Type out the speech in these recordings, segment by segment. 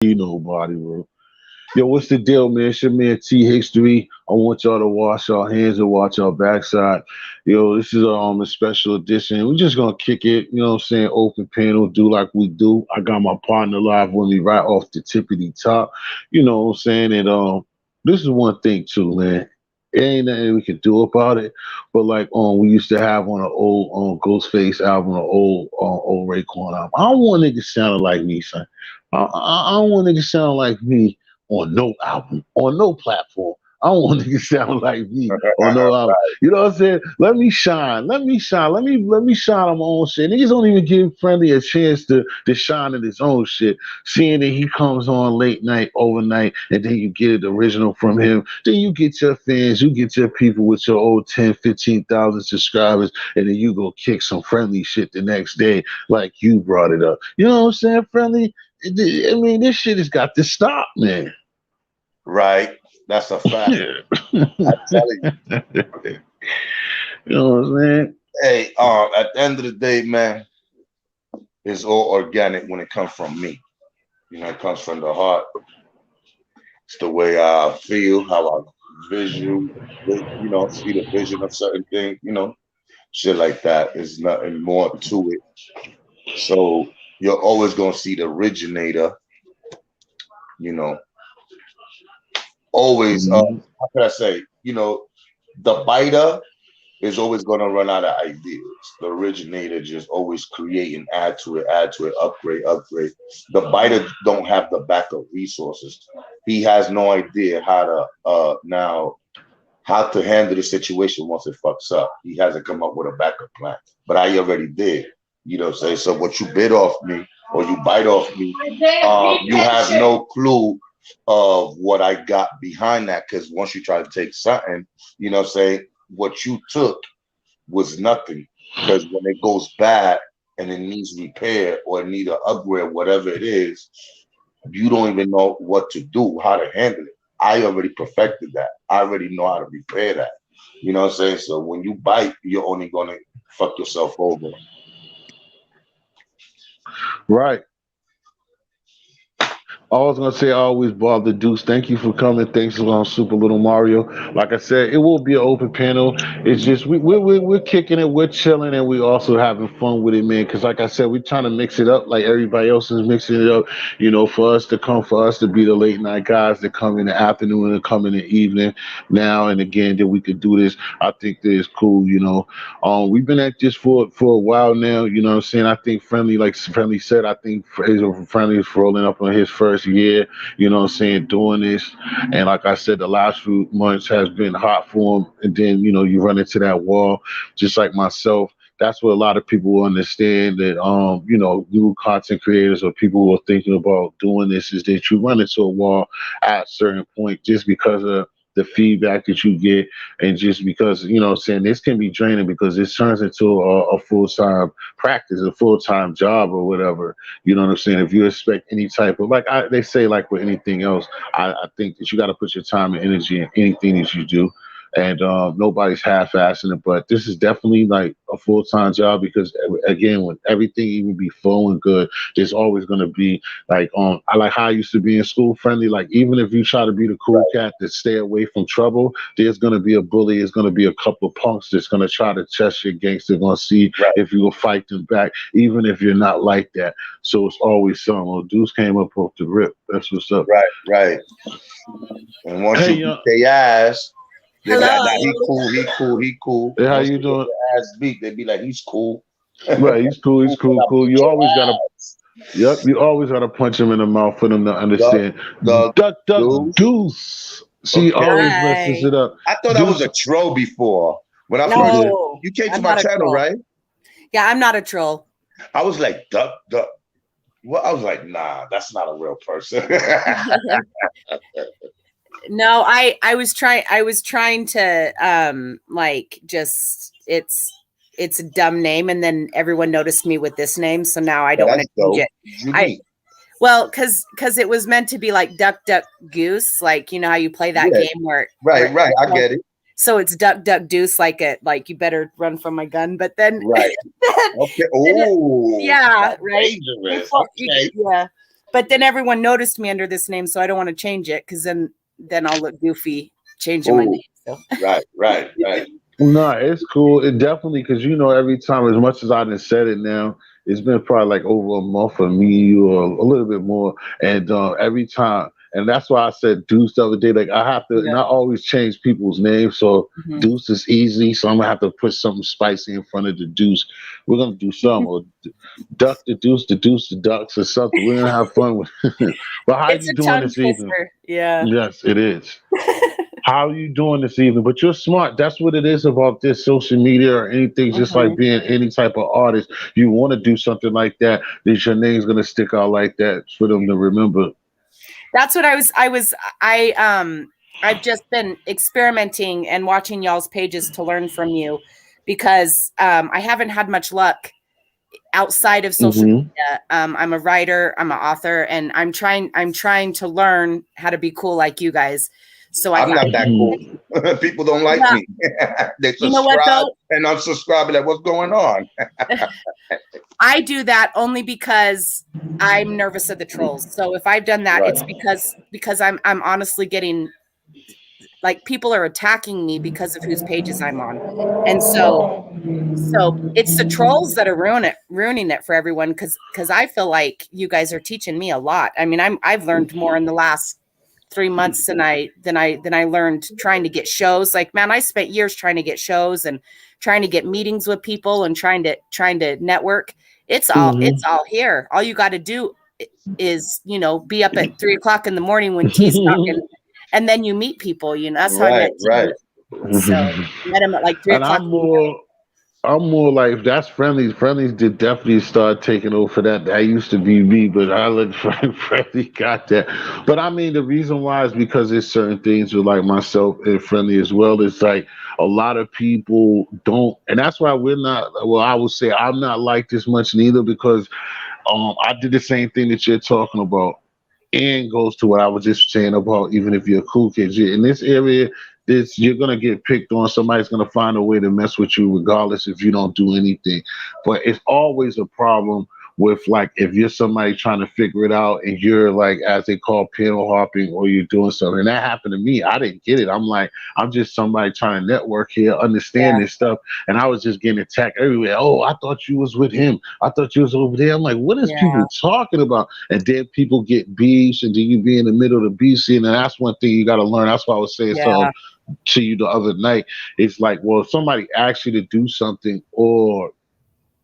You nobody, bro. Yo, what's the deal, man? It's your man T History. I want y'all to wash your hands and watch your backside. Yo, this is a special edition. We're just gonna kick it, you know what I'm saying? Open panel, do like we do. I got my partner live with me right off the tippity top. You know what I'm saying? And this is one thing too, man. It ain't nothing we can do about it. But like we used to have on an old Ghostface album, an old Raekwon album. I don't want niggas sounding like me, son. I don't want niggas sounding like me on no album, on no platform. I don't want niggas sound like me on no album. You know what I'm saying? Let me shine. Let me shine. Let me shine on my own shit. Niggas don't even give Friendly a chance to shine in his own shit. Seeing that he comes on late night, overnight, and then you get it original from him. Then you get your fans, you get your people with your old 10, 15,000 subscribers, and then you go kick some Friendly shit the next day like you brought it up. You know what I'm saying, Friendly? I mean, this shit has got to stop, man. Right. That's a fact. I'm telling you. You know what I'm saying? Hey, at the end of the day, man, it's all organic when it comes from me. You know, it comes from the heart. It's the way I feel, how I see the vision of certain things, shit like that. There's nothing more to it. So you're always gonna see the originator, you know. Always, Mm-hmm. how can I say, the biter is always gonna run out of ideas. The originator just always create and add to it, upgrade. The biter don't have the backup resources. He has no idea how to handle the situation once it fucks up. He hasn't come up with a backup plan. But I already did. You know what I'm saying? So what you bit off me or you bite off me, you have no clue of what I got behind that. Because once you try to take something, say what you took was nothing. Because when it goes bad and it needs repair or it need an upgrade, whatever it is, you don't even know what to do, how to handle it. I already perfected that. I already know how to repair that. You know what I'm saying? So when you bite, you're only gonna fuck yourself over. Right. I was gonna say I always bother Deuce. Thank you for coming. Thanks for Super Little Mario. Like I said, it will be an open panel. It's just we're kicking it, we're chilling, and we also having fun with it, man. Because like I said, we're trying to mix it up like everybody else is mixing it up. You know, for us to be the late night guys that come in the afternoon and come in the evening now and again that we could do this. I think that is cool. We've been at this for a while now. You know what I'm saying? I think Friendly, like Friendly said, I think Friendly is rolling up on his first year, you know what I'm saying, doing this. And like I said, the last few months has been hot for him. And then, you run into that wall, just like myself. That's what a lot of people will understand that, new content creators or people who are thinking about doing this is that you run into a wall at a certain point just because of the feedback that you get and just because, saying this can be draining because this turns into a full-time practice, a full-time job or whatever. You know what I'm saying? If you expect any type of they say like with anything else, I think that you got to put your time and energy in anything that you do, and nobody's half-assing it. But this is definitely like a full-time job because again, when everything even be flowing good, there's always going to be I like how I used to be in school, Friendly. Like even if you try to be the cool cat that stay away from trouble, there's going to be a bully. There's going to be a couple of punks that's going to try to test your gangster. Going to see if you will fight them back, even if you're not like that. So it's always something. Well, dudes came up off the rip. That's what's up. Right. And once you beat their ass, they be like, nah, he cool. Hey, how once you doing? Ass beat, they be like, he's cool. Right, he's cool. You always gotta, yep, you always gotta punch him in the mouth for them to understand. Duck, deuce. She always messes it up. I thought I was a troll before. When I first, you came to my channel, right? Yeah, I'm not a troll. I was like, duck. Well, I was like, nah, that's not a real person. No, I was trying to just it's a dumb name, and then everyone noticed me with this name, so now I don't want to change it. Because it was meant to be like duck, duck, goose, like how you play that game where right, I get it. So it's duck, duck, deuce, like you better run from my gun. But then okay, oh yeah, right. Dangerous. Okay. Yeah, But then everyone noticed me under this name, so I don't want to change it because then I'll look goofy changing my name. So. Right. No, it's cool. It definitely, because every time, as much as I done said it now, it's been probably like over a month for me or a little bit more. And every time, and that's why I said Deuce the other day. Like I have to, and I always change people's names. So Deuce is easy. So I'm gonna have to put something spicy in front of the Deuce. We're gonna do something. Or Duck the Deuce, the Ducks, or something. We're gonna have fun with. But how It's you a doing tongue this evening? twister. Yeah. Yes, it is. How are you doing this evening? But you're smart. That's what it is about this social media or anything, just like being any type of artist. You want to do something like that, that your name's gonna stick out like that for them to remember. That's what I've just been experimenting and watching y'all's pages to learn from you because I haven't had much luck outside of social media. I'm a writer, I'm an author, and I'm trying to learn how to be cool like you guys. So I'm not that cool. People don't like me. They subscribe and unsubscribe. Like, what's going on? I do that only because I'm nervous of the trolls. So if I've done that, it's because I'm honestly getting like people are attacking me because of whose pages I'm on, and so it's the trolls that are ruining it for everyone because I feel like you guys are teaching me a lot. I mean, I've learned more in the last 3 months than I learned trying to get shows. Like, man, I spent years trying to get shows and trying to get meetings with people and trying to network. It's all here. All you got to do is, be up at 3:00 in the morning when tea's talking, and then you meet people. That's how I met T. So I met him at like 3:00. And I'm more like that's Friendlies. Friendlies did definitely start taking over that. That used to be me, but I look Friendly got that. But I mean, the reason why is because there's certain things with like myself and Friendly as well. It's like a lot of people don't, and that's why we're not. Well, I would say I'm not like this much neither because I did the same thing that you're talking about. And goes to what I was just saying about even if you're a cool kid, in this area, you're gonna get picked on. Somebody's gonna find a way to mess with you, regardless if you don't do anything. But it's always a problem with like if you're somebody trying to figure it out and you're like as they call piano hopping or you're doing something. And that happened to me. I didn't get it. I'm like, I'm just somebody trying to network here, understand this stuff. And I was just getting attacked everywhere. Oh, I thought you was with him. I thought you was over there. I'm like, what is people talking about? And then people get beefs and then you be in the middle of the beef scene. And that's one thing you got to learn. That's why I was saying something to you the other night. It's like, well, if somebody asks you to do something or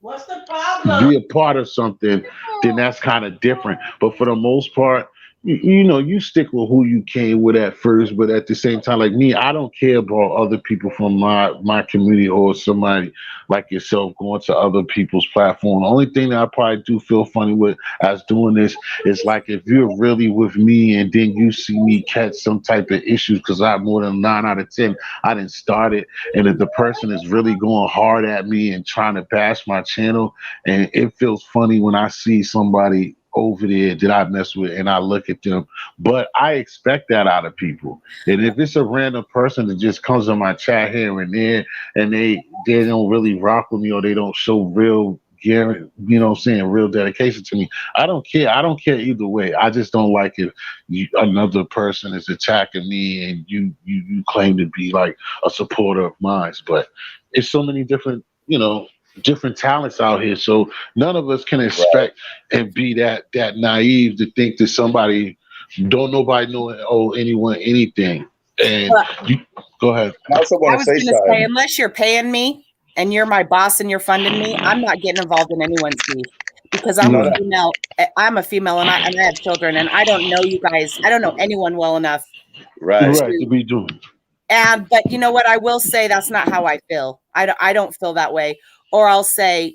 what's the problem? Be a part of something, then that's kind of different. But for the most part, you stick with who you came with at first. But at the same time, like me, I don't care about other people from my community or somebody like yourself going to other people's platform. The only thing that I probably do feel funny with as doing this is like if you're really with me and then you see me catch some type of issues because I have more than 9 out of 10, I didn't start it. And if the person is really going hard at me and trying to bash my channel, and it feels funny when I see somebody over there that I mess with and I look at them. But I expect that out of people. And if it's a random person that just comes on my chat here and there and they don't really rock with me or they don't show real real dedication to me, I don't care. I don't care either way. I just don't like if another person is attacking me and you claim to be like a supporter of mine. But it's so many different different talents out here, so none of us can expect and be that naive to think that somebody don't nobody know anyone anything. And you go ahead. I also want to say something. Unless you're paying me and you're my boss and you're funding me, I'm not getting involved in anyone's beef because I'm a female. I'm a female and I have children and I don't know you guys. I don't know anyone well enough. To be doing. But you know what? I will say that's not how I feel. I don't feel that way. Or I'll say,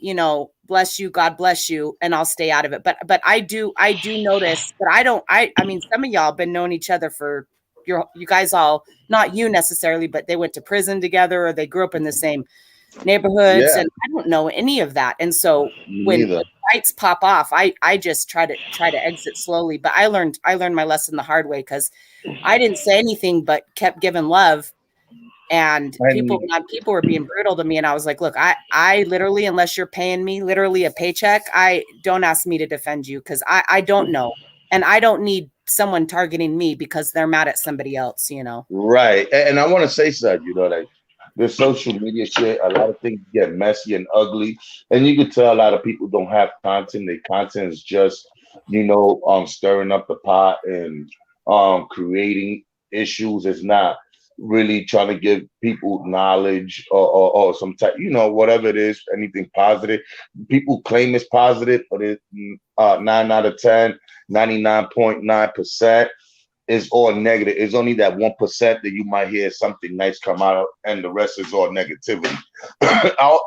bless you, God bless you, and I'll stay out of it. But I do notice that I mean, some of y'all have been knowing each other for you guys all, not you necessarily, but they went to prison together or they grew up in the same neighborhoods, and I don't know any of that. And so when fights pop off, I just try to exit slowly. But I learned my lesson the hard way because I didn't say anything but kept giving love. And people were being brutal to me. And I was like, look, I literally, unless you're paying me literally a paycheck, don't ask me to defend you because I don't know. and I don't need someone targeting me because they're mad at somebody else, you know. Right. And I want to say something, you know, like this social media shit, a lot of things get messy and ugly. And you can tell a lot of people don't have content. Their content is just, you know, stirring up the pot and creating issues. It's not really trying to give people knowledge or some type, you know, whatever it is, anything positive. People claim it's positive, but it 9 out of 10, 99.9% is all negative. It's only that 1% that you might hear something nice come out of, and the rest is all negativity.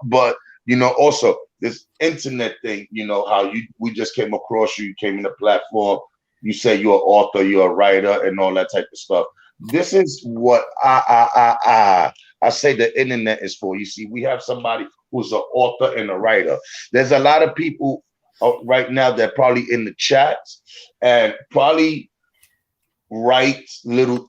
But you know, also this internet thing, you know, how we just came across you came in the platform, you say you're an author, you're a writer, and all that type of stuff. This is what I say the internet is for. You see, we have somebody who's an author and a writer. There's a lot of people right now that probably in the chats and probably write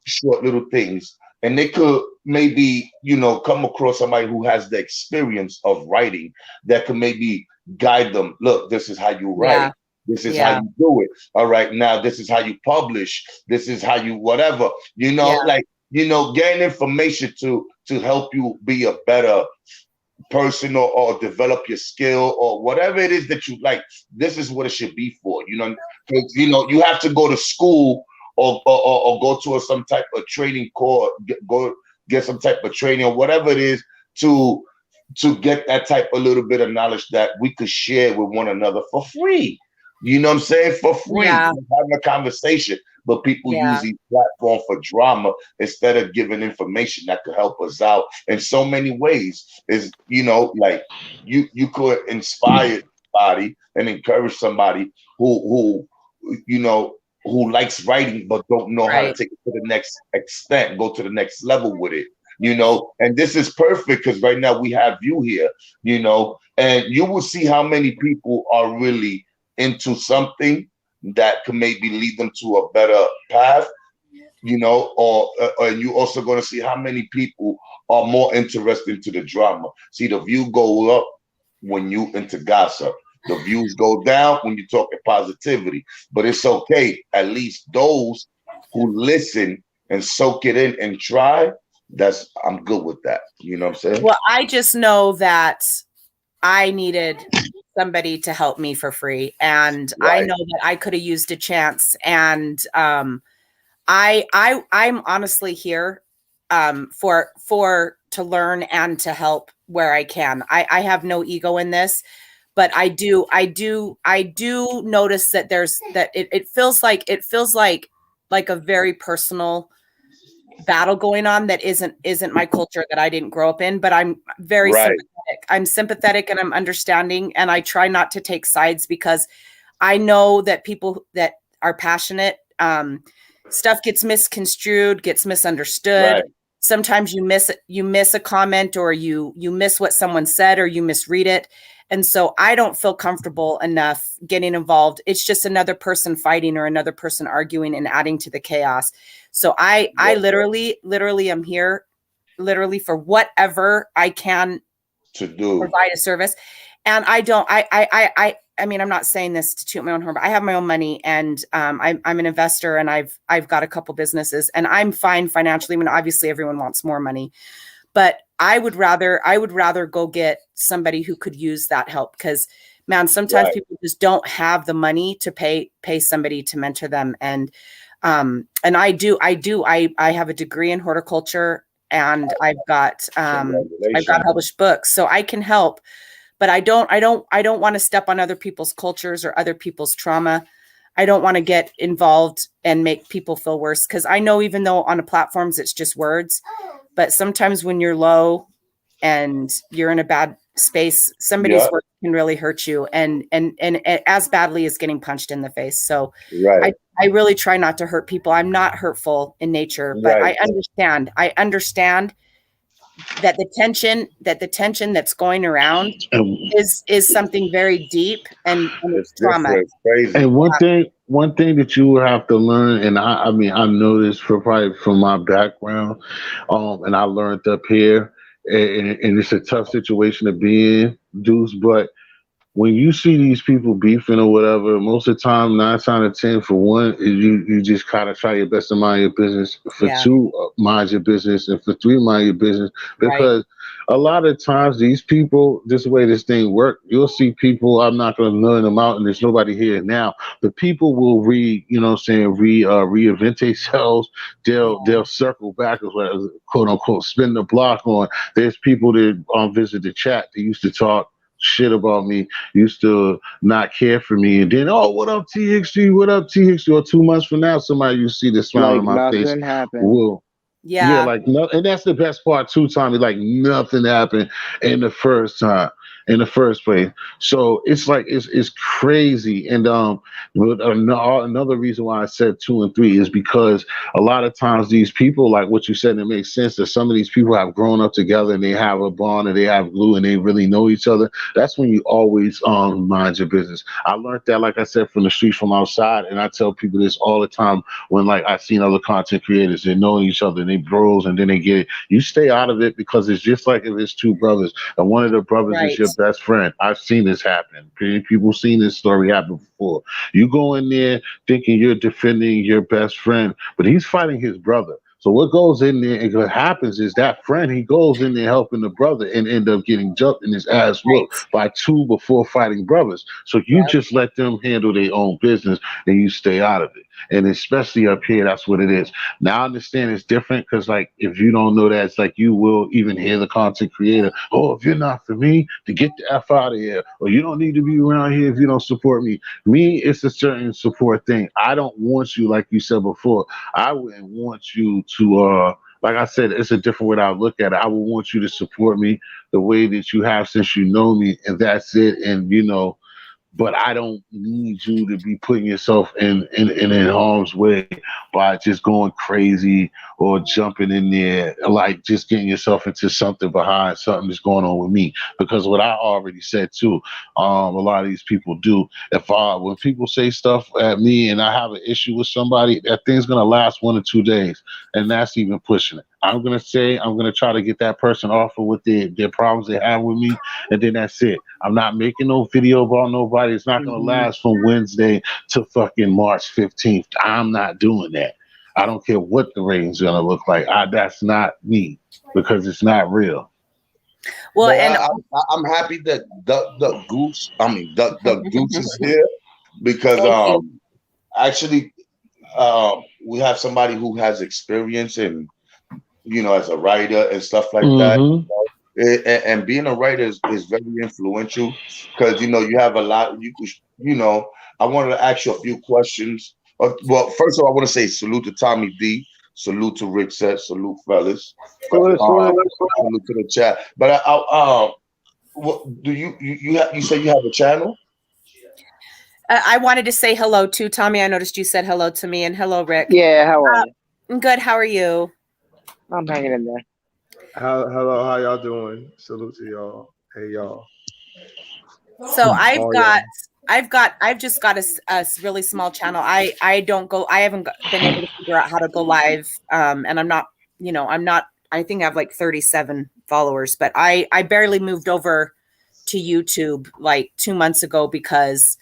short little things, and they could maybe, you know, come across somebody who has the experience of writing that could maybe guide them. Look, this is how you write. Yeah. This is how you do it. All right, now this is how you publish. This is how you whatever. You know, like, you know, gain information to help you be a better person or develop your skill or whatever it is that you like. This is what it should be for. You know, you know, you have to go to school or go to some type of training course, go get some type of training or whatever it is to get that type of little bit of knowledge that we could share with one another for free. You know what I'm saying? For free, having a conversation. But people use these platforms for drama instead of giving information that could help us out in so many ways. Is, you know, like you could inspire somebody and encourage somebody who you know, who likes writing but don't know how to take it to the next extent, go to the next level with it. You know, and this is perfect because right now we have you here, you know, and you will see how many people are really into something that can maybe lead them to a better path, you know, or you also going to see how many people are more interested into the drama. See, the view go up when you into gossip. The views go down when you're talking positivity. But it's okay. At least those who listen and soak it in and try, I'm good with that. You know what I'm saying? Well, I just know that I needed somebody to help me for free, and I know that I could have used a chance. And I'm honestly here to learn and to help where I can. I have no ego in this, but I do notice that it feels like a very personal battle going on that isn't my culture, that I didn't grow up in, but I'm very sympathetic. I'm sympathetic and I'm understanding, and I try not to take sides because I know that people that are passionate, stuff gets misconstrued, gets misunderstood. Sometimes you miss a comment, or you miss what someone said, or you misread it. And so I don't feel comfortable enough getting involved. It's just another person fighting or another person arguing and adding to the chaos. So I literally am here literally for whatever I can to do, provide a service. And I mean, I'm not saying this to toot my own horn, but I have my own money, and I'm an investor, and I've got a couple businesses, and I'm fine financially. I mean, obviously everyone wants more money, but I would rather go get somebody who could use that help, because man, sometimes people just don't have the money to pay somebody to mentor them. And I have a degree in horticulture, and I've got published books, so I can help, but I don't want to step on other people's cultures or other people's trauma. I don't want to get involved and make people feel worse, because I know even though on the platforms it's just words, but sometimes when you're low and you're in a bad space, somebody's work can really hurt you, and as badly as getting punched in the face. So I really try not to hurt people. I'm not hurtful in nature, but I understand that the tension that's going around is something very deep, and it's trauma. And one thing that you will have to learn, and I mean, I know this probably from my background, and I learned up here, and it's a tough situation to be in, Deuce, but when you see these people beefing or whatever, most of the time, 9 out of 10, for one, you just kind of try your best to mind your business. For Yeah. two, mind your business, and for three, mind your business. Right. Because a lot of times, these people, this way this thing work, you'll see people. I'm not going to name them out, and there's nobody here now. The people will you know, what I'm saying, reinvent themselves. They'll circle back, quote unquote, spin the block on. There's people that visit the chat. They used to talk shit about me, used to not care for me, and then, oh, what up, TXG? What up, TXG? Or 2 months from now, somebody you see the smile Like on my face nothing happened. will. Yeah, Yeah. like no, and that's the best part too, Tommy. Like nothing happened in the first time, in the first place. So it's like it's crazy. And but another reason why I said 2 and 3 is because a lot of times these people, like what you said, it makes sense that some of these people have grown up together and they have a bond and they have glue and they really know each other. That's when you always mind your business. I learned that, like I said, from the streets, from outside, and I tell people this all the time when like I've seen other content creators, they know each other and they bros and then they get it. You stay out of it because it's just like if it's two brothers and one of the brothers is Right. your best friend. I've seen this happen. People seen this story happen before. You go in there thinking you're defending your best friend, but he's fighting his brother. So what goes in there and what happens is that friend, he goes in there helping the brother and end up getting jumped and his ass Right. whooped by two before fighting brothers. So you Yep. just let them handle their own business and you stay out of it. And especially up here, that's what it is. Now I understand it's different because, like, if you don't know that, it's like you will even hear the content creator, oh, if you're not for me, to get the F out of here, or you don't need to be around here if you don't support me. Me, it's a certain support thing. I don't want you, like you said before, I wouldn't want you to, like I said, it's a different way I look at it. I would want you to support me the way that you have since you know me, and that's it. And, you know, but I don't need you to be putting yourself in harm's way by just going crazy or jumping in there, like just getting yourself into something behind something that's going on with me. Because what I already said too, a lot of these people do. When people say stuff at me and I have an issue with somebody, that thing's gonna last 1 or 2 days, and that's even pushing it. I'm gonna try to get that person off of what their problems they have with me, and then that's it. I'm not making no video about nobody. It's not gonna Mhm. last from Wednesday to fucking March 15th. I'm not doing that. I don't care what the rating's gonna look like. That's not me because it's not real. Well, But and I'm happy that Duck Goose, Duck Goose is here because thank you. actually we have somebody who has experience in, you know, as a writer and stuff like that. Mm-hmm. And being a writer is very influential because, you know, you have a lot. You know, I wanted to ask you a few questions. Well, first of all, I want to say salute to Tommy D, salute to Rick Set, salute fellas, salute to the chat. But what do you say you have a channel? I wanted to say hello to Tommy. I noticed you said hello to me, and hello, Rick. Yeah, how are you? Good. How are you? I'm hanging in there. Hello, how y'all doing? Salute to y'all. Hey y'all. So I've y'all. just got a really small channel. I haven't been able to figure out how to go live. And I'm not, I think I have like 37 followers, but I barely moved over to YouTube like 2 months ago because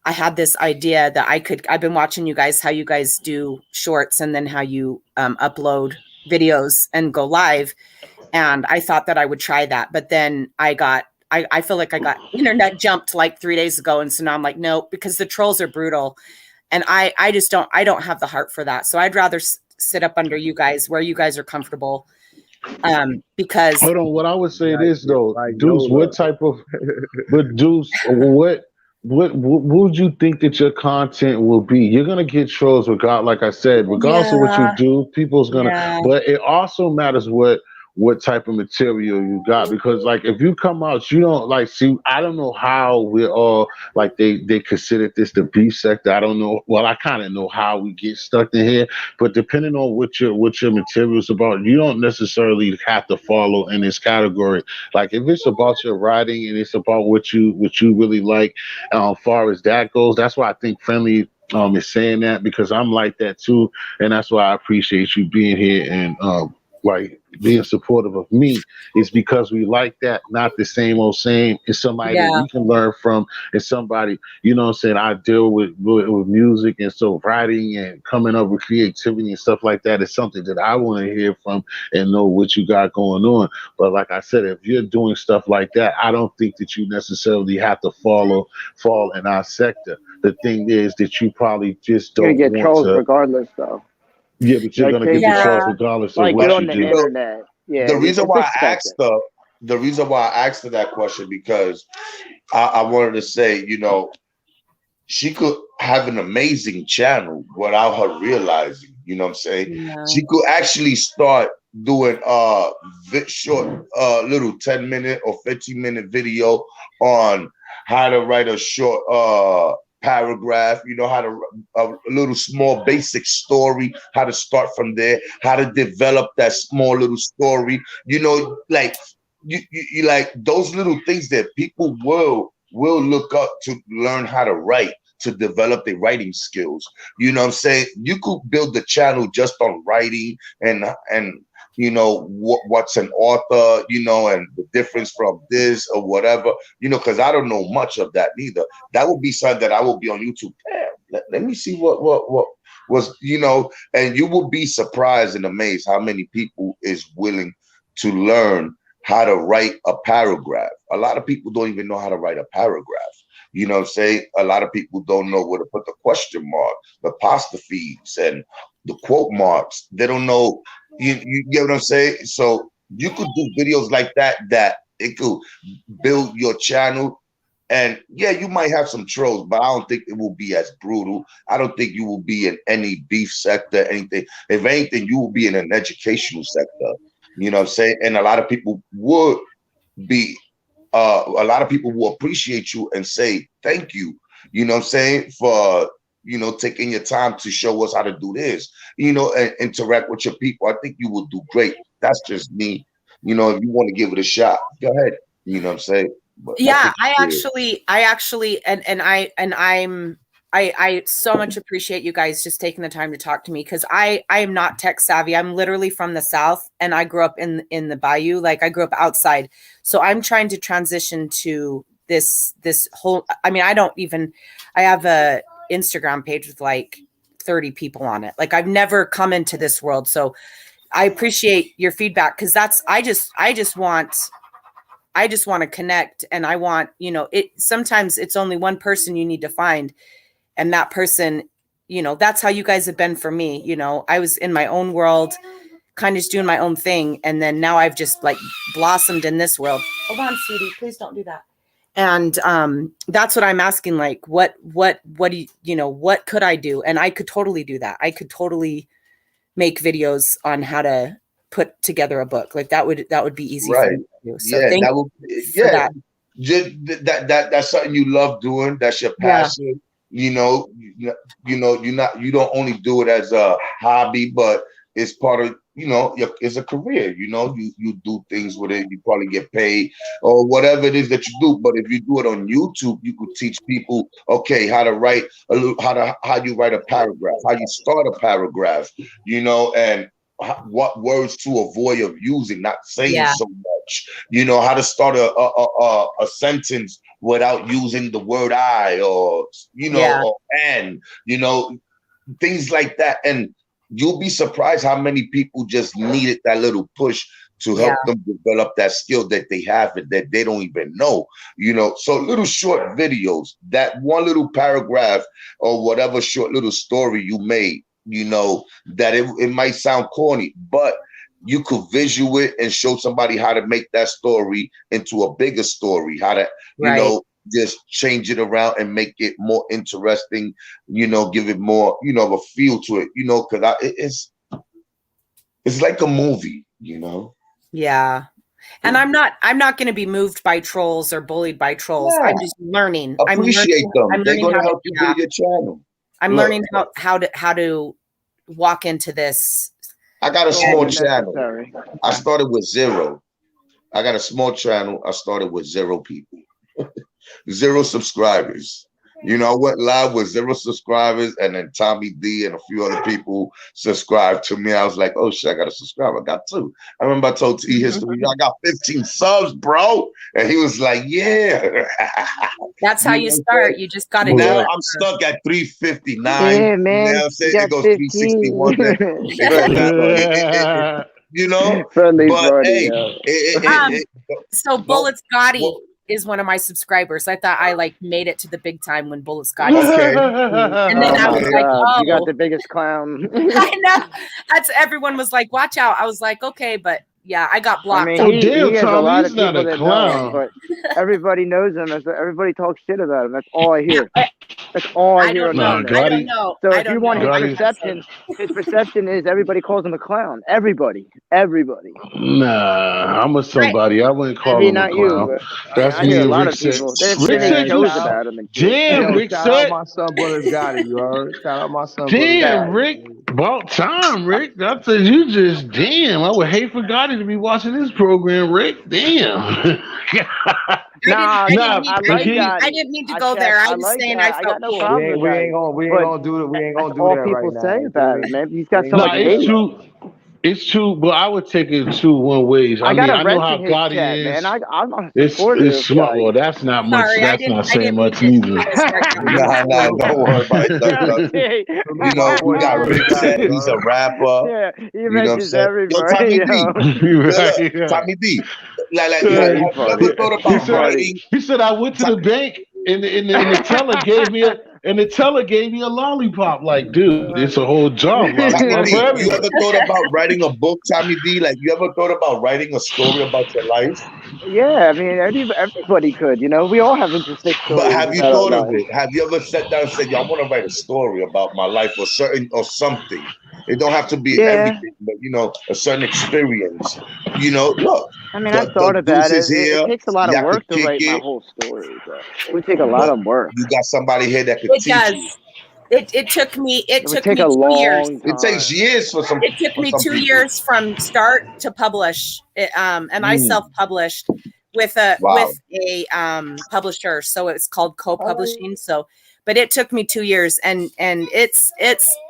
I had this idea that I've been watching you guys, how you guys do shorts and then how you upload videos and go live. And I thought that I would try that, but then I feel like I got internet jumped like 3 days ago. And so now I'm like, no, because the trolls are brutal. And I don't have the heart for that. So I'd rather sit up under you guys where you guys are comfortable. Because hold on, what I would say Like, this though, like Deuce, Nola. what type of, but Deuce, what would you think that your content will be? You're gonna get trolls, like I said, regardless of what you do, people's gonna. But it also matters what type of material you got, because like if you come out, you don't like see. I don't know how we're all like they consider this the beef sector. I don't know. Well, I kind of know how we get stuck in here, but depending on what your material is about, you don't necessarily have to follow in this category. Like if it's about your writing and it's about what you really like, far as that goes, that's why I think Friendly is saying that, because I'm like that too, and that's why I appreciate you being here and like being supportive of me is because we like that, not the same old same. It's somebody that Yeah. we can learn from. It's somebody, you know what I'm saying? I deal with music, and so writing and coming up with creativity and stuff like that is something that I want to hear from and know what you got going on. But like I said, if you're doing stuff like that, I don't think that you necessarily have to fall in our sector. The thing is that you probably just You're gonna don't get want trolls to. regardless, though. Yeah, but you're Like gonna get the things, trolls Yeah. regardless of like But you're what on you the you do. know, internet. Yeah, the reason it's why I asked expected. the reason why I asked her that question because I wanted to say, she could have an amazing channel without her realizing, you know what I'm saying? Yeah. She could actually start doing short little 10-minute or 15-minute video on how to write a short paragraph, how to a little small basic story, how to start from there, how to develop that small little story, like you like those little things that people will look up to learn how to write, to develop their writing skills. You know what I'm saying? You could build the channel just on writing and what's an author, and the difference from this or whatever, because I don't know much of that neither. That would be something that I will be on YouTube. Damn, let me see what was, and you will be surprised and amazed how many people is willing to learn how to write a paragraph. A lot of people don't even know how to write a paragraph. You know what I'm saying? A lot of people don't know where to put the question mark, the apostrophes, and the quote marks. They don't know. You get what I'm saying? So you could do videos like that it could build your channel. And yeah, you might have some trolls, but I don't think it will be as brutal. I don't think you will be in any beef sector, anything. If anything, you will be in an educational sector. You know what I'm saying? And a lot of people would be a lot of people will appreciate you and say thank you, you know what I'm saying, for taking your time to show us how to do this, and interact with your people. I think you will do great. That's just me. If you want to give it a shot, go ahead. You know what I'm saying? But Yeah, I actually I so much appreciate you guys just taking the time to talk to me, because I am not tech savvy. I'm literally from the South, and I grew up in the bayou. Like, I grew up outside. So I'm trying to transition to this whole, I mean, I have a Instagram page with like 30 people on it. Like, I've never come into this world. So I appreciate your feedback, because I just want to connect, and I want, sometimes it's only one person you need to find. And that person, that's how you guys have been for me. I was in my own world, kind of just doing my own thing. And then now I've just like blossomed in this world. Hold on, sweetie, please don't do that. And that's what I'm asking. Like, what do what could I do? And I could totally do that. I could totally make videos on how to put together a book. Like, that would be easy for me to do. So thank you for that. Just that's something you love doing. That's your passion. You don't only do it as a hobby, but it's part of, it's a career. You do things with it. You probably get paid or whatever it is that you do. But if you do it on YouTube, you could teach people, okay, how to write how you write a paragraph, how you start a paragraph, and what words to avoid of using, not saying so much. How to start a sentence without using the word I or or and things like that. And you'll be surprised how many people just needed that little push to help them develop that skill that they have and that they don't even know. So little short videos, that one little paragraph or whatever short little story you made, that it might sound corny, but you could visual it and show somebody how to make that story into a bigger story, how to, just change it around and make it more interesting, give it more, of a feel to it, because it's like a movie, Yeah. And I'm not going to be moved by trolls or bullied by trolls. Yeah. I'm just learning. Appreciate them. They're going to help you build your channel. I'm learning how to walk into this. I got a small channel. I started with 0. I got a small channel. I started with 0 people, 0 subscribers. You know, I went live with 0 subscribers, and then Tommy D and a few other people subscribed to me. I was like, oh shit, I gotta subscribe. I got 2. I remember I told T History, I got 15 subs, bro. And he was like, yeah. That's how you start. You just gotta now do it. I'm stuck at 359. Yeah, man. You know what I'm saying? It goes 361. You know, Friendly but party, hey, so Bullets Gotti is one of my subscribers. I thought I like made it to the big time when Bullets Gotti. Okay. And then I was like, oh, you got the biggest clown. I know. That's everyone was like, watch out. I was like, okay, but yeah, I got blocked. I mean, he has a lot of people that know him, but everybody knows him. Everybody talks shit about him. That's all I hear. That's all I hear. I don't know. So if you want his perception is everybody calls him a clown. Everybody. Nah, I'm a somebody. I wouldn't call him a clown. That's me and Rick said. Rick said you about him. Damn, Rick said. Shout out my son, Bullets Gotti, you heard? Shout out my son. Damn, Rick. About time, Rick. I said you just damn. I would hate for Gotti to be watching this program, Rick. Damn. I didn't mean to go there. I was saying I felt no cool. We ain't gonna do that. We ain't gonna do that right now. All people say about it, man. He's got so much hate. It's true. It's true, but I would take it 2 one ways. I mean, I know how Gotti is. Man. I'm it's smart. Well, that's not much. Sorry, that's not saying much either. Nah, don't worry about it. You know, we got Rick said he's a rapper. Yeah, he mentions everybody. Yo, Tommy D. Like, never thought about writing. He said I went to the bank and the teller gave me a lollipop. Like, dude, it's a whole job. You ever thought about writing a book, Tommy D? Like, you ever thought about writing a story about your life? Yeah, I mean, everybody could. You know, we all have interesting stories. But have you thought of it? Have you ever sat down and said, "Yo, I want to write a story about my life or something"? It don't have to be everything, but you know, a certain experience. You know, look. I mean, I thought about it. It takes a lot of work to write my whole story. It would take a lot of work. You got somebody here that could teach you. It took me 2 years. It takes years for some. It took me 2 years from start to publish. And I self-published with a publisher, so it's called co-publishing. So, but it took me 2 years, and it's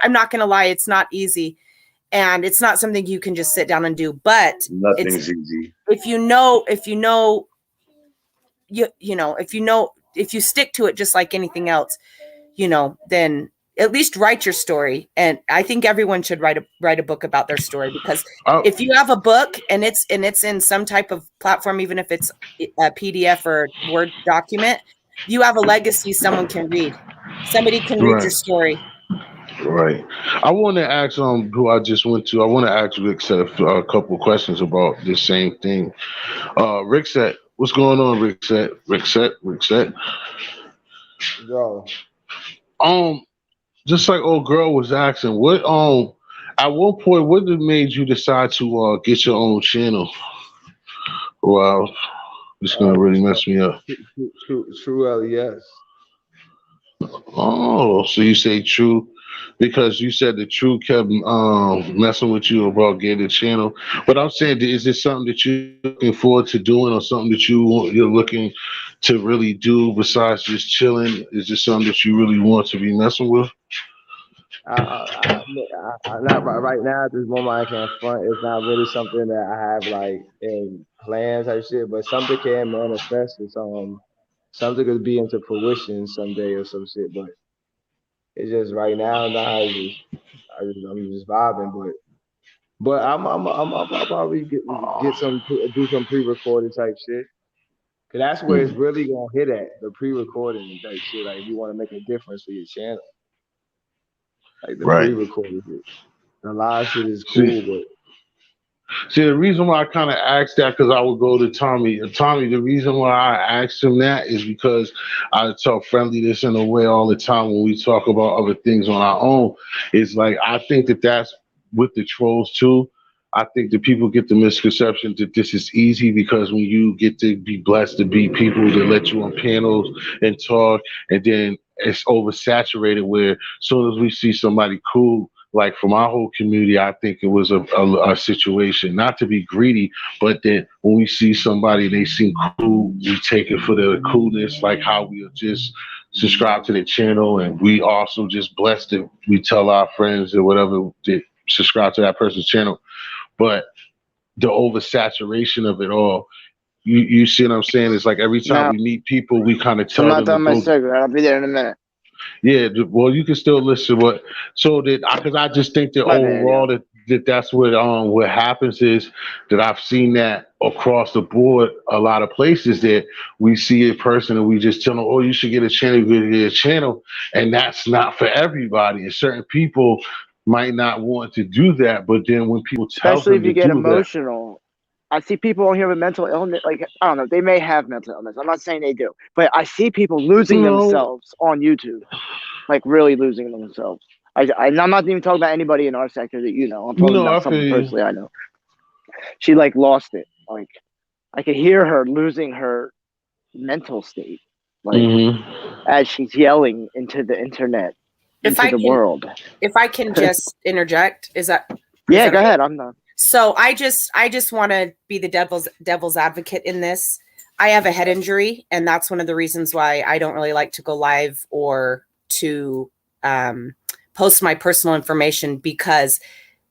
I'm not gonna lie, it's not easy, and it's not something you can just sit down and do. But nothing's easy. If you stick to it, just like anything else, you know, then at least write your story. And I think everyone should write a book about their story, because if you have a book and it's in some type of platform, even if it's a PDF or Word document, you have a legacy someone can read. Somebody can read your story. Right. I want to ask who I just went to. I want to ask Rick Set a couple questions about this same thing. Rick Set, what's going on, Rick Set? Yo. Just like old girl was asking, what at one point, what made you decide to get your own channel? Wow, it's gonna really mess me up. True LES. Oh, so you say True because you said the True kept messing with you about getting a channel. But I'm saying, is this something that you're looking forward to doing, or something that you're looking to really do besides just chilling? Is this something that you really want to be messing with? Not right now at this moment. I can't front. It's not really something that I have like in plans or shit, but something can manifest. It's something could be into fruition someday or some shit. But it's just right now. I'm just vibing. But I'll probably do some pre-recorded type shit. Cause that's where it's really gonna hit at, the pre-recording type shit. Like if you want to make a difference for your channel. Like the pre-recorded shit. The live shit is cool, but see, the reason why I kind of asked that, because I would go to Tommy. Tommy, the reason why I asked him that is because I tell Friendly this in a way all the time when we talk about other things on our own. It's like, I think that's with the trolls too. I think that people get the misconception that this is easy, because when you get to be blessed to be people that let you on panels and talk, and then it's oversaturated where as soon as we see somebody cool, like from our whole community, I think it was a situation, not to be greedy, but that when we see somebody, they seem cool, we take it for their coolness, like how we are just subscribe to their channel, and we also just blessed that we tell our friends or whatever to subscribe to that person's channel. But the oversaturation of it all, you see what I'm saying? It's like every time we meet people, we kind of tell I'm not them done my to go. cigarette. I'll be there in a minute. Yeah, well, you can still listen. But so that because I just think that My bad, overall that's what happens is that I've seen that across the board. A lot of places that we see a person and we just tell them, "Oh, you should get a channel, get a channel," and that's not for everybody. And certain people might not want to do that, but then when people tell Especially them if to you get do that, emotional. I see people on here with mental illness. Like, I don't know, they may have mental illness. I'm not saying they do, but I see people losing themselves on YouTube, like really losing themselves. I'm not even talking about anybody in our sector that you know. I'm talking about someone personally I know. She like lost it. Like, I could hear her losing her mental state, like as she's yelling into the internet, into the world. If I can just interject, is that? Yeah, go ahead. I'm done. So I just want to be the devil's advocate in this. I have a head injury, and that's one of the reasons why I don't really like to go live or to post my personal information, because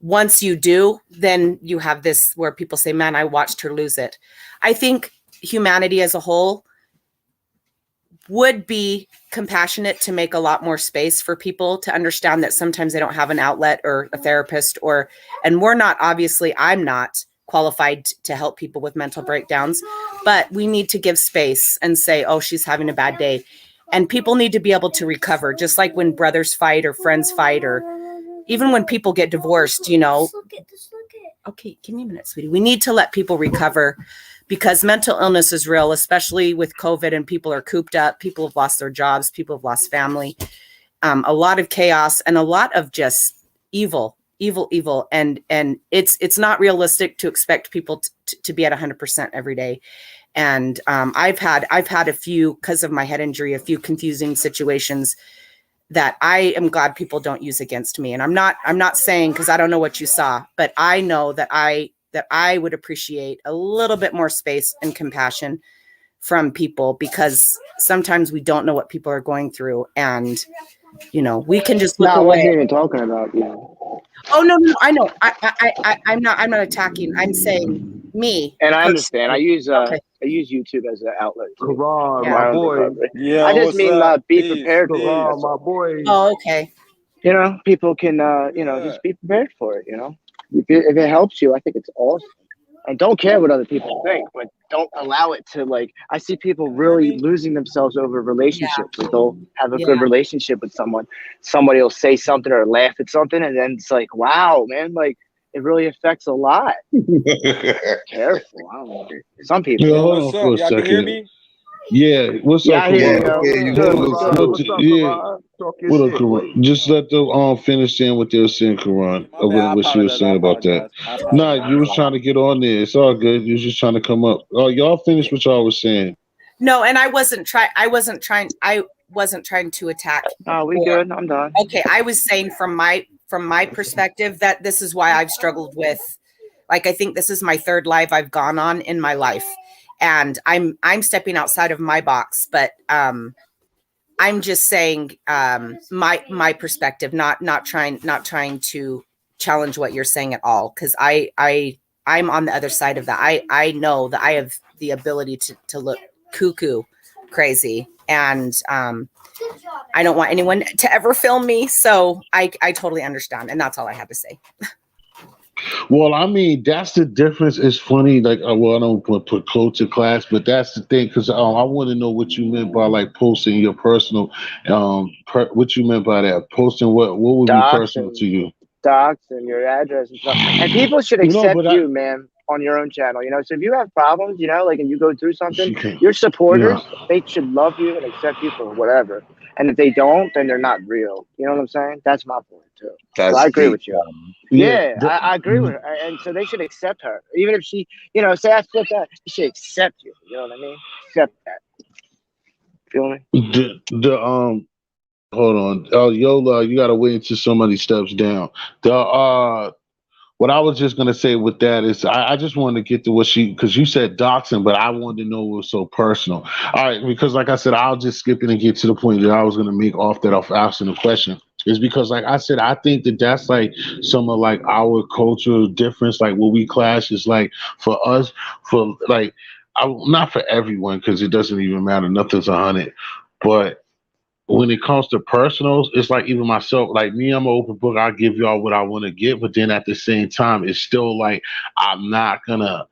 once you do, then you have this where people say, man, I watched her lose it. I think humanity as a whole would be compassionate to make a lot more space for people to understand that sometimes they don't have an outlet or a therapist, and I'm not qualified to help people with mental breakdowns, but we need to give space and say, oh, she's having a bad day. And people need to be able to recover, just like when brothers fight or friends fight, or even when people get divorced, you know. Okay, give me a minute, sweetie. We need to let people recover, because mental illness is real, especially with COVID, and people are cooped up. People have lost their jobs. People have lost family. A lot of chaos and a lot of just evil. And it's not realistic to expect people to be at 100% every day. And I've had a few, because of my head injury, a few confusing situations that I am glad people don't use against me. And I'm not saying, because I don't know what you saw, but I know that I would appreciate a little bit more space and compassion from people, because sometimes we don't know what people are going through, and you know, we can just look away. I wasn't even talking about you. Oh no, I know. I'm not attacking. I'm saying me. And I understand. I use YouTube as an outlet. Karan, my boy. Yeah, I just mean be prepared for Karan, my boy. Oh, okay. You know, people can just be prepared for it. You know, if it helps you, I think it's awesome. And don't care what other people think, but don't allow it to, like, I see people really losing themselves over relationships. Like, they'll have a good relationship with someone. Somebody will say something or laugh at something, and then it's like, wow, man, like, it really affects a lot. Careful. I don't know. Some people. Yeah, hold on for a second. Can hear me? Yeah, what's up, Karan? What up, Karan? Just let them finish saying what they were saying, Karan. What she was saying about that. Nah, you was trying to get on there. It's all good. You was just trying to come up. Oh, y'all finished what y'all was saying. No, and I wasn't trying to attack. Oh, we good. I'm done. Okay, I was saying from my perspective that this is why I've struggled with, like, I think this is my third live I've gone on in my life. And I'm stepping outside of my box, but I'm just saying my perspective, not trying to challenge what you're saying at all, because I'm on the other side of that. I know that I have the ability to look cuckoo crazy, and I don't want anyone to ever film me, so I totally understand, and that's all I have to say. Well, I mean, that's the difference. It's funny, like, well, I don't put close to class, but that's the thing, because I want to know what you meant by, like, posting your personal, what you meant by that, posting what would be personal to you? Docs and your address and stuff. And people should accept you, man, on your own channel. You know, so if you have problems, you know, like, and you go through something, your supporters, they should love you and accept you for whatever. And if they don't, then they're not real. You know what I'm saying? That's my point too. So I agree with you. Yeah, I agree with her. And so they should accept her. Even if she, you know, say I flip that, she should accept you. You know what I mean? Accept that. Feel me? Hold on. Yola, you gotta wait until somebody steps down. what I was just gonna say with that is I just wanted to get to what she because you said doxing, but I wanted to know what was so personal. All right, because like I said, I'll just skip it and get to the point that I was gonna make off that off asking the question. Is because like I said, I think that that's like some of like our cultural difference, like what we clash is like for us, for like not for everyone because it doesn't even matter. Nothing's 100, but when it comes to personals, it's like even myself, like me, I'm an open book. I give y'all what I want to get, but then at the same time, it's still like I'm not gonna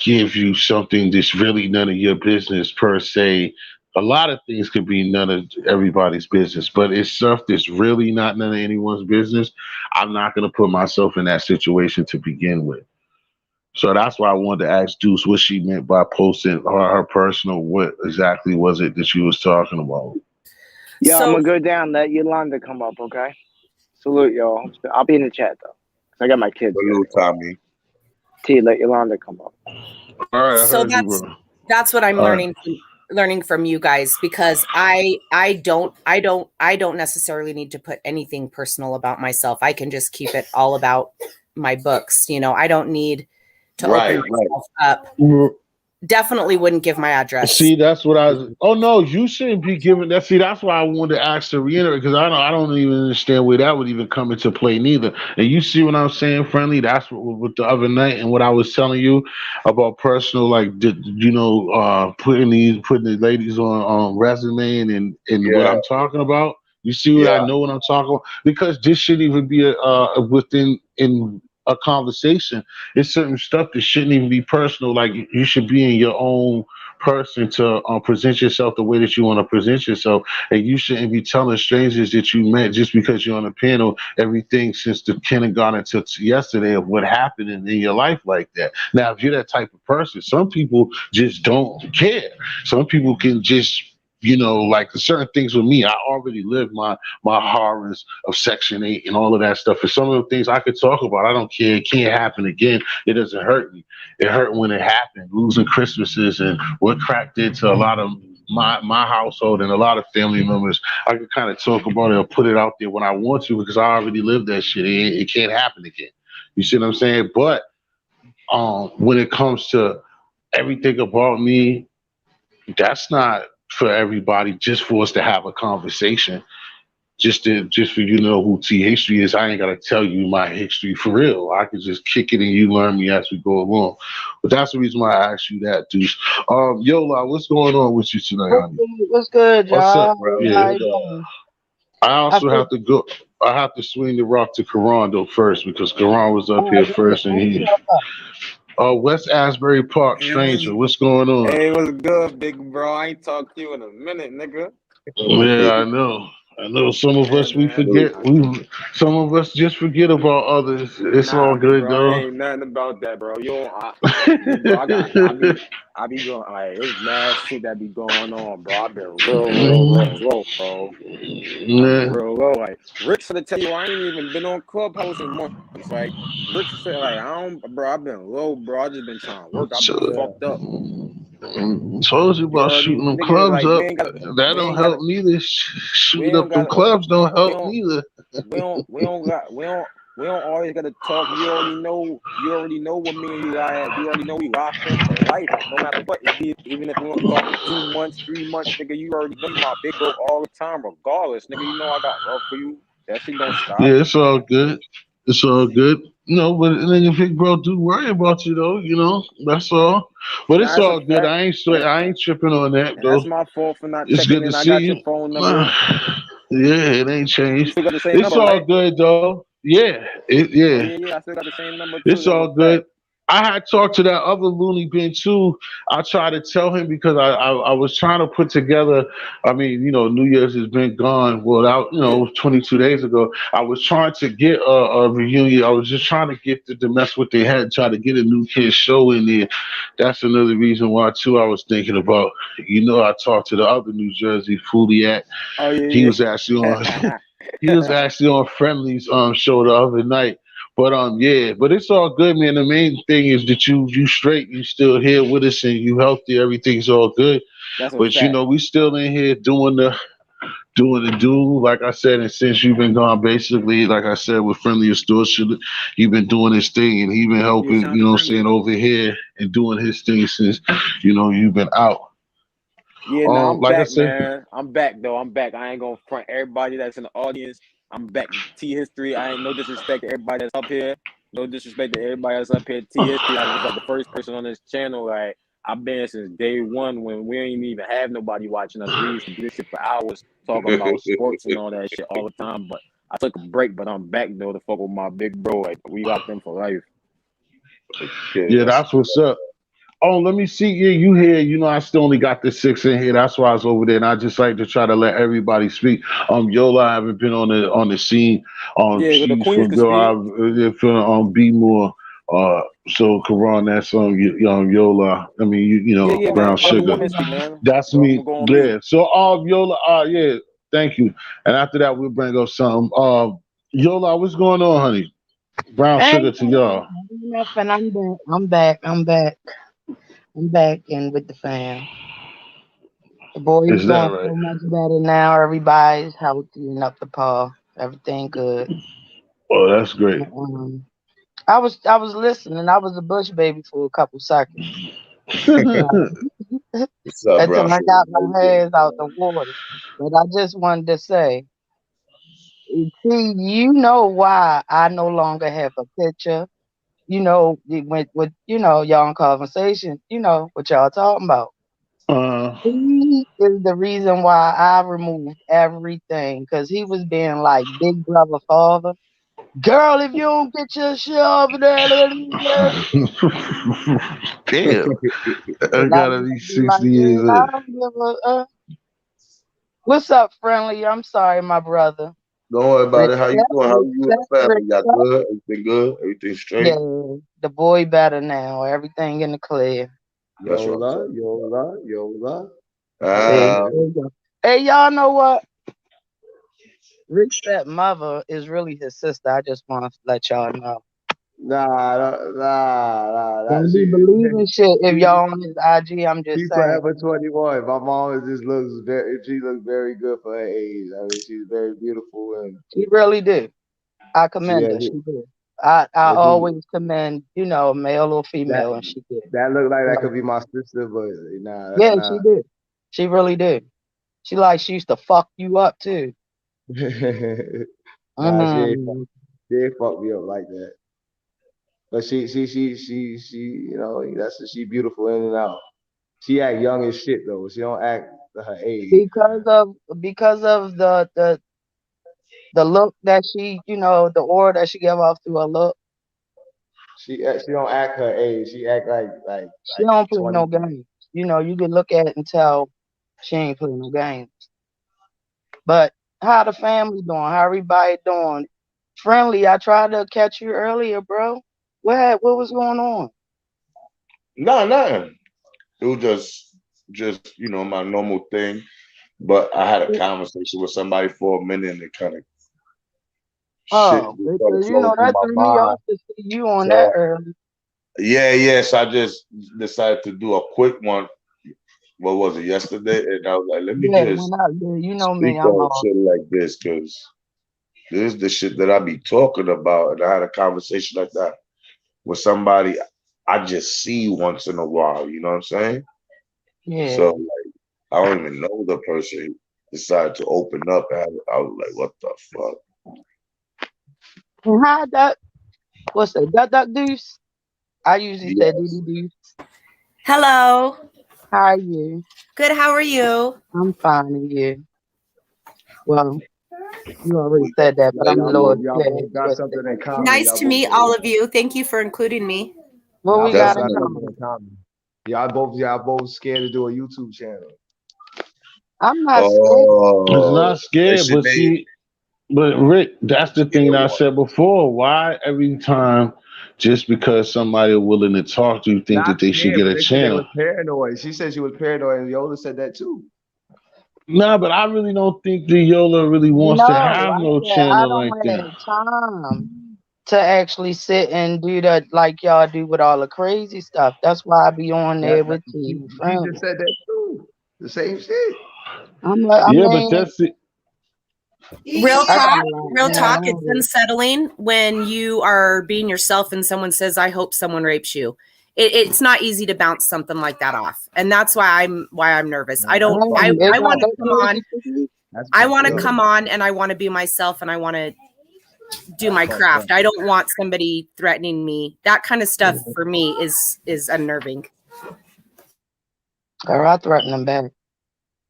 give you something that's really none of your business per se. A lot of things could be none of everybody's business, but it's stuff that's really not none of anyone's business. I'm not gonna put myself in that situation to begin with. So that's why I wanted to ask Deuce what she meant by posting her personal. What exactly was it that she was talking about? Yeah, So I'm gonna go down. Let Yolanda come up, okay? Salute, y'all. I'll be in the chat though, 'cause I got my kids. Hello, Tommy. T, let Yolanda come up. All right, I so heard you, bro. that's what I'm All right. learning from you guys because I don't necessarily need to put anything personal about myself. I can just keep it all about my books. You know, I don't need to Right, open right. myself up. Definitely wouldn't give my address. See, that's what I was. Oh no, you shouldn't be giving that. See, that's why I wanted to ask to reiterate because I don't even understand where that would even come into play neither. And you see what I'm saying, friendly? That's what with the other night and what I was telling you about personal, like putting the ladies on resume and what Yeah, I'm talking about. You see what I yeah. know what I'm talking about because this shouldn't even be within in a conversation. It's certain stuff that shouldn't even be personal. Like you should be in your own person to present yourself the way that you want to present yourself, and you shouldn't be telling strangers that you met just because you're on a panel everything since the kindergarten to yesterday of what happened in your life like that. Now, if you're that type of person, some people just don't care. Some people can just like certain things with me. I already lived my horrors of Section 8 and all of that stuff. And some of the things I could talk about, I don't care. It can't happen again. It doesn't hurt me. It hurt when it happened, losing Christmases and what crack did to a lot of my household and a lot of family members. I can kind of talk about it or put it out there when I want to because I already lived that shit. It can't happen again. You see what I'm saying? But when it comes to everything about me, that's not for everybody. Just for us to have a conversation. Just for you to know who T history is, I ain't gotta tell you my history for real. I can just kick it and you learn me as we go along. But that's the reason why I asked you that, Deuce. Yola, what's going on with you tonight, honey? What's good, What's up, y'all? bro? How Yeah. you doing? I also I have to go. I have to swing the rock to Karan though first because Karan was up here first and he. West Asbury Park, stranger. What's going on? Hey, what's good, big bro? I ain't talked to you in a minute, nigga. Yeah, I know. I know some of Yeah, us we man. forget. Some of us just forget about others. It's Nah, all big good bro. It though. ain't nothing about that, bro. You don't, big bro. I be going like it's mad shit that be going on, bro. I've been real low, bro. I've been Yeah. real low. Like Rick should tell you, I ain't even been on Clubhouse in months. Like Rick said, like I don't, bro. I've been low, bro. I just been trying to work. I've been fucked up. Told you You about already, shooting them nigga. clubs Like up. That we don't ain't got, help neither. we Shooting don't up them got, clubs don't we help don't. neither. We don't always gotta talk. You already know what me and you at. You already know we locked in for life. No matter what, even if we don't talk for 2 months, 3 months, nigga, you already know you my big bro all the time, regardless, nigga. You know I got love for you. That shit don't stop. Yeah, it's all good. It's all good. But nigga, big bro do worry about you though. That's all. But Nah, it's that's a all good. fact, I ain't tripping on that and that's though. my fault for not It's checking good to in. I see got you. your phone number. Yeah, it ain't You changed. still got the same It's number, all right? good though. Yeah, Oh yeah. yeah. I still got the same number too. It's That's a all fact. good. I had talked to that other loony bin too. I tried to tell him because I was trying to put together. I mean, New Year's has been gone. Well, Yeah. 22 days ago. I was trying to get a reunion. I was just trying to get to mess with their head, try to get a new kid show in there. That's another reason why too. I was thinking about. I talked to the other New Jersey Fouliat. Oh He yeah. was actually on. Yeah. He was actually on Friendly's show the other night. But yeah, but it's all good, man. The main thing is that you straight, you still here with us and you healthy, everything's all good. That's a But fact. we still in here doing the doing the do, like I said, and since you've been gone, basically, like I said, with Friendly Extortion, you've been doing this thing, and he been Yeah, helping, shout out you to know what I'm Friendly. saying, over here and doing his thing since, you've been out. Yeah, no, I'm Like I back, said, man. I'm back though. I'm back. I ain't gonna front everybody that's in the audience. I'm back. T history. I ain't no disrespect to everybody that's up here. No disrespect to everybody that's up here. T history. I was like the first person on this channel. Like I've been since day one when we ain't even have nobody watching us. We used to do this shit for hours, talking about sports and all that shit all the time. But I took a break, but I'm back though to fuck with my big bro. Like we locked in for life. Okay, yeah, that's what's up. Oh, let me see. Yeah, you here. I still only got the 6 in here. That's why I was over there. And I just like to try to let everybody speak. Yola, I haven't been on the scene. Yeah, the She's queens from can Girl, speak. I've feeling Be More. So Karan, that's Yola. I mean, Yeah, yeah, Brown man. Let the Sugar. woman speak, man. That's I'm me. gonna go on mute. Yeah. So Yola, yeah, thank you. And after that, we'll bring up some. Yola, what's going on, honey? Brown Hey, Sugar to y'all. nothing. I'm back. I'm back. I'm back. I'm back in with the fam. The boys Is that doing right? so much better now. Everybody's healthy and up to par. Everything good. Oh, that's great. Um, I was listening. I was a bush baby for a couple seconds What's up, bro? until I got my hands out the water. But I just wanted to say, see, you know why I no longer have a picture. With y'all in conversation. What y'all talking about. uh, He is the reason why I removed everything because he was being like big brother father. Girl, if you don't get your shit over there, Damn. I like, gotta be like 60 years man, I old. don't give what's up, friendly? I'm sorry, my brother. Don't worry about it. How you Respect, doing? How you and respect, the family? Y'all respect. good? Everything good? Everything Yeah, straight? the boy better now. Everything in the clear. That's what I'm Yola, talking Yola, Yola. about. How you See, doing? there you go. Hey, y'all know what? Rick's stepmother is really his sister. I just want to let y'all know. Nah. That Don't be she, believing shit if she, y'all on his IG. I'm just she saying. forever 21. My mom she looks very good for her age. I mean, she's very beautiful and She really did. I she commend has her. it. She did. I And she, always commend, male or that female, and she did. that look like that Like, could be my sister, but nah, that's yeah, she not. did. She really did. She used to fuck you up too. Nah, Mm. she ain't fuck me up like that. But she, she beautiful in and out. She act young as shit though. She don't act her age. Because of the look that the aura that she gave off through her look. She don't act her age. She act She like don't play 20. no games. You can look at it and tell she ain't playing no games. But how the family doing? How everybody doing? Friendly, I tried to catch you earlier, bro. What was going on? No, nothing. It was just my normal thing. But I had a conversation with somebody for a minute, and it kind of shit Oh, just started because flowing through that my threw me mind. off to see you on that So early. yeah. So I just decided to do a quick one. What was it, yesterday? And I was like, let me Yeah, just when I you know me, speak I'm on all shit like this because this is the shit that I be talking about. And I had a conversation like that with somebody I just see once in a while. You know what I'm saying? yeah. So like, I don't even know the person decided to open up. And I was like, what the fuck? And how that what's that? Duck Deuce? I usually say Yes. Dee Deuce. Hello. How are you? Good. How are you? I'm fine, and you? Well, you already We got said that, but I'm a little Y'all scared both got twisted. something in common. Nice Y'all to both meet all of you. Thank you for including me. What we got in got definitely. something common? in common. Y'all both scared to do a YouTube channel. I'm not scared. It's Oh, not scared, what's your but name? see, but Rick, that's the thing that I said before. Why every time, just because somebody willing to talk to you, think Not that they should scared, get but a they said they channel? was paranoid. She said she was paranoid, and Yola said that too. Nah, but I really don't think the Yola really wants to No, have I no said I channel like don't that. have time to actually sit and do that like y'all do with all the crazy stuff. That's why I be on there with She you, just friendly. said that too. The same shit. I'm like, I Yeah, but mean, that's it. Real I got talk, a lot, real man. talk. It's unsettling when you are being yourself and someone says, "I hope someone rapes you." It's not easy to bounce something like that off, and that's why I'm nervous. I don't. I It's I not want to that come on. crazy for you. I want to come on, and I want to be myself, and I want to do my craft. I don't want somebody threatening me. That kind of stuff for me is unnerving. Girl, I threatened him back.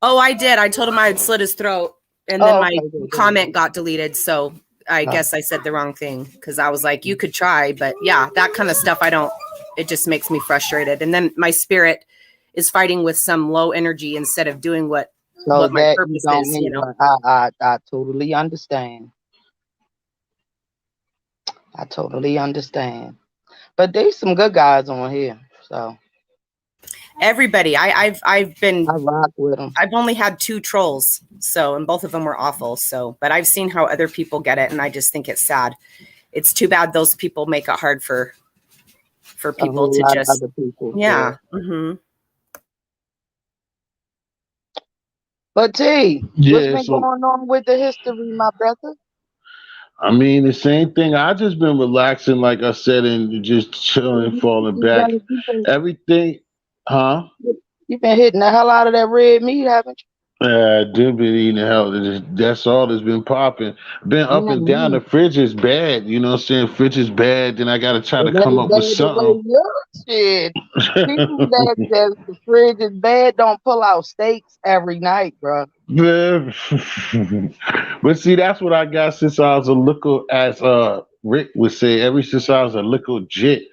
Oh, I did. I told him I would slit his throat, and then my comment got deleted. So I guess I said the wrong thing because I was like, you could try, but yeah, that kind of stuff I don't. It just makes me frustrated, and then my spirit is fighting with some low energy instead of doing what my purpose is. You know, I totally understand. I totally understand. But there's some good guys on here, so everybody. I've been. I rock with them. I've only had 2 trolls, so and both of them were awful. So, but I've seen how other people get it, and I just think it's sad. It's too bad those people make it hard for people to just other people. Yeah. Mm-hmm. But T, what's been so, going on with the history, my brother? I mean, the same thing. I just been relaxing, like I said, and just chilling, falling back. Everything, huh? You've been hitting the hell out of that red meat, haven't you? Did been eating the hell. That's all that's been popping. Been up and down. The fridge is bad. You know what I'm saying? Fridge is bad. Then I got to try to come up with something. Shit. People that says the fridge is bad don't pull out steaks every night, bro. But see, that's what I got since I was a little, as Rick would say, ever since I was a little jit.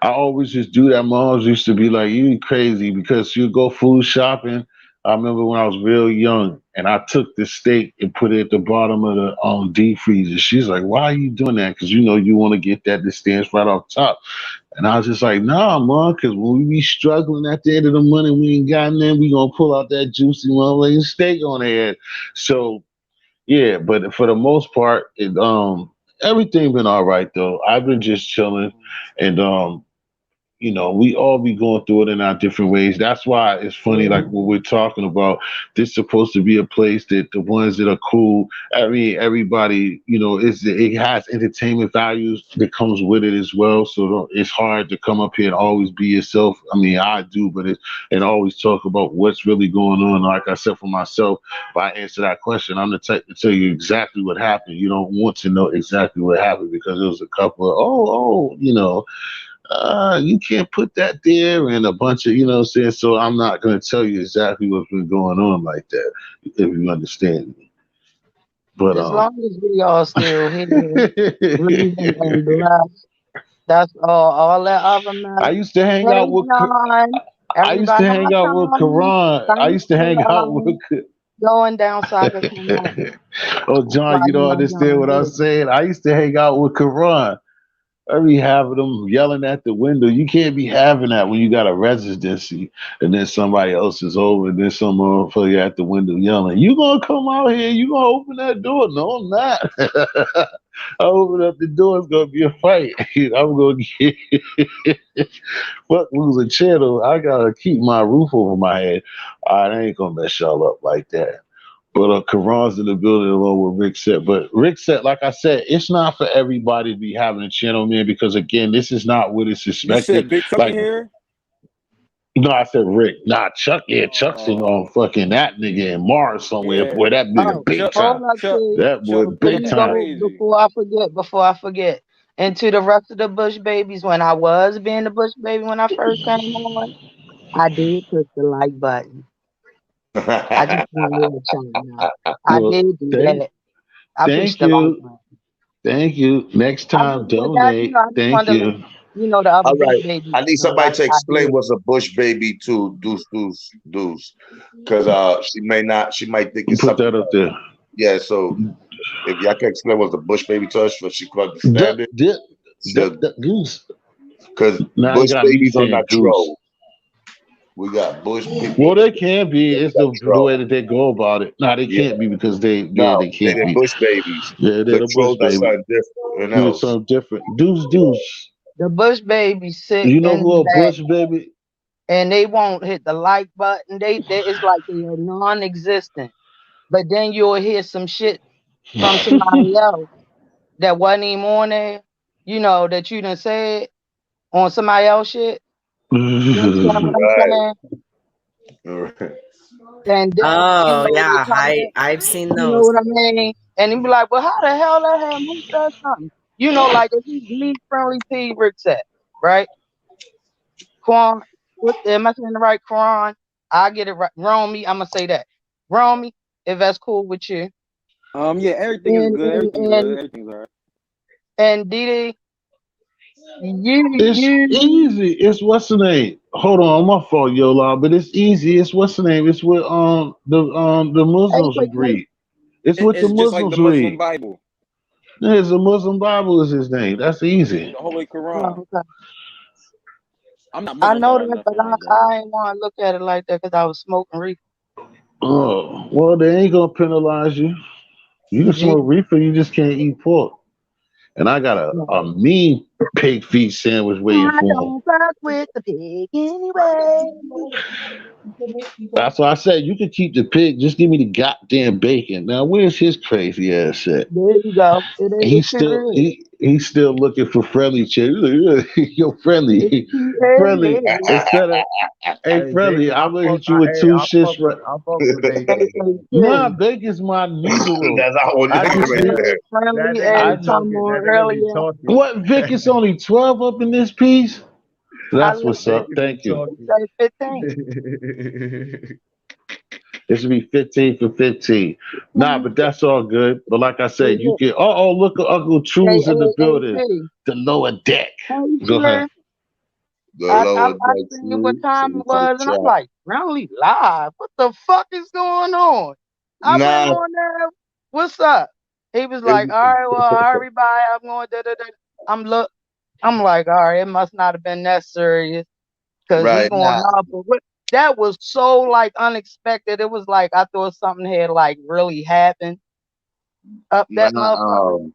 I always just do that. My moms used to be like, "You crazy," because you go food shopping. I remember when I was real young, and I took the steak and put it at the bottom of the deep freezer. She's like, "Why are you doing that?" Because you want to get that stands right off top. And I was just like, "Nah, mom, because when we be struggling at the end of the month, we ain't got nothing. We gonna pull out that juicy motherfucking steak on the head." So yeah, but for the most part, everything been all right though. I've been just chilling, and we all be going through it in our different ways. That's why it's funny, like what we're talking about. This is supposed to be a place that the ones that are cool. I mean, everybody, it has entertainment values that comes with it as well. So it's hard to come up here and always be yourself. I mean, I do, but and always talk about what's really going on. Like I said, for myself, if I answer that question, I'm the type to tell you exactly what happened. You don't want to know exactly what happened because it was a couple of you can't put that there and a bunch of, what I'm saying? So I'm not going to tell you exactly what's been going on like that, if you understand me. But as long as we all still here, breathing and blessed, that's all. All that other matters. I used to hang out with Quran. I used to hang out with going down soccer. Oh, John, you don't understand what I'm saying? I used to hang out with Quran. I be having them yelling at the window. You can't be having that when you got a residency and then somebody else is over and then some motherfucker at the window yelling, "You gonna come out here? You gonna open that door?" No, I'm not. I open up the door, it's gonna be a fight. I'm gonna get fuck losing channel. I gotta keep my roof over my head. I ain't gonna mess y'all up like that. But Karan's in the building along with Rick said. But Rick said, like I said, it's not for everybody to be having a channel, man, because again, this is not what it's expected. You said Big Chuck in here? No, I said Rick. Nah, Chuck. Yeah, Chuck's in on fucking that nigga in Mars somewhere. Boy, that nigga big time. That boy big time. Before I forget. And to the rest of the Bush babies, when I was being the Bush baby when I first came on, I did push the like button. I just want to let y'all know. I did do that. I pushed the like button. Thank you. Next time, donate. Thank you. The other all right. baby. I need somebody to explain what's a Bush baby to Deuce. Because she might think it's put something. That up there. Yeah, so if y'all can explain what's a Bush baby to us, so she can understand it. Because Bush babies are not trolls. We got Bush people. Well, they can be. It's the way that they go about it. No, they can't be because they can't they're be. Bush babies. Yeah, they're the trolls Bush babies. Something different. Do something different. Deuce. The Bush baby sit. You know who a Bush baby? and they won't hit the like button. They it's like they're non-existent. But then you'll hear some shit from somebody else that wasn't even on there, you know, that you done said on somebody else shit. You understand what I'm saying? Right. And then, you Oh know, they yeah, comment, I've seen you know those. what I mean? And he be like, well, how the hell that him? Who said something? You know, like if he's me, Friendly P, Rick said, right? Quan, am I saying the right Quran? I get it right. Wrong me, I'm gonna say that. Wrong me, if that's cool with you. Yeah, everything is good. Everything's good. Everything's all right. And Didi, It's you easy. It's what's the name? Hold on, my fault, Yola, but it's easy. It's what's the name? It's what the Muslims read. It's what the It's just like the Muslims Muslim read. Bible, There's a Muslim Bible is his name. That's easy. the Holy Quran. oh, okay. I'm not I Muslim know or that, but nothing like that. I ain't want to look at it like that because I was smoking reefer. Oh, well, they ain't gonna penalize you. You can Gee, smoke reefer, you just can't eat pork. And I got no. a mean pig feet sandwich waiting I for him. don't fuck with the pig anyway. That's why I said you can keep the pig. Just give me the goddamn bacon. Now, where's his crazy ass at? There you go. It ain't He's what still you he's still looking for friendly chick. Yo, read. friendly, friendly. Instead of hey, Hey, friendly, bacon. I'm gonna hit you with two shits right. I fuck with bacon. Nah, bacon's my noodle. That's our I nigga just right need. there. That Friendly nigga I as be just come talking. on That nigga be earlier. talking. what Vic? It's only 12 up in this piece. I That's look what's up. Bacon be Thank you. talking. at 15. This would be 15 for 15. Nah, but that's all good. But like I said, you can. Look at Uncle True's in the building. Hey, The lower deck. Go ahead. Slim. The I lower deck seen what crew, time it send to the was, and I'm chat. like, Friendly live. What the fuck is going on? I went Nah, on there. What's up? He was it, like, all right, well, everybody, I'm going da da da. I'm like, all right, it must not have been that serious because he right. going Nah, up. But that was so like unexpected. It was like I thought something had like really happened up that nah. motherfucker.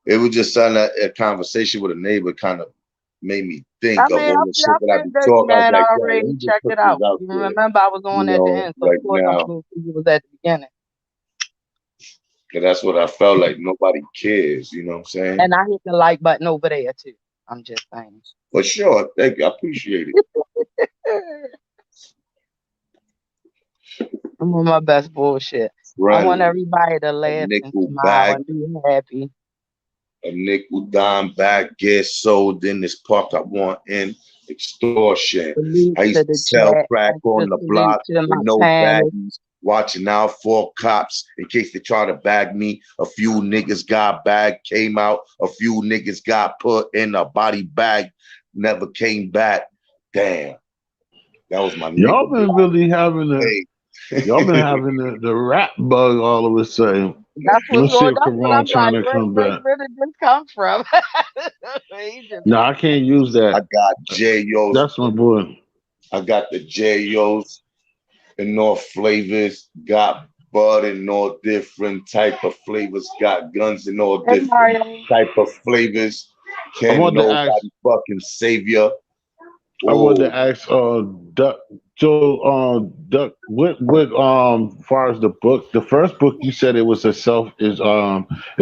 It was just something a conversation with a neighbor kind of made me I think of mean, all the shit I that I be figured that talking. I was man like, yo, let already me just checked put it this out. out You there. remember I was on at the end, so Right of course I'm now, going to see you was at the beginning. because that's what I felt like. Nobody cares, you know what I'm saying? And I hit the like button over there too. I'm just saying. For sure. Thank you. I appreciate it. I'm on my best bullshit. I want Friendly. everybody to A laugh and nickel smile bag, and be happy. a nickel dime bag gets sold in this park I want in extortion. Salute I to used to the sell chat. crack on Extra the salute block to with my no panel. baggies, watching out for cops in case they try to bag me. A few niggas got bagged, came out. A few niggas got put in a body bag, never came back. Damn, that was my Y'all nigga. been really having y'all been Hey. having the rap bug all of a sudden. That's what's Let's see going. if That's what Karan I'm trying like. to come back. Where did this come from? He just, No, I can't use I that. got J.O.'s. That's my boy. I got the J.O.'s and all flavors. Got bud and all different type of flavors. Got guns and all hey different Mario. type of flavors. I Can wanted to ask. nobody fucking save ya. I wanted to Oh, ask. Duck. So, Duck. What? Far as the book, the first book you said it was it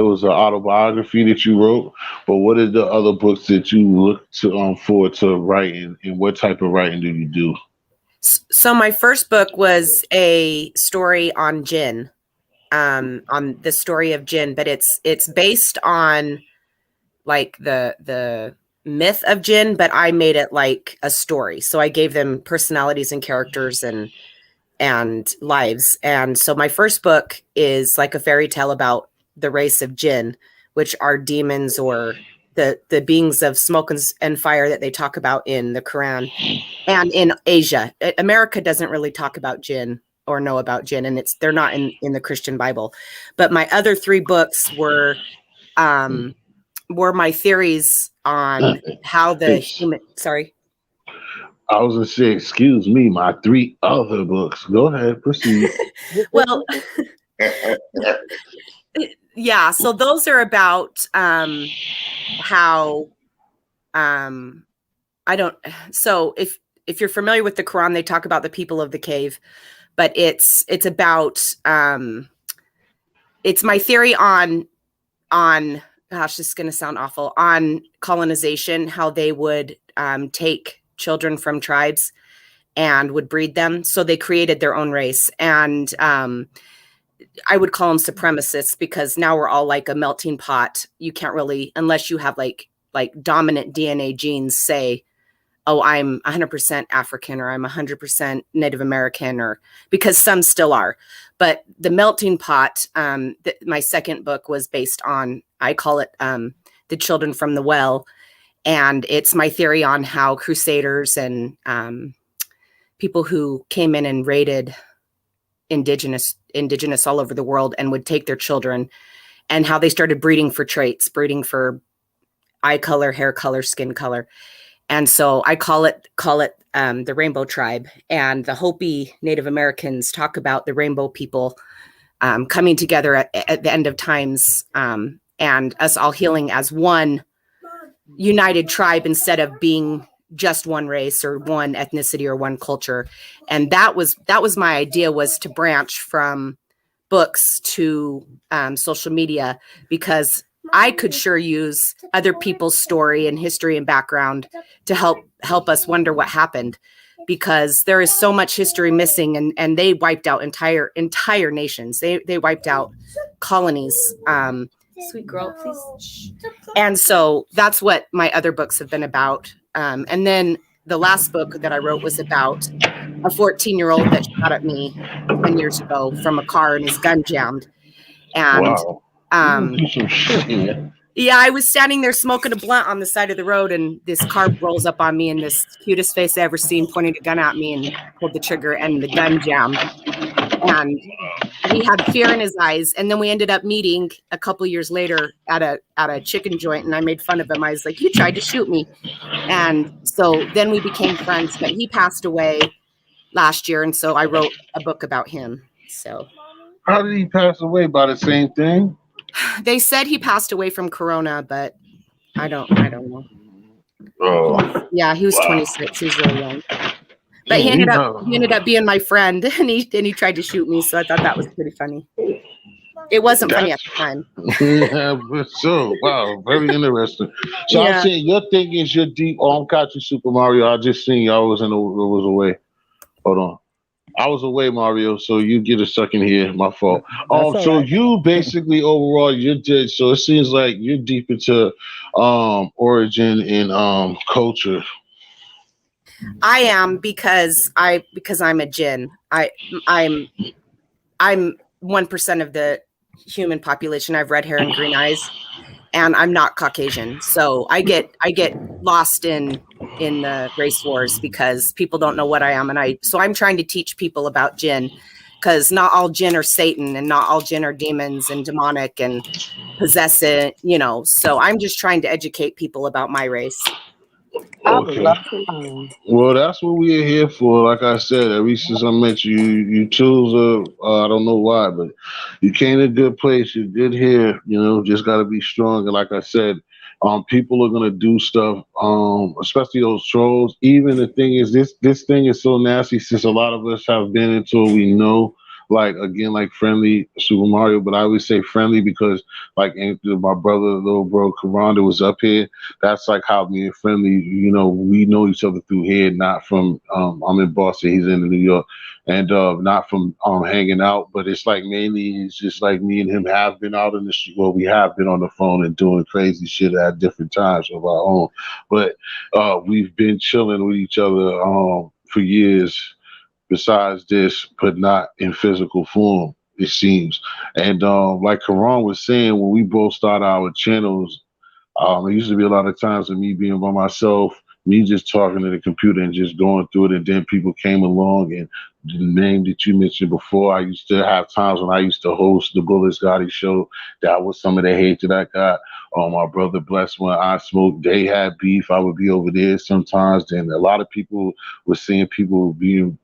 was an autobiography that you wrote. But what are the other books that you look to forward to writing, and what type of writing do you do? So my first book was a story on gin, on the story of gin, but it's based on like the myth of gin, but I made it like a story. So I gave them personalities and characters and lives. And so my first book is like a fairy tale about the race of jinn, which are demons or the beings of smoke and fire that they talk about in the Quran and in Asia. America doesn't really talk about jinn or know about jinn, and they're not in the Christian Bible. But my other three books were my theories on how the human. Sorry. I was gonna say, excuse me, my three other books. Go ahead, proceed. Well, yeah. So those are about how I don't. So if if you're familiar with the Quran, they talk about the people of the cave, but it's about it's my theory on gosh, this is going to sound awful, on colonization, how they would take children from tribes and would breed them. So they created their own race. And I would call them supremacists, because now we're all like a melting pot. You can't really, unless you have like dominant DNA genes, say, oh, I'm 100% African, or I'm 100% Native American, or because some still are. But the melting pot, my second book was based on, I call it The Children from the Well. And it's my theory on how crusaders and people who came in and raided indigenous all over the world and would take their children, and how they started breeding for traits, breeding for eye color, hair color, skin color. And so I call it the Rainbow Tribe. And the Hopi Native Americans talk about the rainbow people coming together at the end of times, and us all healing as one united tribe instead of being just one race or one ethnicity or one culture. And that was my idea, was to branch from books to social media, because I could sure use other people's story and history and background to help us wonder what happened, because there is so much history missing, and they wiped out entire nations. They wiped out colonies. Sweet girl, please. And so that's what my other books have been about. And then the last book that I wrote was about a 14-year-old that shot at me 10 years ago from a car and his gun jammed. And wow. yeah, I was standing there smoking a blunt on the side of the road, and this car rolls up on me, and this cutest face I ever seen pointed a gun at me and pulled the trigger, and the gun jammed. And he had fear in his eyes. And then we ended up meeting a couple years later at a chicken joint, and I made fun of him. I was like, you tried to shoot me. And so then we became friends, but he passed away last year. And so I wrote a book about him. So how did he pass away? By the same thing? They said he passed away from corona, but I don't know. Oh. Yeah, he was 26. He was really young. But he ended up being my friend, and he tried to shoot me, so I thought that was pretty funny. It wasn't funny at the time. Yeah, but so wow, very interesting. So yeah. I'm saying your thing is your deep. Oh, I'm catching Super Mario. I just seen y'all was away. Hold on. I was away, Mario, so you get a second here. My fault. So right. You basically overall, you're dead. So it seems like you're deep into origin and culture. I am, because I'm a jinn. I'm 1% of the human population. I have red hair and green eyes, and I'm not Caucasian. So I get lost in the race wars because people don't know what I am, and so I'm trying to teach people about jinn, because not all jinn are Satan, and not all jinn are demons and demonic and possessive, So I'm just trying to educate people about my race. Okay. Well, that's what we are here for. Like I said, ever since I met you, you chose I don't know why, but you came to a good place. You're good here. Just got to be strong. And like I said, people are gonna do stuff, especially those trolls. Even the thing is, this thing is so nasty. Since a lot of us have been into it, we know. Like friendly Super Mario, but I always say friendly because my brother, little bro Karanda was up here. That's like how me and friendly, we know each other through here, not from I'm in Boston, he's in New York, and not from hanging out, but it's like mainly it's just like me and him have been out in the street. Well, we have been on the phone and doing crazy shit at different times of our own, but we've been chilling with each other for years. Besides this, but not in physical form, it seems. And like Karan was saying, when we both started our channels, it used to be a lot of times of me being by myself, me just talking to the computer and just going through it. And then people came along, and the name that you mentioned before, I used to have times when I used to host the Bullets Gotti show. That was some of the hate that I got. My brother Bless, when I smoked, they had beef. I would be over there sometimes. Then a lot of people were seeing people being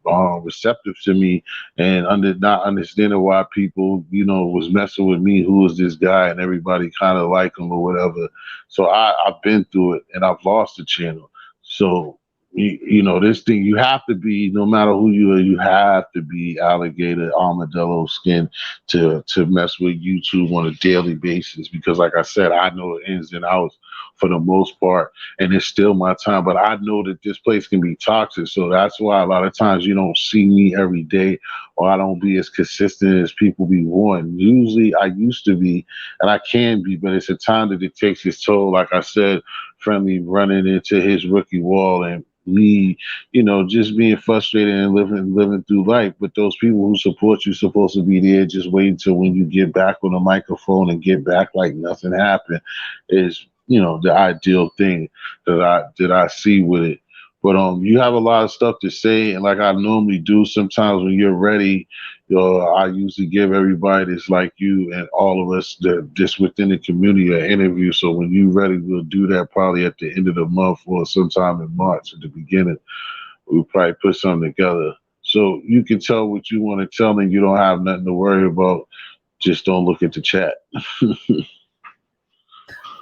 receptive to me and not understanding why people, was messing with me. Who is this guy? And everybody kind of like him or whatever. So I've been through it, and I've lost the channel. So you know, this thing, you have to be, no matter who you are, you have to be alligator armadillo skin to mess with YouTube on a daily basis, because like I said, I know the ins and outs for the most part, and it's still my time, but I know that this place can be toxic. So that's why a lot of times you don't see me every day, or I don't be as consistent as people be wanting. Usually I used to be, and I can be, but it's a time that it takes its toll. Like I said, Friendly running into his rookie wall, and me, you know, just being frustrated and living through life. But those people who support you supposed to be there, just wait until when you get back on the microphone and get back like nothing happened, is, you know, the ideal thing that I see with it. But you have a lot of stuff to say, and like I normally do, sometimes when you're ready, you know, I usually give everybody that's like you and all of us that just within the community an interview. So when you're ready, we'll do that probably at the end of the month or sometime in March at the beginning. We'll probably put something together. So you can tell what you want to tell, and you don't have nothing to worry about. Just don't look at the chat.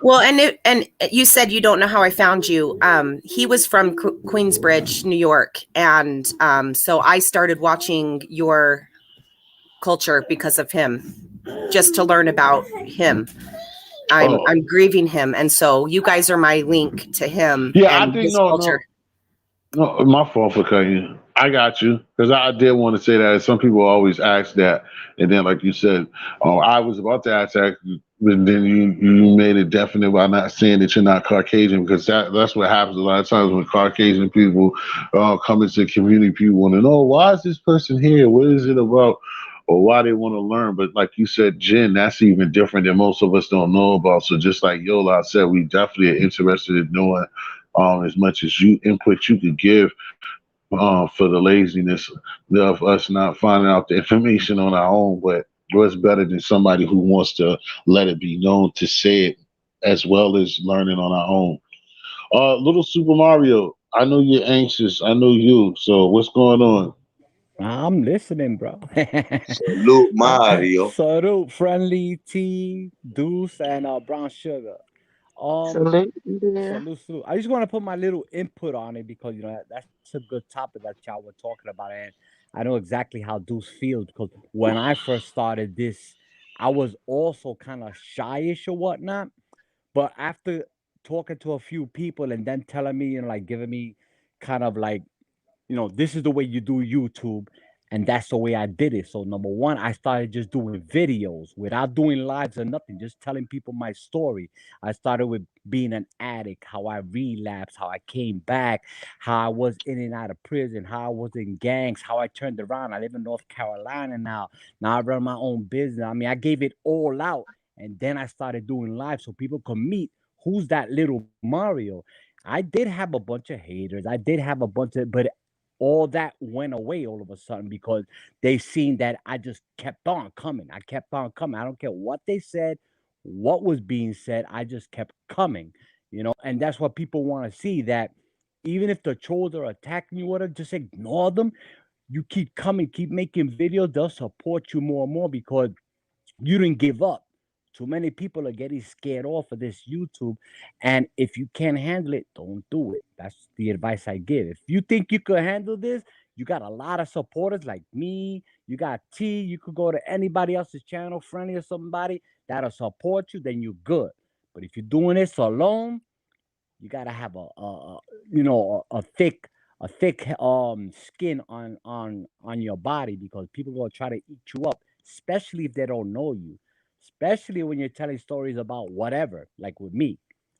Well, and you said you don't know how I found you. He was from Queensbridge, New York, and so I started watching your culture because of him, just to learn about him. I'm grieving him, and so you guys are my link to him. Yeah, and I think his culture. No, my fault for cutting you. I got you, because I did want to say that. Some people always ask that, and then like you said, I was about to ask that, but then you made it definite by not saying that you're not Caucasian, because that's what happens a lot of times when Caucasian people come into the community. People want to know, why is this person here? What is it about? Or why they want to learn. But like you said, Jen, that's even different than most of us don't know about. So just like Yola said, we definitely are interested in knowing as much as you input you could give for the laziness of us not finding out the information on our own. But what's better than somebody who wants to let it be known to say it as well as learning on our own? Little Super Mario, I know you're anxious. I know you. So what's going on? I'm listening, bro. Salute Mario. Salute, Friendly Tea, Deuce, and Brown Sugar. Salute you there. Salute, salute. I just want to put my little input on it because that's a good topic that y'all were talking about, and I know exactly how Deuce feels because when I first started this, I was also kind of shyish or whatnot. But after talking to a few people and then telling me, like giving me kind of like this is the way you do YouTube. And that's the way I did it. So number one, I started just doing videos without doing lives or nothing, just telling people my story. I started with being an addict, how I relapsed, how I came back, how I was in and out of prison, how I was in gangs, how I turned around. I live in North Carolina now. Now I run my own business. I mean, I gave it all out. And then I started doing live so people could meet who's that little Mario. I did have a bunch of haters. I did have a bunch of, but all that went away all of a sudden because they seen that I just kept on coming. I kept on coming. I don't care what they said, what was being said. I just kept coming. And that's what people want to see, that even if the trolls are attacking you, whatever, just ignore them. You keep coming, keep making videos. They'll support you more and more because you didn't give up. Too many people are getting scared off of this YouTube. And if you can't handle it, don't do it. That's the advice I give. If you think you could handle this, you got a lot of supporters like me. You got T. You could go to anybody else's channel, Friendly or somebody that'll support you, then you're good. But if you're doing this alone, you gotta have a thick skin on your body because people gonna try to eat you up, especially if they don't know you, especially when you're telling stories about whatever, like with me,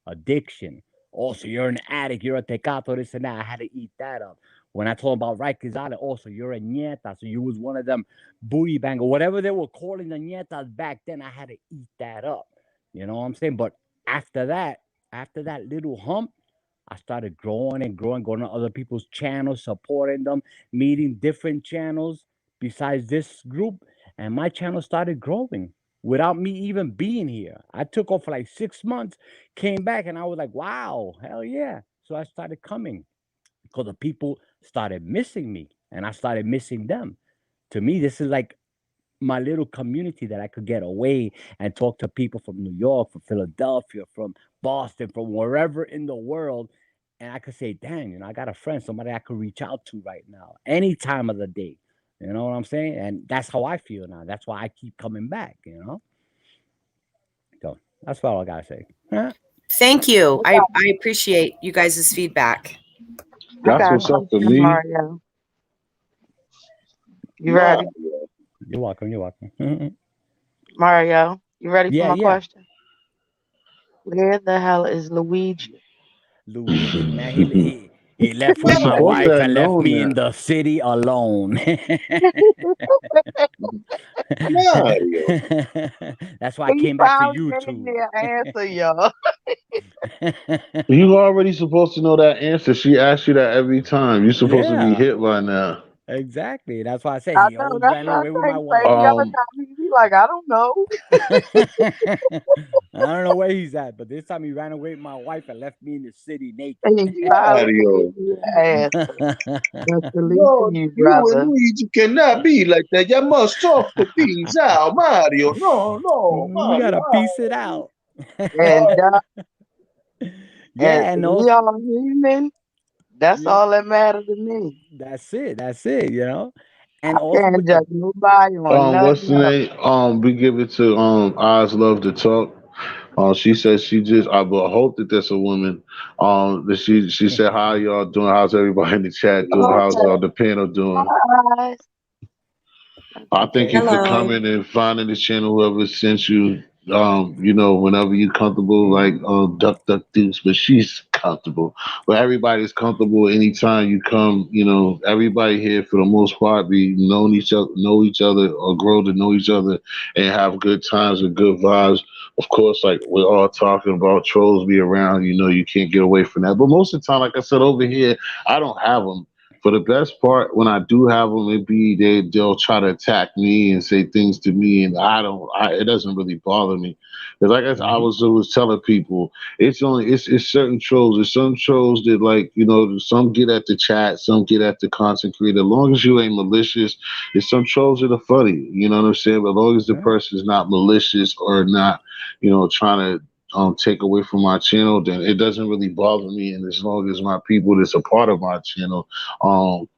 addiction. Also, you're an addict, you're a tecato, this and that. I had to eat that up. When I told about Rikers Island, also you're a nieta, so you was one of them booty banger, whatever they were calling the nietas back then. I had to eat that up. You know what I'm saying? But after that, after that little hump, I started growing and growing, going to other people's channels, supporting them, meeting different channels besides this group. And my channel started growing without me even being here. I took off for like 6 months, came back, and I was like, wow, hell yeah. So I started coming because the people started missing me and I started missing them. To me, this is like my little community that I could get away and talk to people from New York, from Philadelphia, from Boston, from wherever in the world. and I could say, "Damn, I got a friend, somebody I could reach out to right now, any time of the day." You know what I'm saying? And that's how I feel now. That's why I keep coming back. So that's all I gotta say. Thank you. I appreciate you guys' feedback. That's what's up for me. Mario. You ready? You're welcome. You're welcome. Mario, you ready for my Yeah. question? Where the hell is Luigi? Luigi, man, he left You're with my supposed wife to and left know me in that. the city alone. Mario. That's why I He came back to finally gave YouTube. me an answer, y'all. You already supposed to know that answer. She asks you that every time. You're supposed to be Yeah, hit by now. exactly. That's why I said I he know. always That's ran what I away with say. my Say wife. the other Um, time, he be like, I don't know. I don't know where he's at, but this time he ran away with my wife and left me in the city naked. And he finally Mario. gave me an answer. That's the least No, of you, you and brother. Luigi cannot be like that. You must talk the things out, Mario. No, no, We Mario. gotta piece it out. And Yeah, and we also, all human. That's yeah, all that matters to me. that's it. That's it. I And also can't with the judge nobody on what's nothing the else. name? We give it to Oz Love to talk. She says she just. I but hope that that's a woman. That she said, "How y'all doing? How's everybody in the chat doing? How's Okay, the panel doing?" guys. I thank you for Hello. coming and finding the channel. Whoever sent you, whenever you're comfortable, like Duck Duck Deuce, but she's comfortable. But everybody's comfortable anytime you come. Everybody here for the most part be know each other, or grow to know each other, and have good times and good vibes. Of course, like we're all talking about, trolls be around. You can't get away from that. But most of the time, like I said over here, I don't have them. For the best part, when I do have them, they'll try to attack me and say things to me, and it doesn't really bother me. Because like I was telling people, it's certain trolls. There's some trolls that, like, some get at the chat, some get at the content creator. As long as you ain't malicious, there's some trolls that are funny. You know what I'm saying? But as long as the person is not malicious or not, trying to take away from my channel, then it doesn't really bother me. And as long as my people that's a part of my channel, um,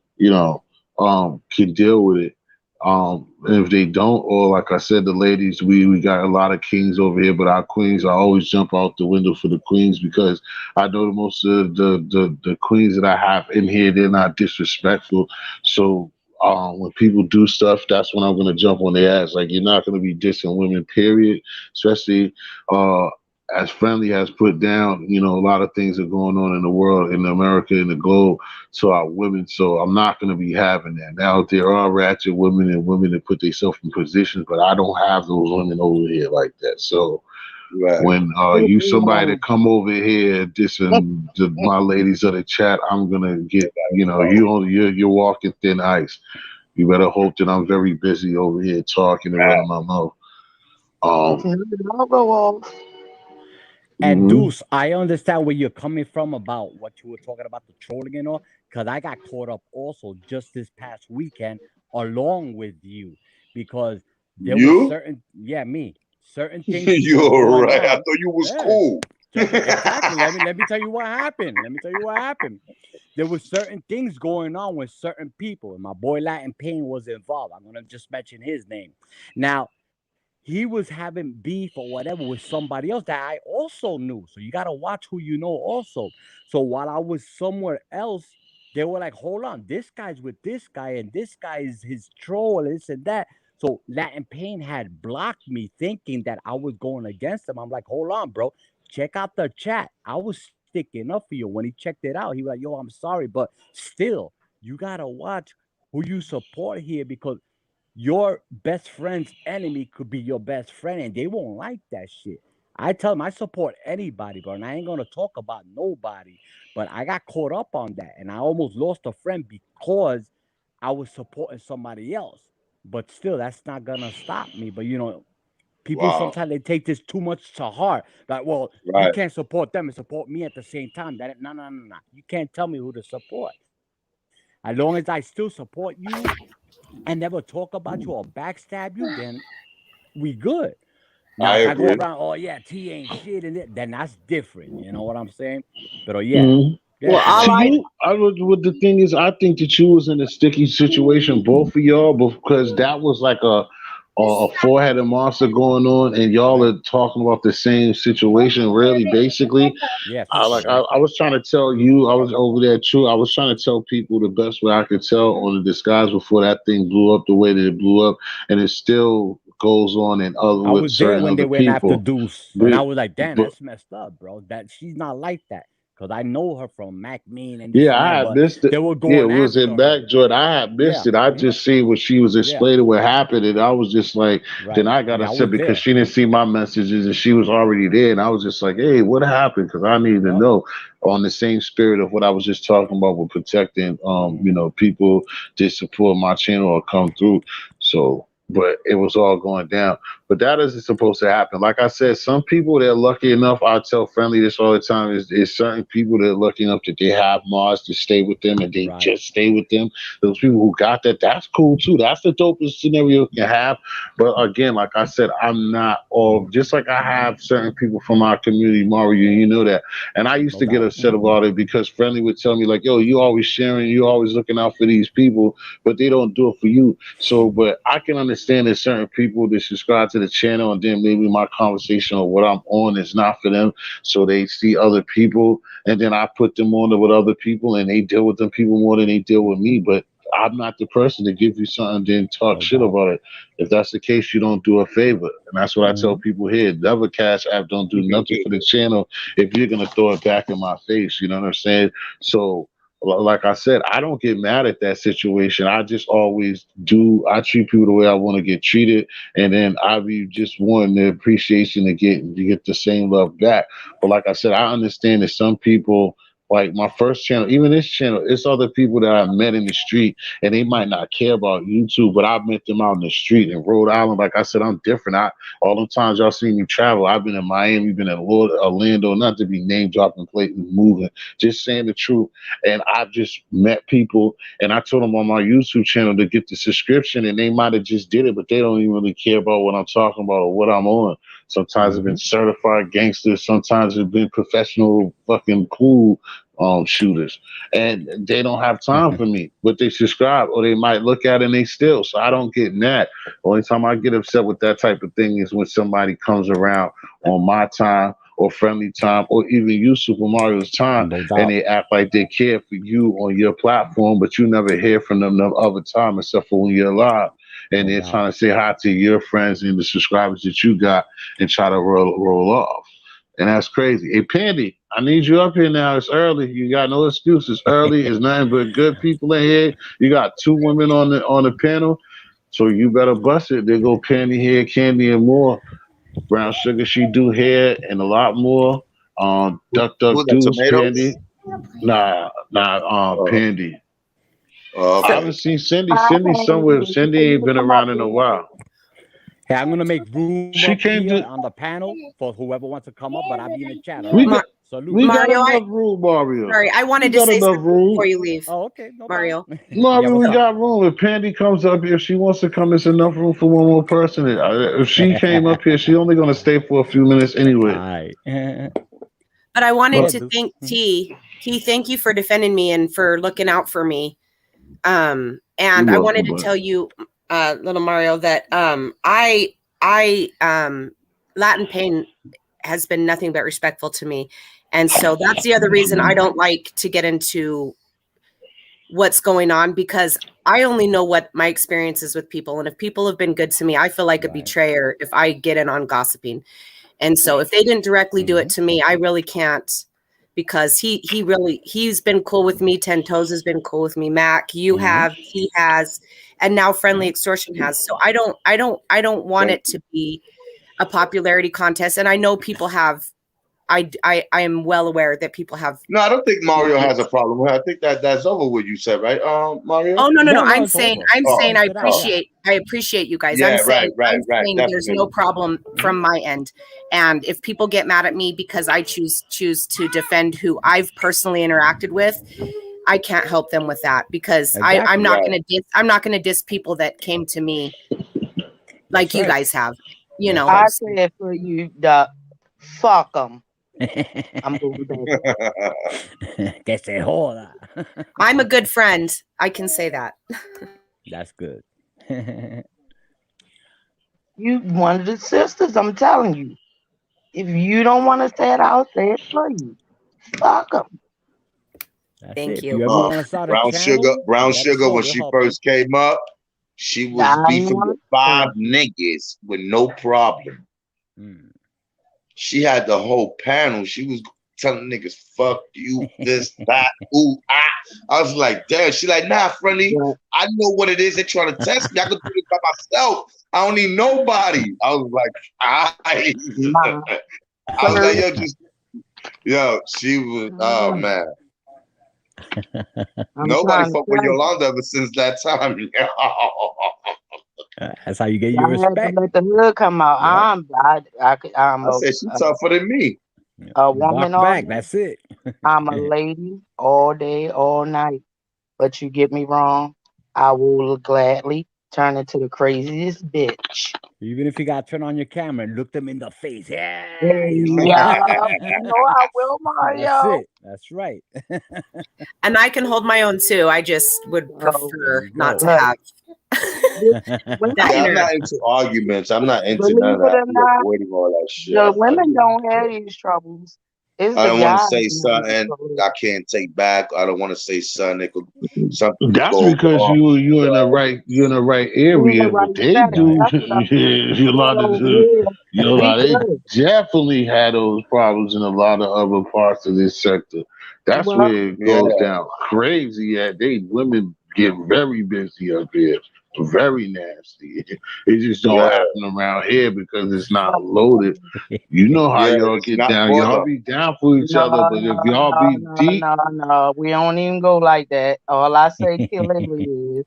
can deal with it. And if they don't, or like I said, the ladies, we got a lot of kings over here, but our queens, I always jump out the window for the queens, because I know the most of the queens that I have in here, they're not disrespectful. So when people do stuff, that's when I'm gonna jump on their ass. Like, you're not gonna be dissing women, period. Especially as Friendly has put down, a lot of things are going on in the world, in America, in the globe, to our women. So I'm not going to be having that. Now, there are ratchet women and women that put themselves in positions, but I don't have those women over here like that. So Right. when you somebody to come over here dissing my ladies of the chat, I'm gonna get, you're walking thin ice. You better hope that I'm very busy over here talking and running my mouth. I'll go off. And Mhm. Deuce, I understand where you're coming from about what you were talking about, the trolling and all, because I got caught up also just this past weekend along with you, because there was You? certain things were You're going right. I on. thought you was Yeah, cool. exactly. Let me tell you what happened. Let me tell you what happened. There was certain things going on with certain people, and my boy Latin Pain was involved. I'm gonna just mention his name. Now, he was having beef or whatever with somebody else that I also knew. So you gotta watch who you know also. So while I was somewhere else, they were like, hold on, this guy's with this guy, and this guy is his troll, this and that. So Latin Pain had blocked me thinking that I was going against him. I'm like, hold on, bro. Check out the chat. I was sticking up for you. When he checked it out, he was like, yo, I'm sorry, but still, you gotta watch who you support here, because your best friend's enemy could be your best friend, and they won't like that shit. I tell them I support anybody, bro, and I ain't gonna talk about nobody. But I got caught up on that, and I almost lost a friend because I was supporting somebody else. But still, that's not gonna stop me. But people Wow. sometimes they take this too much to heart. Like, well, you Right. can't support them and support me at the same time. No, no, no, no. You can't tell me who to support. As long as I still support you and never talk about you or backstab you, then we good. Now, I if I go agree. around, oh yeah, T ain't shit, then that's different. You know what I'm saying? But yeah, Mhm. Well, all See I you. I would. What the thing is, I think that you was in a sticky situation, both of y'all, because that was like a four-headed monster going on, and y'all Right. are talking about the same situation. Really, basically, Yeah, for I sure. like. I was trying to tell you. I was over there too. I was trying to tell people the best way I could tell on the disguise before that thing blew up the way that it blew up, and it still goes on in other I with was there certain when they other went after people. Deuce, and I But was like, "Damn, but that's messed up, bro. That she's not like that." Because I know her from Mac Mean and this yeah, and I that, had but missed it. they were Yeah, going we was in after her. back, Jordan. I had missed Yeah, it. I just see what she was yeah, explaining what happened, and I was just like, then right. I got Yeah, I upset was because there. she didn't see my messages and she was already there, and I was just like, hey, what happened? Because I need to Yep. know. On the same spirit of what I was just talking about with protecting, people that support my channel or come through. So, but it was all going down. But that isn't supposed to happen. Like I said, some people that are lucky enough, I tell Friendly this all the time, is certain people that are lucky enough that they have Mars to stay with them and they Right. just stay with them. Those people who got that, that's cool too. That's the dopest scenario you can have. But again, like I said, I'm not all, just like I have certain people from our community, Mario, you know that. And I used No to get doubt. upset about it because Friendly would tell me, like, yo, you always sharing, you always looking out for these people, but they don't do it for you. So, but I can understand that certain people that subscribe to the channel and then maybe my conversation or what I'm on is not for them. So they see other people and then I put them on with other people and they deal with them people more than they deal with me. But I'm not the person to give you something then talk No shit doubt. about it. If that's the case, you don't do a favor. And that's what I tell Hmm. people here. Never Cash App don't do nothing for the channel if you're gonna throw it back in my face. You know what I'm saying? So like I said, I don't get mad at that situation. I just always do. I treat people the way I want to get treated, and then I be just wanting the appreciation to get the same love back. But like I said, I understand that some people. Like my first channel, even this channel, it's other people that I met in the street and they might not care about YouTube, but I met them out in the street in Rhode Island. Like I said, I'm different. All the times y'all see me travel, I've been in Miami, been in Orlando, not to be name dropping places, moving, just saying the truth. And I've just met people, and I told them on my YouTube channel to get the subscription, and they might have just did it, but they don't even really care about what I'm talking about or what I'm on. Sometimes it's Hmm. been certified gangsters, sometimes it's been professional fucking cool shooters, and they don't have time for me, but they subscribe or they might look at it and they still. So I don't get mad. Only time I get upset with that type of thing is when somebody comes around on my time or Friendly time or even you, Super Mario's time, No and doubt. they act like they care for you on your platform, but you never hear from them no other time except for when you're live. And No they're doubt. trying to say hi to your friends and the subscribers that you got and try to roll off. And that's crazy. Hey, Pandy, I need you up here now. It's early. You got no excuses. Early. It's nothing but good people in here. You got two women on the panel, so you better bust it. There go Pandy here, Candy, and more. Brown Sugar, she do hair and a lot more. Duck Duck Who's that? Deuce, Tomatoes? Pandy. Nah, Oh, Pandy. I okay. haven't seen Cindy. I Cindy came somewhere. in for Cindy you ain't to been come up around in a here. while. Hey, I'm gonna make room She up came here to. on the panel for whoever wants to come up, but I'll be in the chat. All We right. got Mar- Salute. we got Mario, enough room, Mario. sorry, I We wanted to got say enough something before room. you leave, Oh, okay, no problem. Mario. Yeah, Mario, what's we So up? got room. If Pandy comes up here, if she wants to come, it's enough room for one more person. If she came up here, she only gonna stay for a few minutes All anyway. right. but I Go wanted But ahead, to Deuce. thank T. T, thank you for defending me and for looking out for me. you're And I wanted welcome, to bud. tell you, little Mario, that I Latin pain has been nothing but respectful to me. And so that's the other reason I don't like to get into what's going on, because I only know what my experience is with people. And if people have been good to me, I feel like a Right. betrayer if I get in on gossiping. And so if they didn't directly do it Hmm. to me, I really can't, because he's been cool with me. 10 Toes has been cool with me. Mac, you Hmm. have, he has, and now Friendly Yeah. Extortion has. So I don't want Thank it you. to be a popularity contest. And I know people have, I am well aware that people have. No, I don't think Mario has a problem with it. I think that's over with, you said, right? Mario? Oh, no, no, no. No, no, I'm it's saying, over. I'm Oh, saying He said that. Yeah. I appreciate you guys. yeah, right, I'm right, saying there's no definitely. problem from Mhm. my end. And if people get mad at me because I choose to defend who I've personally interacted with, I can't help them with that, because I'm Exactly. not Right. gonna diss people that came to me That's like you right. guys have, That's I right. So said for you, Doc, fuck them. I'm going back. Que se joda. I'm a good friend. I can say that. That's good. You one of the sisters, I'm telling you. If you don't want to say it, I'll say it for you. Fuck them. That's Thank it. you. If you ever want to start a Brown channel, Brown let us Sugar, know. when We'll she help first came up, she was I beefing want with 5 niggas with no problem. you. She had the whole panel. She was telling niggas, fuck you, this, that, ooh, ah. I was like, damn. She like, nah, friendly. I know what it is. They're trying to test me. I can do it by myself. I don't need nobody. I was like, I was like, yo, she was, oh man. Nobody fucked with Yolanda ever since that time. That's how you get I your had respect. to let the hood come out. Yeah. I'm I said, she's tougher than me. a woman all back. day. That's it. I'm a lady all day, all night. But you get me wrong, I will gladly turn into the craziest bitch. Even if you got to turn on your camera and look them in the face. Yeah. Yeah, You know, you know I will, that's Mario. it. That's right. And I can hold my own too. I just would There prefer you not go. to have Women, that Yeah, I'm inner. not into arguments. I'm not into none believe of it that. or I be not, avoiding all that shit. the women don't have these troubles. It's I the don't want to guys say who have these something troubles. I can't take back. I don't want to say something something could That's go because wrong. you're in the right We in the area, but right they setting. do. Right. That's what I'm saying. A lot of Over here, we they good. definitely had those problems in a lot of other parts of this sector. That's Well, where it Yeah, goes down crazy. At women get very busy up here, very nasty. It just don't yeah, happen around here because it's not loaded. You know how yeah. y'all It's get not down. for Y'all them. be down for each no, other, but if no, y'all no, be no, deep, no, no. We don't even go like that. All I say clearly is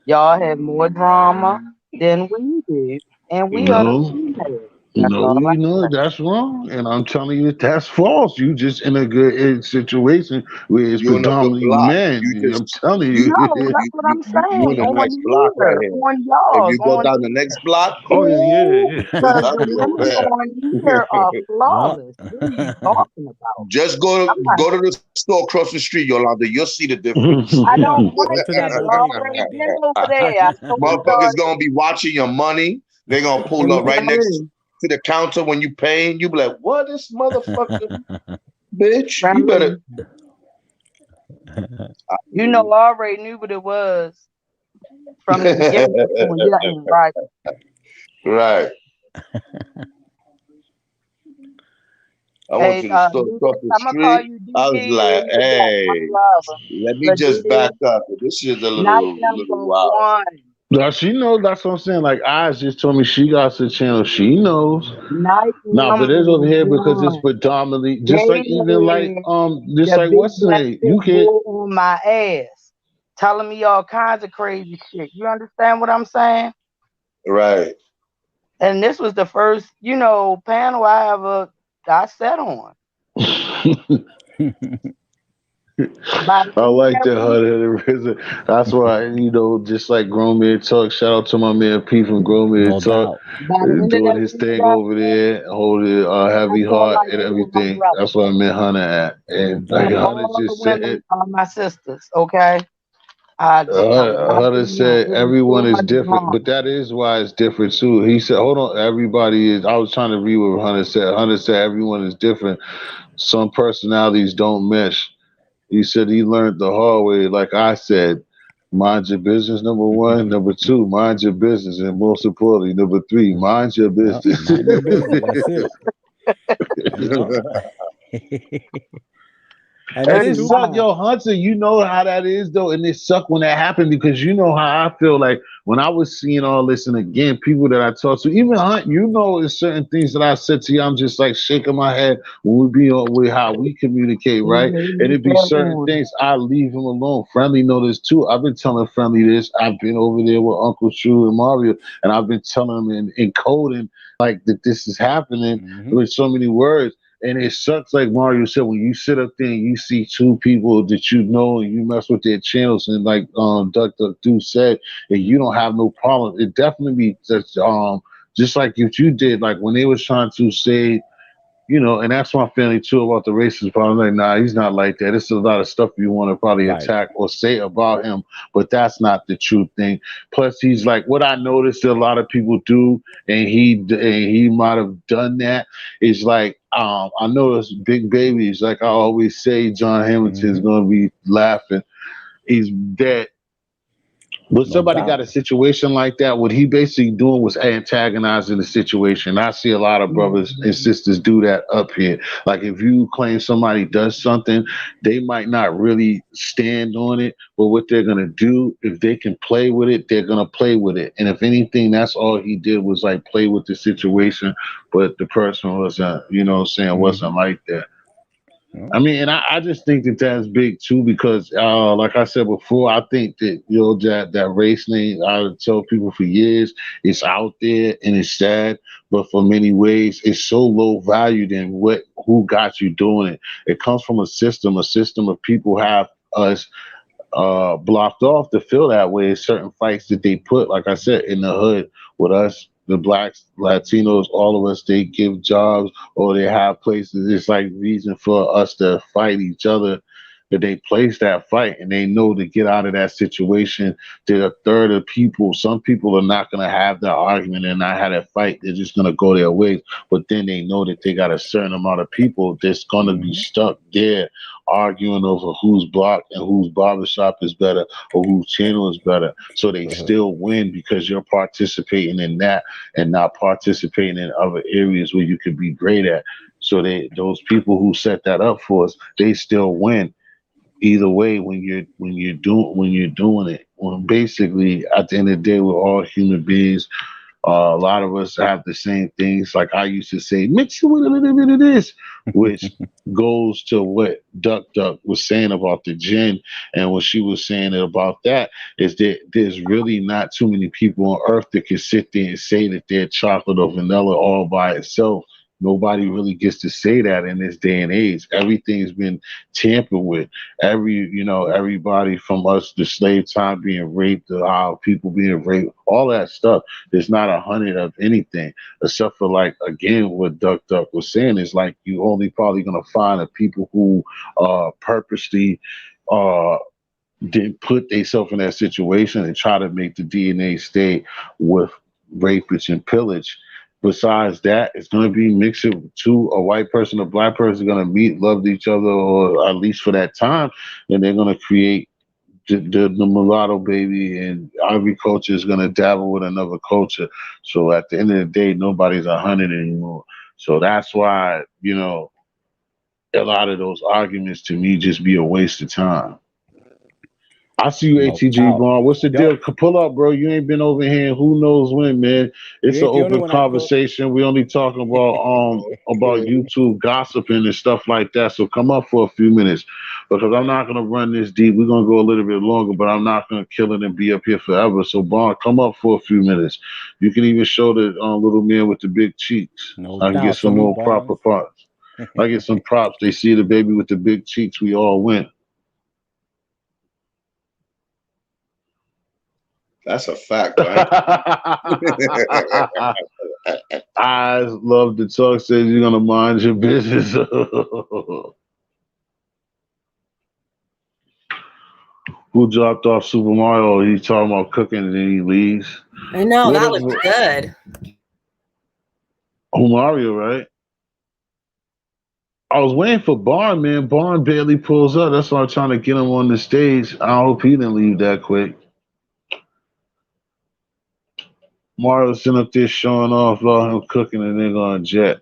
y'all have more drama than we do, and we are the no. females. That's No, all I we know say. that's wrong, and I'm telling you that's false. You just in a good situation where it's You in a good predominantly block. men. You I'm just telling No, you. that's what I'm you saying. in a On nice block right here, here. on If y'all, you go on down the next block, Oh ooh, yeah, it's because the ugly over women there. on here are Yup. flawless. What are you talking about? Just I'm not. go to the store across the street, Yolanda. You'll see the difference. I yeah. don't Yup. Go want to that to. bodega Already right been there. over there. I told Motherfuckers y'all. gonna be watching your money. They're gonna pull up right next Friendly, to the counter when you paying. You be like, what, this motherfucker bitch? You better. friendly. You know, I already knew what it was from the beginning. Oh, yeah, ain't right. Right. I went Hey, to the store across the I'm gonna call street. you I was DD like, and you got hey, one lover. let me But just back DD, up. This shit's a night little number wild. one. Now she knows. That's what I'm saying. Like Eyes just told me she got the channel. She knows. Night Nah, but number it's over here because it's one. predominantly just like even like Dating just the like big what's the black name? pit You can't. bull on my ass, telling me all kinds of crazy shit. You understand what I'm saying? Right. And this was the first, panel I sat on. By the I end like of that Hunter. That's why just like Grown Man Talk. Shout out to my man P from Grown Man No Talk, doubt. by the end of doing that his week, thing over there, holding a heavy that's all heart I and knew of my everything. brother. That's what I met Hunter at, No and like And doubt. Hunter all the just said. women are my sisters, okay? I'm not Hunter doing that. said It was everyone too is much different, drama. but that is why it's different too. He said, "Hold on, everybody is." I was trying to read what Hunter said. Hunter said everyone is different. Some personalities don't mesh. He said he learned the hard way. Like I said, mind your business. Number one, number two, mind your business, and most importantly, number three, mind your Yup. business. Mind your business. That's it. Yup. And And it's it true. suck, yo, Hunter. You know how that is, though, and it suck when that happened because you know how I feel. Like when I was seeing all this, and again, people that I talk to, even Hunt, there's certain things that I said to you. I'm just like shaking my head when we be on with how we communicate, He right? made And me it be feel certain on. things I leave him alone. Friendly know this too. I've been telling Friendly this. I've been over there with Uncle True and Mario, and I've been telling him in coding like that this is happening Mm-hmm. with so many words. And it sucks, like Mario said, when you sit up there and you see two people that you know and you mess with their channels, and like Dr. Du said, and you don't have no problem. It definitely be just like if you did, like when they was trying to say and that's my feeling too about the racist part. I'm like, nah, he's not like that. It's a lot of stuff you want to probably Right. attack or say about him, but that's not the true thing. Plus, he's like what I noticed that a lot of people do, and he might have done that. Is like, I noticed Big Baby. Is like I always say, John Hamilton's Mm-hmm. gonna be laughing. He's dead. When No somebody got doubt. a situation like that, what he basically doing was antagonizing the situation. I see a lot of brothers and sisters do that up here. Like if you claim somebody does something, they might not really stand on it, but what they're gonna do, if they can play with it, they're gonna play with it. And if anything, that's all he did was like play with the situation, but the person wasn't, wasn't Mm-hmm. like that. Yeah. I mean, and I just think that that's big too because, like I said before, I think that that race thing. I tell people for years it's out there and it's sad, but for many ways it's so low valued in who got you doing it. It comes from a system of people have us blocked off to feel that way. Certain fights that they put, like I said, in the hood with us, the blacks, Latinos, all of us, they give jobs or they have places. It's like reason for us to fight each other. That they place that fight and they know to get out of that situation. That a third of people, some people are not going to have that argument and not have that fight. They're just going to go their ways. But then they know that they got a certain amount of people that's going to be Mm-hmm. stuck there arguing over whose block and whose barbershop is better or whose channel is better. So they still win because you're participating in that and not participating in other areas where you could be great at. So those people who set that up for us, they still win either way when you're doing it. When basically at the end of the day, we're all human beings. A lot of us have the same things. Like I used to say, mix it with a little bit of this, which goes to what Duck Duck was saying about the gin. And what she was saying about that is that there's really not too many people on earth that can sit there and say that they're chocolate or vanilla all by itself. Nobody really gets to say that in this day and age. Everything's been tampered with. Everybody from us, the slave time being raped, our people being raped, all that stuff. There's not 100 of anything except for like again what Duck Duck was saying is like you only probably gonna find the people who purposely uh didn't put themselves in that situation and try to make the DNA stay with rapists and pillage. Besides that, it's going to be mixed with two, a white person, a black person going to meet, love each other, or at least for that time, and they're going to create the mulatto baby, and every culture is going to dabble with another culture. So at the end of the day, nobody's 100 anymore. So that's why, a lot of those arguments to me just be a waste of time. I see you, No ATG doubt. Bond. What's the Yo, deal? Pull up, bro. You ain't been over here. Who knows when, man? you It's an ain't the only open one I know. conversation. We only talking about YouTube gossiping and stuff like that. So come up for a few minutes because I'm not gonna run this deep. We're gonna go a little bit longer, but I'm not gonna kill it and be up here forever. So Bond, come up for a few minutes. You can even show the little man with the big cheeks. No I can get doubt. Show some me more proper Barnes. props. I get some props. They see the baby with the big cheeks. We all win. That's a fact, right? I love to talk. Says you're gonna mind your business. Who dropped off Super Mario? He's talking about cooking and then he leaves. I know What that up, looked good. who Mario, right? I was waiting for Barn, man. Barn barely pulls up. That's why I'm trying to get him on the stage. I hope he didn't leave that quick. Mario's sitting up there showing off about him cooking and then going jet.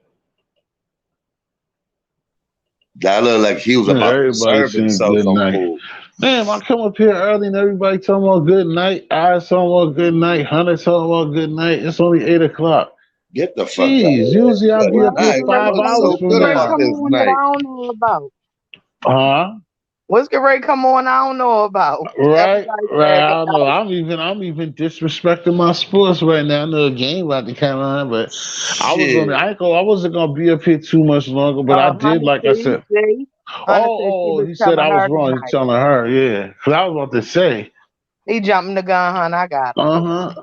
That looked like he was Yeah, about to everybody serve saying himself good some night. food. Man, I come up here early and everybody talking about good night. I talking about good night. Hunter talking about good night. It's only 8 o'clock. Get the fuck out of Jeez, here. usually I'll Good be up here night. What's five What's hours so from good Great about now. come this on that night? I don't know about? Huh? What's the rate come on I don't know about? Right, Everybody right. said I good don't know. I'm even disrespecting my sports right now. I know a game about to come on, but Shit. I wasn't gonna be up here too much longer, but I did, Hunter like I C. said. C. Hunter said she Oh, was he said telling I was her good wrong. He's night. telling her, yeah. Because I was about to say, He jumping the gun, Hunter. I got him. uh-huh.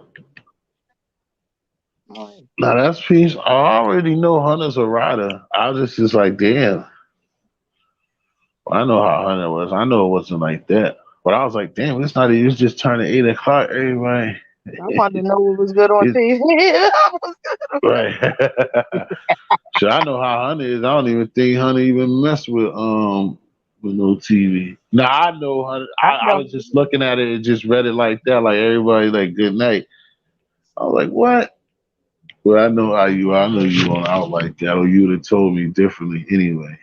Now that's peace. I already know Hunter's a rider. I was just like, damn. I know how Hunter was. I know it wasn't like that. But I was like, damn, it's not. It's just turning 8 o'clock. Everybody. I wanted to know what was good on TV. Right. So I know how Hunter is. I don't even think Hunter even mess with no TV. Now I know Hunter. I was just looking at it and just read it like that, like everybody like good night. I was like, what? Well, I know how you are. I know you on out like that, or you would have told me differently anyway.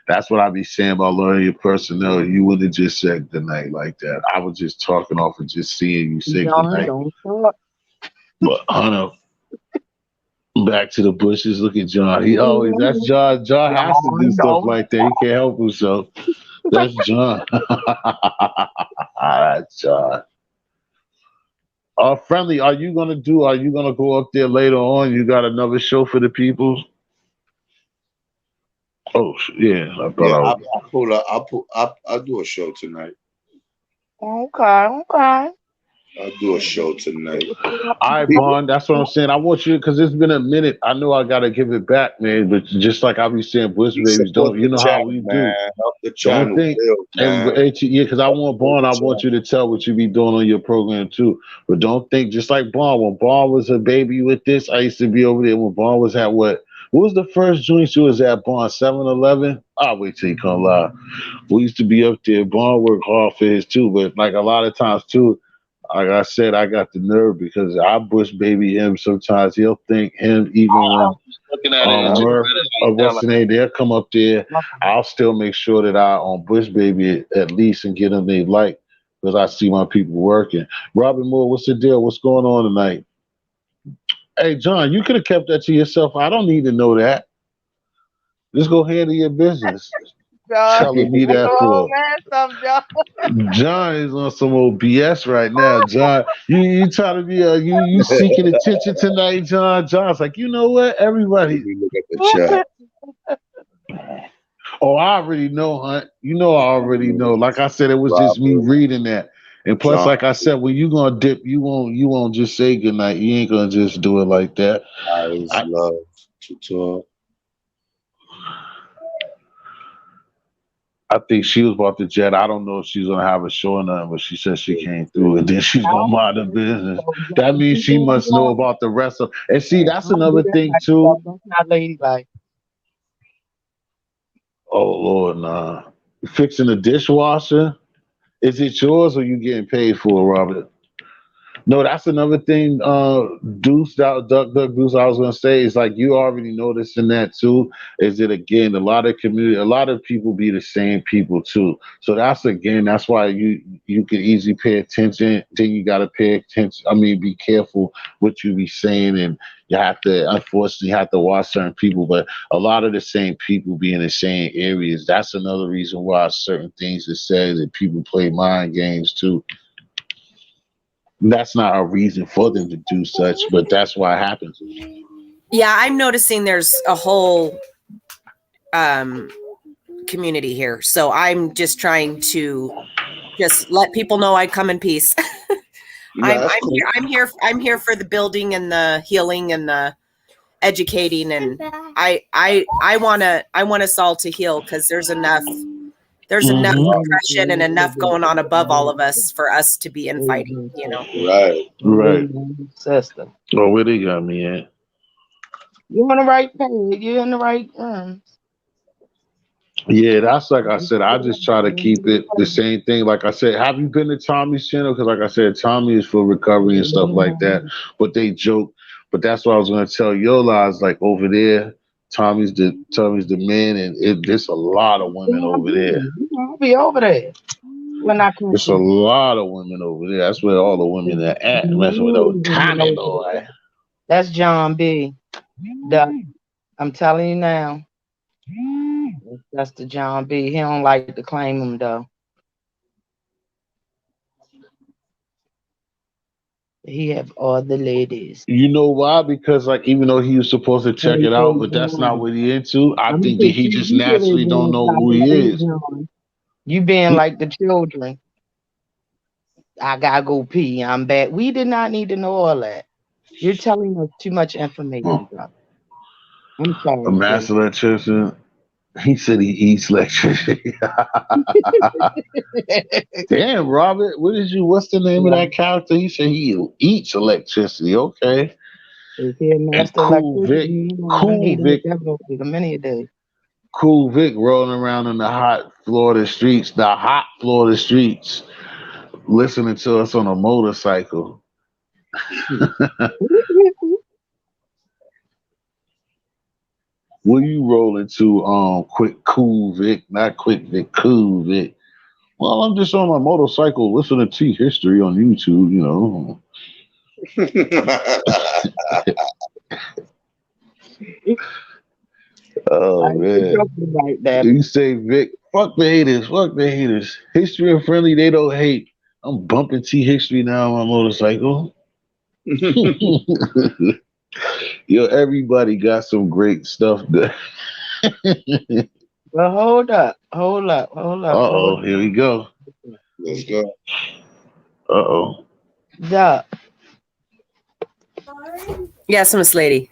That's what I be saying about learning your personality. You wouldn't have just said good night like that. I was just talking off of just seeing you say good night. But Hunter, back to the bushes. Look at John. He always that's John. John has to do stuff like that. He can't help himself. That's John. That's John. Friendly, are you gonna go up there later on? You got another show for the people? Oh yeah, I thought I was. I'll pull up. I'll do a show tonight. Okay. I'll do a show tonight. All right, Bond. That's what I'm saying. I want you because it's been a minute. I know I gotta give it back, man. But just like I be saying, Bush babies, don't you know how we do? Help the channel, Don't think, man. yeah, because I want Bond. I want you to tell what you be doing on your program too. But don't think just like Bond. When Bond was a baby with this, I used to be over there. When Bond was at what was the first joint you was at? Bond 7-Eleven. I'll wait till you come live. We used to be up there. Bond worked hard for his too, but like a lot of times too. Like I said, I got the nerve because I bush baby him. Sometimes he'll think him even when looking at it, Murph or what's the name, they'll come up there. I'll still make sure that I on bush baby at least and get them they like because I see my people working. Robin Moore, what's the deal? What's going on tonight? Hey John, you could have kept that to yourself. I don't need to know that. Just go handle your business. Telling me that for John is on some old BS right now. John, you trying to be you seeking attention tonight, John? John's like, you know what? Everybody look at the chat. Oh, I already know, Hunt. You know I already know. Like I said, it was just me reading that. And plus, John, like I said, when you gonna dip, you won't just say goodnight. You ain't gonna just do it like that. I love to talk. I think she was about to jet. I don't know if she's gonna have a show or nothing, but she said she came through and then she's gonna mind the business. That means she must know about the rest of. And see, that's another thing too. Not ladylike. Oh Lord, nah. Fixing the dishwasher. Is it yours or you getting paid for, Robert? No, that's another thing. Deuce, Duck, Deuce. I was gonna say is like you already noticing that too. Is that again? A lot of people be the same people too. So that's why you can easily pay attention. Then you gotta pay attention. I mean, be careful what you be saying, and you unfortunately have to watch certain people. But a lot of the same people be in the same areas. That's another reason why certain things are said that people play mind games too. That's not a reason for them to do such, but that's why it happens. Yeah, I'm noticing there's a whole community here. So I'm just trying to just let people know I come in peace. I'm here for the building and the healing and the educating, and I want us all to heal because there's enough depression and enough going on above all of us for us to be infighting, Right. System. Oh, where they got me at? You're on the right page. You're in the right Yeah, that's like I said. I just try to keep it the same thing. Like I said, have you been to Tommy's channel? Because like I said, Tommy is for recovery and stuff like that. But they joke. But that's what I was gonna tell Yola. I was like over there. Tommy's the man, and there's a lot of women over there. I'll be over there when I can. There's a lot of women over there. That's where all the women are at. Messing with those Tommy boy. That's John B. I'm telling you now. That's the John B. He don't like to claim him though. He have all the ladies. You know why? Because like even though he was supposed to check it out, but that's not what he into. I think that he just naturally don't know who he is. You being like the children. I gotta go pee. I'm back. We did not need to know all that. You're telling us too much information, bro. I'm A sorry, master T. electrician. He said he eats electricity. Damn, Robert, what's the name of Yeah. that character? He said he eats electricity. Okay. Is he a And master electrician? I need Cool to hit Vic, that vote many a day. Cool Vic rolling around in the hot Florida streets, listening to us on a motorcycle. Where you rolling to, quick Cool Vic, not quick Vic, Cool Vic? Well, I'm just on my motorcycle listening to history on YouTube, you know. Oh man. Like that. You say Vic, fuck the haters, fuck the haters. History and friendly, they don't hate. I'm bumping T history now on my motorcycle. Yo, everybody got some great stuff there. Well, hold up, hold up, hold up, hold Uh-oh, here we go. Let's go. Uh-oh. up. Yes, Miss Lady.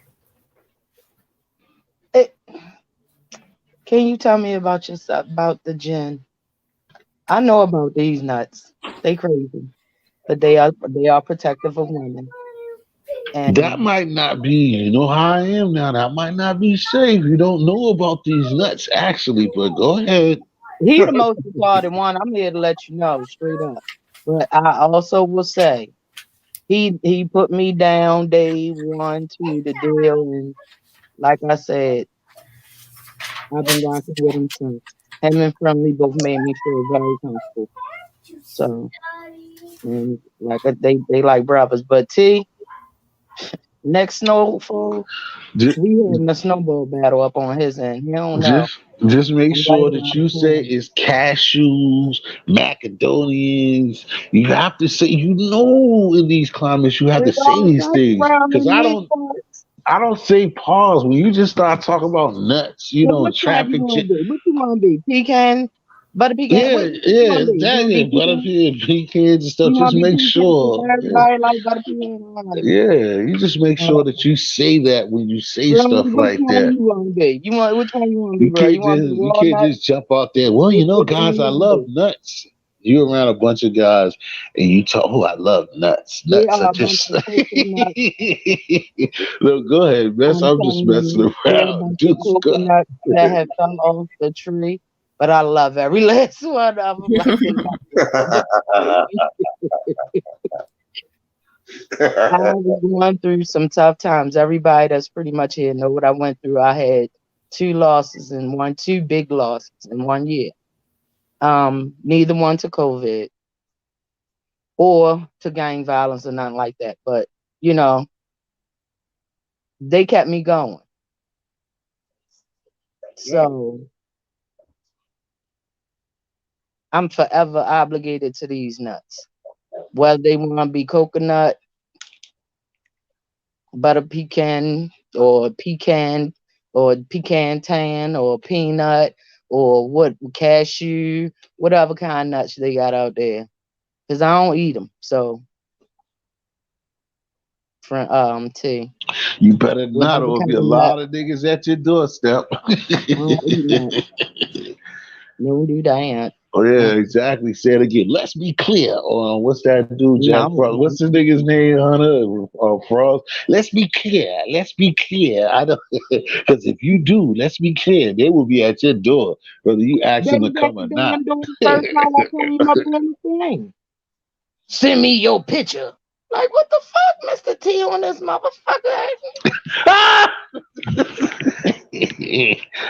Can you tell me about yourself, about the gin? I know about these nuts. They crazy, but they are protective of women. That And might not be, you know how I am now. That might not be safe. You don't know about these nuts, actually, but go ahead. he the most retarded one. I'm here to let you know straight up. But I also will say he put me down day one to the deal, and like I said, I've been rocking with him since. Him and Friendly both made me feel very comfortable. So, and like they like brothers. But T, next snowfall, Just, we having a snowball battle up on his end. He don't know. just make I'm right sure that around you the say corner. it's cashews, macadonians. You have to say, you know, in these climates, you have to It's say all these that's things. around Because in these parts. I don't say pause when you just start talking about nuts, you Well, know, what and type you traffic. want to be? What you want to be? Pecan? Butter pecan? Yeah, What you want yeah, to be? You that want to yeah, be pecan? butterfield, pecans and stuff. You Just want to be make pecan? sure. Yeah. Everybody like butter pecan. All right. Yeah, you just make sure Uh, that you say that when you say well, stuff which like one that. you want to be? You want which one you want to be, bro? You want to be You can't walnut? just jump out there. Well, you know, Which one guys, you I want to love be? nuts. You're around a bunch of guys and you talk, oh, I love nuts. We Nuts are are a bunch just of coconut. look, go ahead, mess. I'm I'm just telling messing you, we're a around. bunch of Just go. coconuts that have fell off the tree. But I love every last one of them like they got the I was going through some tough times. Everybody that's pretty much here know what I went through. I had two big losses in 1 year. Neither one to COVID or to gang violence or nothing like that. But you know, they kept me going. So I'm forever obligated to these nuts. Whether they want to be coconut, butter pecan tan or peanut or what cashew, whatever kind of nuts they got out there. Cause I don't eat them. So, T, You better not, whatever or kind be a of nut, lot of niggas at your doorstep. I don't eat nuts. No, do that. Oh yeah, exactly. Say it again. Let's be clear. What's that dude, Jack No, Frost? What's the nigga's name, Hunter? Frost. Let's be clear. Let's be clear. I don't because if you do, let's be clear. They will be at your door, whether you ask they them to was at come the or not. damn door the first night I came up on the thing. Send me your picture. Like, what the fuck, Mr. T on this motherfucker?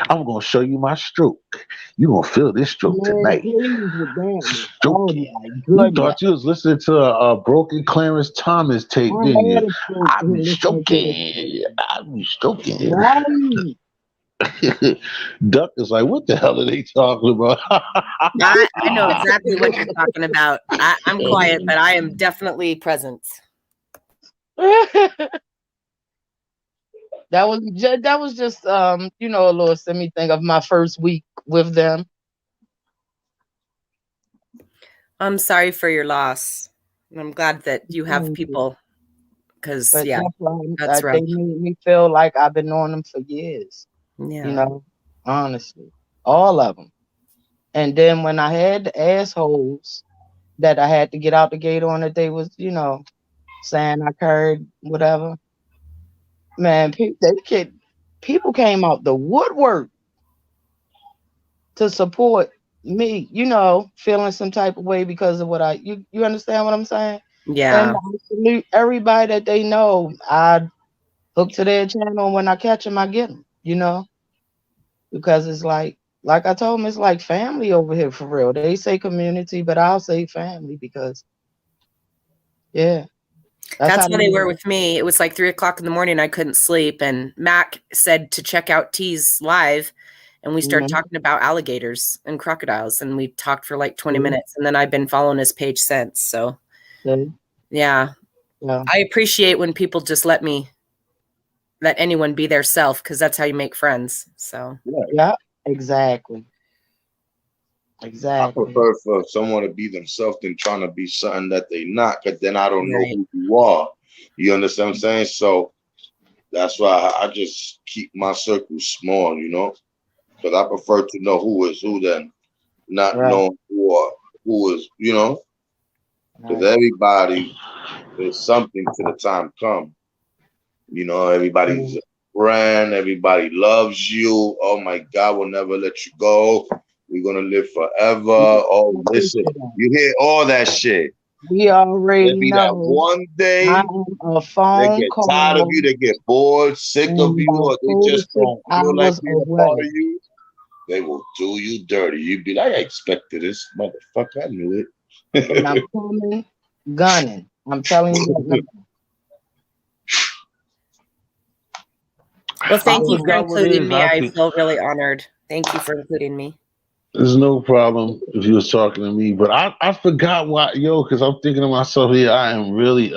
I'm gonna show you my stroke. You gonna feel this stroke Man, tonight. please with that. Oh Stroking. my You goodness. thought you was listening to a broken Clarence Thomas tape, I didn't had you? a stroke I've been listening to this. stroking. I've been stroking. Right. Duck is like, what the hell are they talking about? I know exactly what you're talking about. I'm quiet, but I am definitely present. That was just a little semi thing of my first week with them. I'm sorry for your loss. I'm glad that you have people because But yeah, that's why that's rough. they made me feel like I've been knowing them for years. Yeah. You know, honestly, all of them. And then when I had the assholes that I had to get out the gate on, that they was, you know, saying I carried whatever. Man, people came out the woodwork to support me, you know, feeling some type of way because of what you understand what I'm saying? And Yeah. I salute everybody that they know. I hook to their channel. When I catch them, I get them, you know, because it's like I told them, it's like family over here for real. They say community, but I'll say family because, yeah, that's That's how how they they were know. with me. It was like 3 o'clock in the morning. I couldn't sleep. And Mac said to check out T's live. And we started talking about alligators and crocodiles. And we talked for like 20 minutes. And then I've been following his page since. So, yeah. I appreciate when people just let anyone be their self, because that's how you make friends. So, yeah, exactly. I prefer for someone to be themselves than trying to be something that they not, because then I don't know who you are. You understand what I'm saying? So that's why I just keep my circle small, you know, because I prefer to know who is who than not knowing who is, you know, because everybody is something to the time come. You know, everybody's a friend, everybody loves you. Oh my God, we'll never let you go. We're gonna live forever. Oh, listen, you hear all that shit. We already There'll be that know. one day I'm a phone they get call. tired of you, they get bored, sick of you, or they just don't feel like being a part of you. They will do you dirty. You'd be like, I expected this, motherfucker. I knew it. And I'm coming, gunning. I'm telling you that now. well, thank you for including me. I feel really honored. Thank you for including me. There's no problem if you was talking to me, but I forgot why, because I'm thinking to myself, yeah, I am really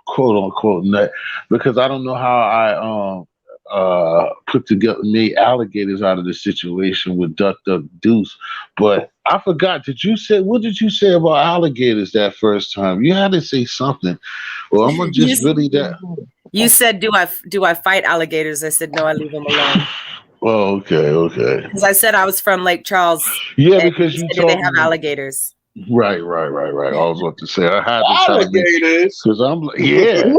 quote unquote nut, because I don't know how I made alligators out of the situation with Duck Duck Deuce. But I forgot. What did you say about alligators that first time? You had to say something. Well, I'm gonna just really that. You said, do I fight alligators? I said, no, I leave them alone. Oh, okay. Because I said I was from Lake Charles. Yeah, because you said, do they have alligators? Right. I was about to say I had to alligators because I'm like, yeah.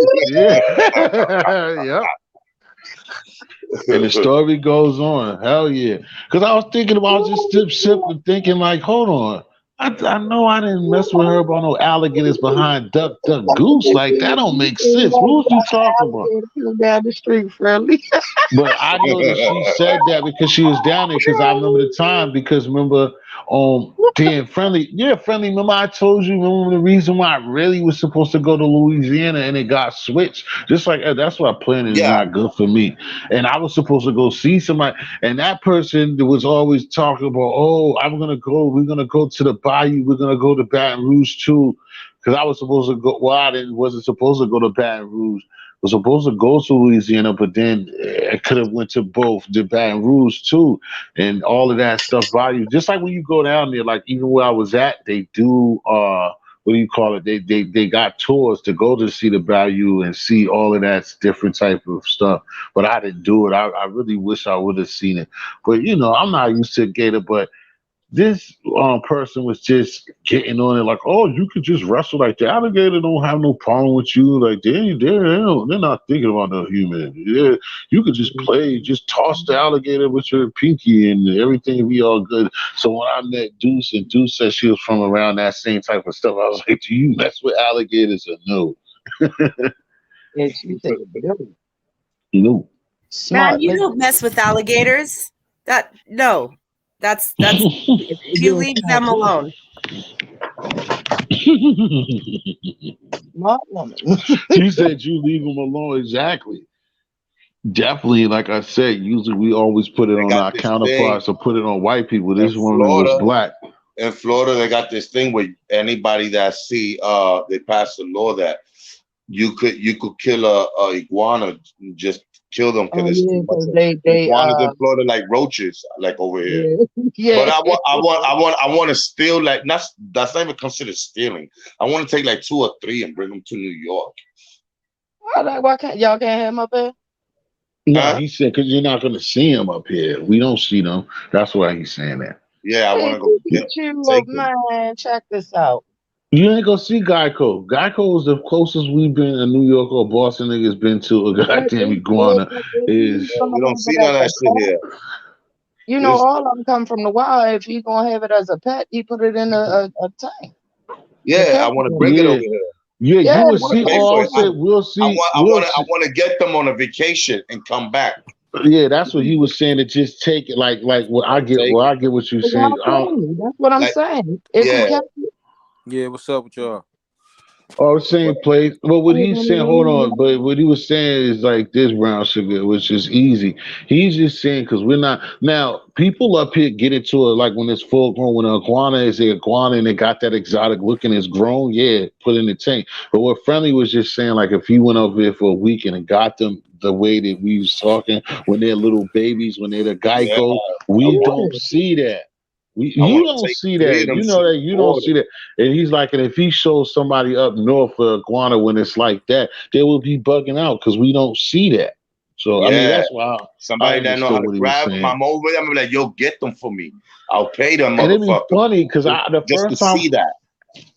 Yep. And the story goes on. Hell yeah. Because I was thinking about just simply thinking like, hold on. I know I didn't mess with her about no alligators behind Duck Duck Goose. Like that don't make sense. What was you talking about? Down the street, friendly. But I know that she said that because she was down there. Because I remember the time. Because remember, being friendly. Yeah, friendly. Remember I told you. Remember the reason why I really was supposed to go to Louisiana and it got switched. Just like that's why planning is not good for me. And I was supposed to go see somebody, and that person was always talking about, oh, we're gonna go to the bayou. We're gonna go to Baton Rouge too. Because I was supposed to go. Well, wasn't supposed to go to Baton Rouge. Was supposed to go to Louisiana, but then I could have went to both the Baton Rouge too, and all of that stuff. Bayou, just like when you go down there, like even where I was at, they do what do you call it? They got tours to go to see the Bayou and see all of that different type of stuff. But I didn't do it. I really wish I would have seen it. But I'm not used to Gator, but this person was just getting on it like, oh, you could just wrestle like the alligator don't have no problem with you. Like they're not thinking about the human. Yeah, you could just play, just toss the alligator with your pinky and everything will be all good. So when I met Deuce and Deuce said she was from around that same type of stuff, I was like, do you mess with alligators or no? And she said, no. Smart. Man, you don't mess with alligators. That's you leave them alone. Smart woman. She said you leave them alone. Exactly. Definitely, like I said, usually we always put it on our counterparts or put it on white people. This woman was black. In Florida, they got this thing where anybody that they passed a law that you could kill a iguana, just kill them because iguanas in Florida like roaches, like over here. Yeah. But I want to steal, like that's not even considered stealing. I want to take like 2 or 3 and bring them to New York. Why can't y'all can't have him up there? No, he said because you're not gonna see him up here. We don't see them. That's why he's saying that. Yeah, I want to go get You, man, check this out. You ain't gonna see Geico. Geico is the closest we've been in New York or Boston niggas been to a goddamn iguana. Is we don't see none of that shit here. You know, all of them come from the wild. If he gonna have it as a pet, he put it in a tank. Yeah, I want to bring it over here. Yeah, you will see. All said, we'll see. I want to get them on a vacation and come back. Yeah, that's what he was saying. To just take it, like what I get. Well, I get what you're saying. That's what I'm saying. If he kept it, yeah, what's up with y'all? Oh, same place. But what he's saying, hold on. But what he was saying is like this, brown sugar, which is easy. He's just saying because we're not now. People up here get into it like when it's full grown. When an iguana is an iguana and they got that exotic look and it's grown, yeah, put in the tank. But what Friendly was just saying, like if he went over there for a weekend and got them the way that we was talking when they're little babies, when they're the Geico, we don't see that. You don't see that. You know that. You don't see that. And he's like, and if he shows somebody up north for iguana when it's like that, they will be bugging out because we don't see that. So I mean, that's why somebody that know how to grab them, I'm over there. I'm like, yo, get them for me. I'll pay them, and it'd be motherfucker. funny because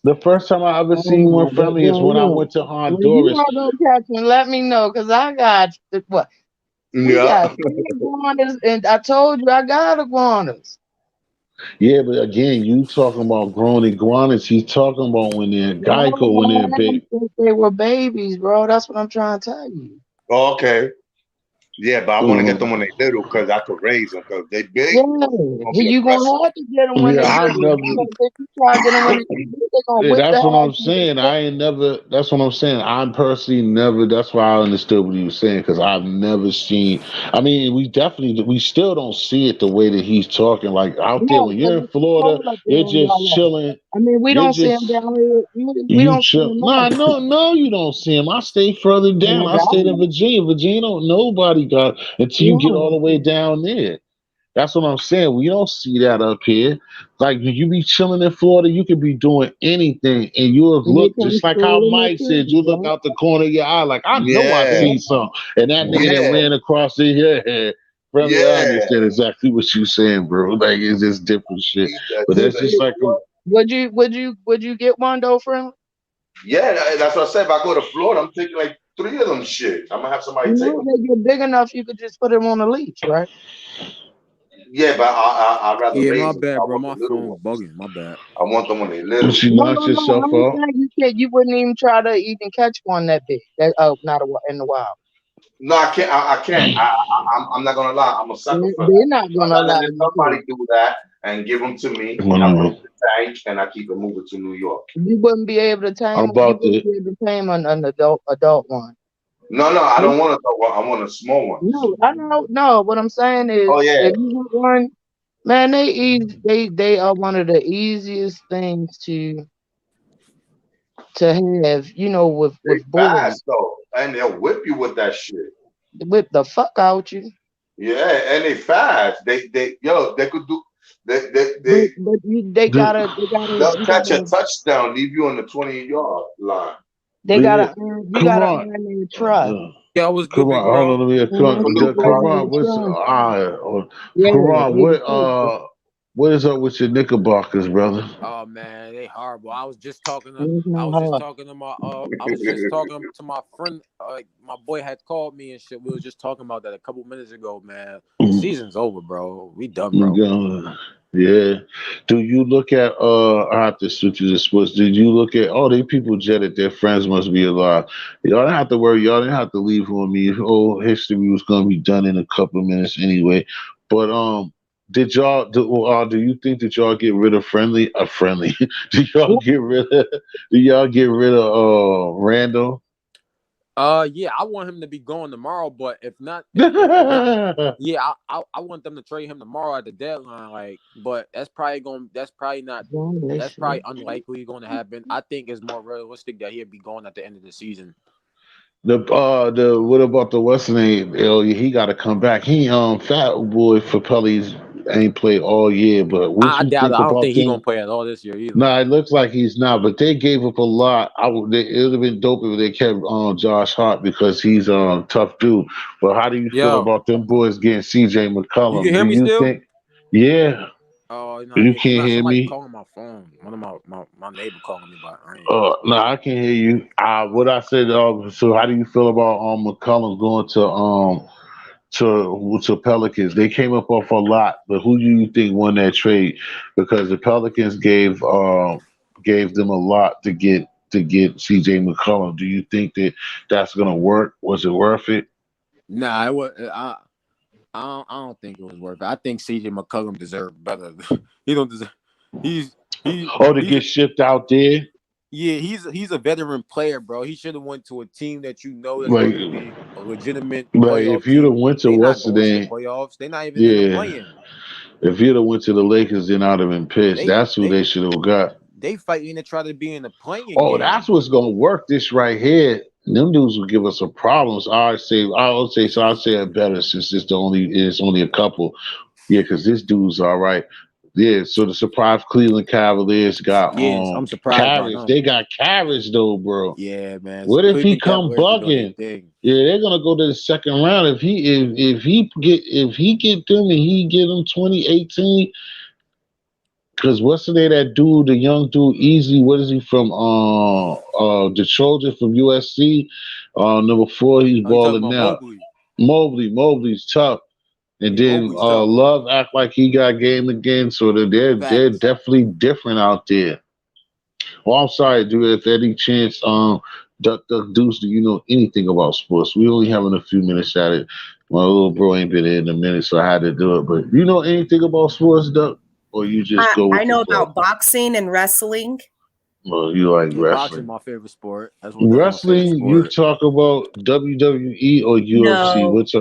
the first time I ever seen one Friendly is when I went to Honduras. You want to go catch me? Let me know because I got what? We got iguanas, and I told you I got iguanas. Yeah, but again, you talking about grown iguanas. He's talking about when they're Geico, when they're baby. They were babies, bro. That's what I'm trying to tell you. Oh, okay. Yeah, but I want to get them when they little because I could raise them because they big. Yeah, you gonna have to get them when they little. If you try to get them when they big, they're gonna whip that's the what I'm saying. I ain't never. That's what I'm saying. I'm personally never. That's why I understood what he was saying because I've never seen. I mean, we still don't see it the way that he's talking. Like out there, when you're in Florida, you're just chilling. I mean, we don't see him down here. We don't see him. No, you don't see him. I stay further down. I stayed in Virginia. Virginia don't nobody got until you get all the way down there. That's what I'm saying. We don't see that up here. Like when you be chilling in Florida, you could be doing anything, and you'll look just like how Mike said. You look out the corner of your eye, like I know I see something, and that nigga that ran across the head. Brother, I understand exactly what you saying, bro. Like it's just different shit. But that's just like would you get one though, friend? Yeah, that's what I said. If I go to Florida, I'm taking like 3 of them shit. I'm gonna have somebody take them. They get big enough, you could just put them on a leash, right? Yeah, but I'd rather raise my them. bad, bro. My phone bugging. My bad. I want them when they little. But you knocked yourself out. You wouldn't even try to even catch one that big. Not in the wild. No, I can't. I can't. I'm not gonna lie. I'm a sucker for that. They're not gonna lie. Let somebody do that and give them to me. I put them in the tank and I keep it moving to New York. You wouldn't be able to tame. You wouldn't be able to tame an adult one. No, I don't want I want a small one. No, I don't know. What I'm saying is, if you want one, man, they are one of the easiest things to have. You know, with boys. Fast though, and they'll whip you with that shit. Whip the fuck out you. Yeah, and they fast. They could do. They'll catch a touchdown, leave you on the 20-yard line. You gotta earn their trust. Yeah, I was good. Come on, hold on, Karan, what is up with your knickerbockers, brother? Oh man, they horrible. I was just talking to my friend. My boy had called me and shit. We was just talking about that a couple minutes ago, man. The season's over, bro. We done, bro. Yeah. Do you look at I have to switch you to sports. Did you look at these people jetted their friends must be alive? Y'all didn't have to worry, y'all didn't have to leave on me. History was gonna be done in a couple of minutes anyway. But did y'all do you think that y'all get rid of friendly? Do y'all get rid of Randall? Yeah, I want him to be gone tomorrow, but if not, I want them to trade him tomorrow at the deadline. Like, but that's probably unlikely going to happen. I think it's more realistic that he'll be gone at the end of the season. What about the what's name? He got to come back. He Fat Boy for Pelly's ain't played all year. But what I you doubt it. think I don't about think he's gonna them? play at all this year either. Nah, it looks like he's not. But they gave up a lot. It would have been dope if they kept Josh Hart because he's a tough dude. But how do you feel Yo, about them boys getting C.J. you can McCollum? hear Do me you still? think? Yeah, Oh, no, you yeah, cause can't hear somebody me. calling my phone. One of my neighbor calling me, but I ain't. No, I can hear you. What I said. So, how do you feel about McCollum going to Pelicans? They came up off a lot, but who do you think won that trade? Because the Pelicans gave them a lot to get C.J. McCollum. Do you think that that's gonna work? Was it worth it? Nah, it was. I don't think it was worth it. I think CJ McCollum deserved better. He don't deserve. He's he Or to he's get shipped out there? yeah. He's a veteran player, bro. He should have went to a team that you know that's Like, going to be a legitimate like playoff if you'd have team. went to They not what's the going to the name? playoffs. They're not even in the Yeah. play-in. If you'd have went to the Lakers, then I'd have been pissed. They That's who they they should have got. they fighting to try to be in the play-in Oh, that's game. what's gonna work. This right here, them dudes will give us some problems. I'll say it better since it's only a couple. Yeah, because this dude's all right. Yeah, so the surprise Cleveland Cavaliers got Yes, I'm surprised about Carriage. them. They got Carriage though, bro. Yeah, man. What if he Cleveland come Cavaliers been doing their bugging? thing. Yeah, they're gonna go to the second round. If he get them and he get them 2018. Cause what's the name of that dude, the young dude, Easy? What is he from? The Trojan from USC. Number 4, he's Oh, you talking balling about now. Mobley? Mobley's tough. And Yeah, then Mobley's tough. Love act like he got game again, so they're Facts. definitely different out there. Well, I'm sorry, dude. If any chance, Duck Deuce, do you know anything about sports? We only having a few minutes at it. My little bro ain't been here in a minute, so I had to do it. But you know anything about sports, Duck? Or you just go I with the know flow? about boxing and wrestling. Well, you like Yeah, boxing wrestling. my favorite sport. That's my favorite Wrestling, you sport. talk about WWE or UFC? No, What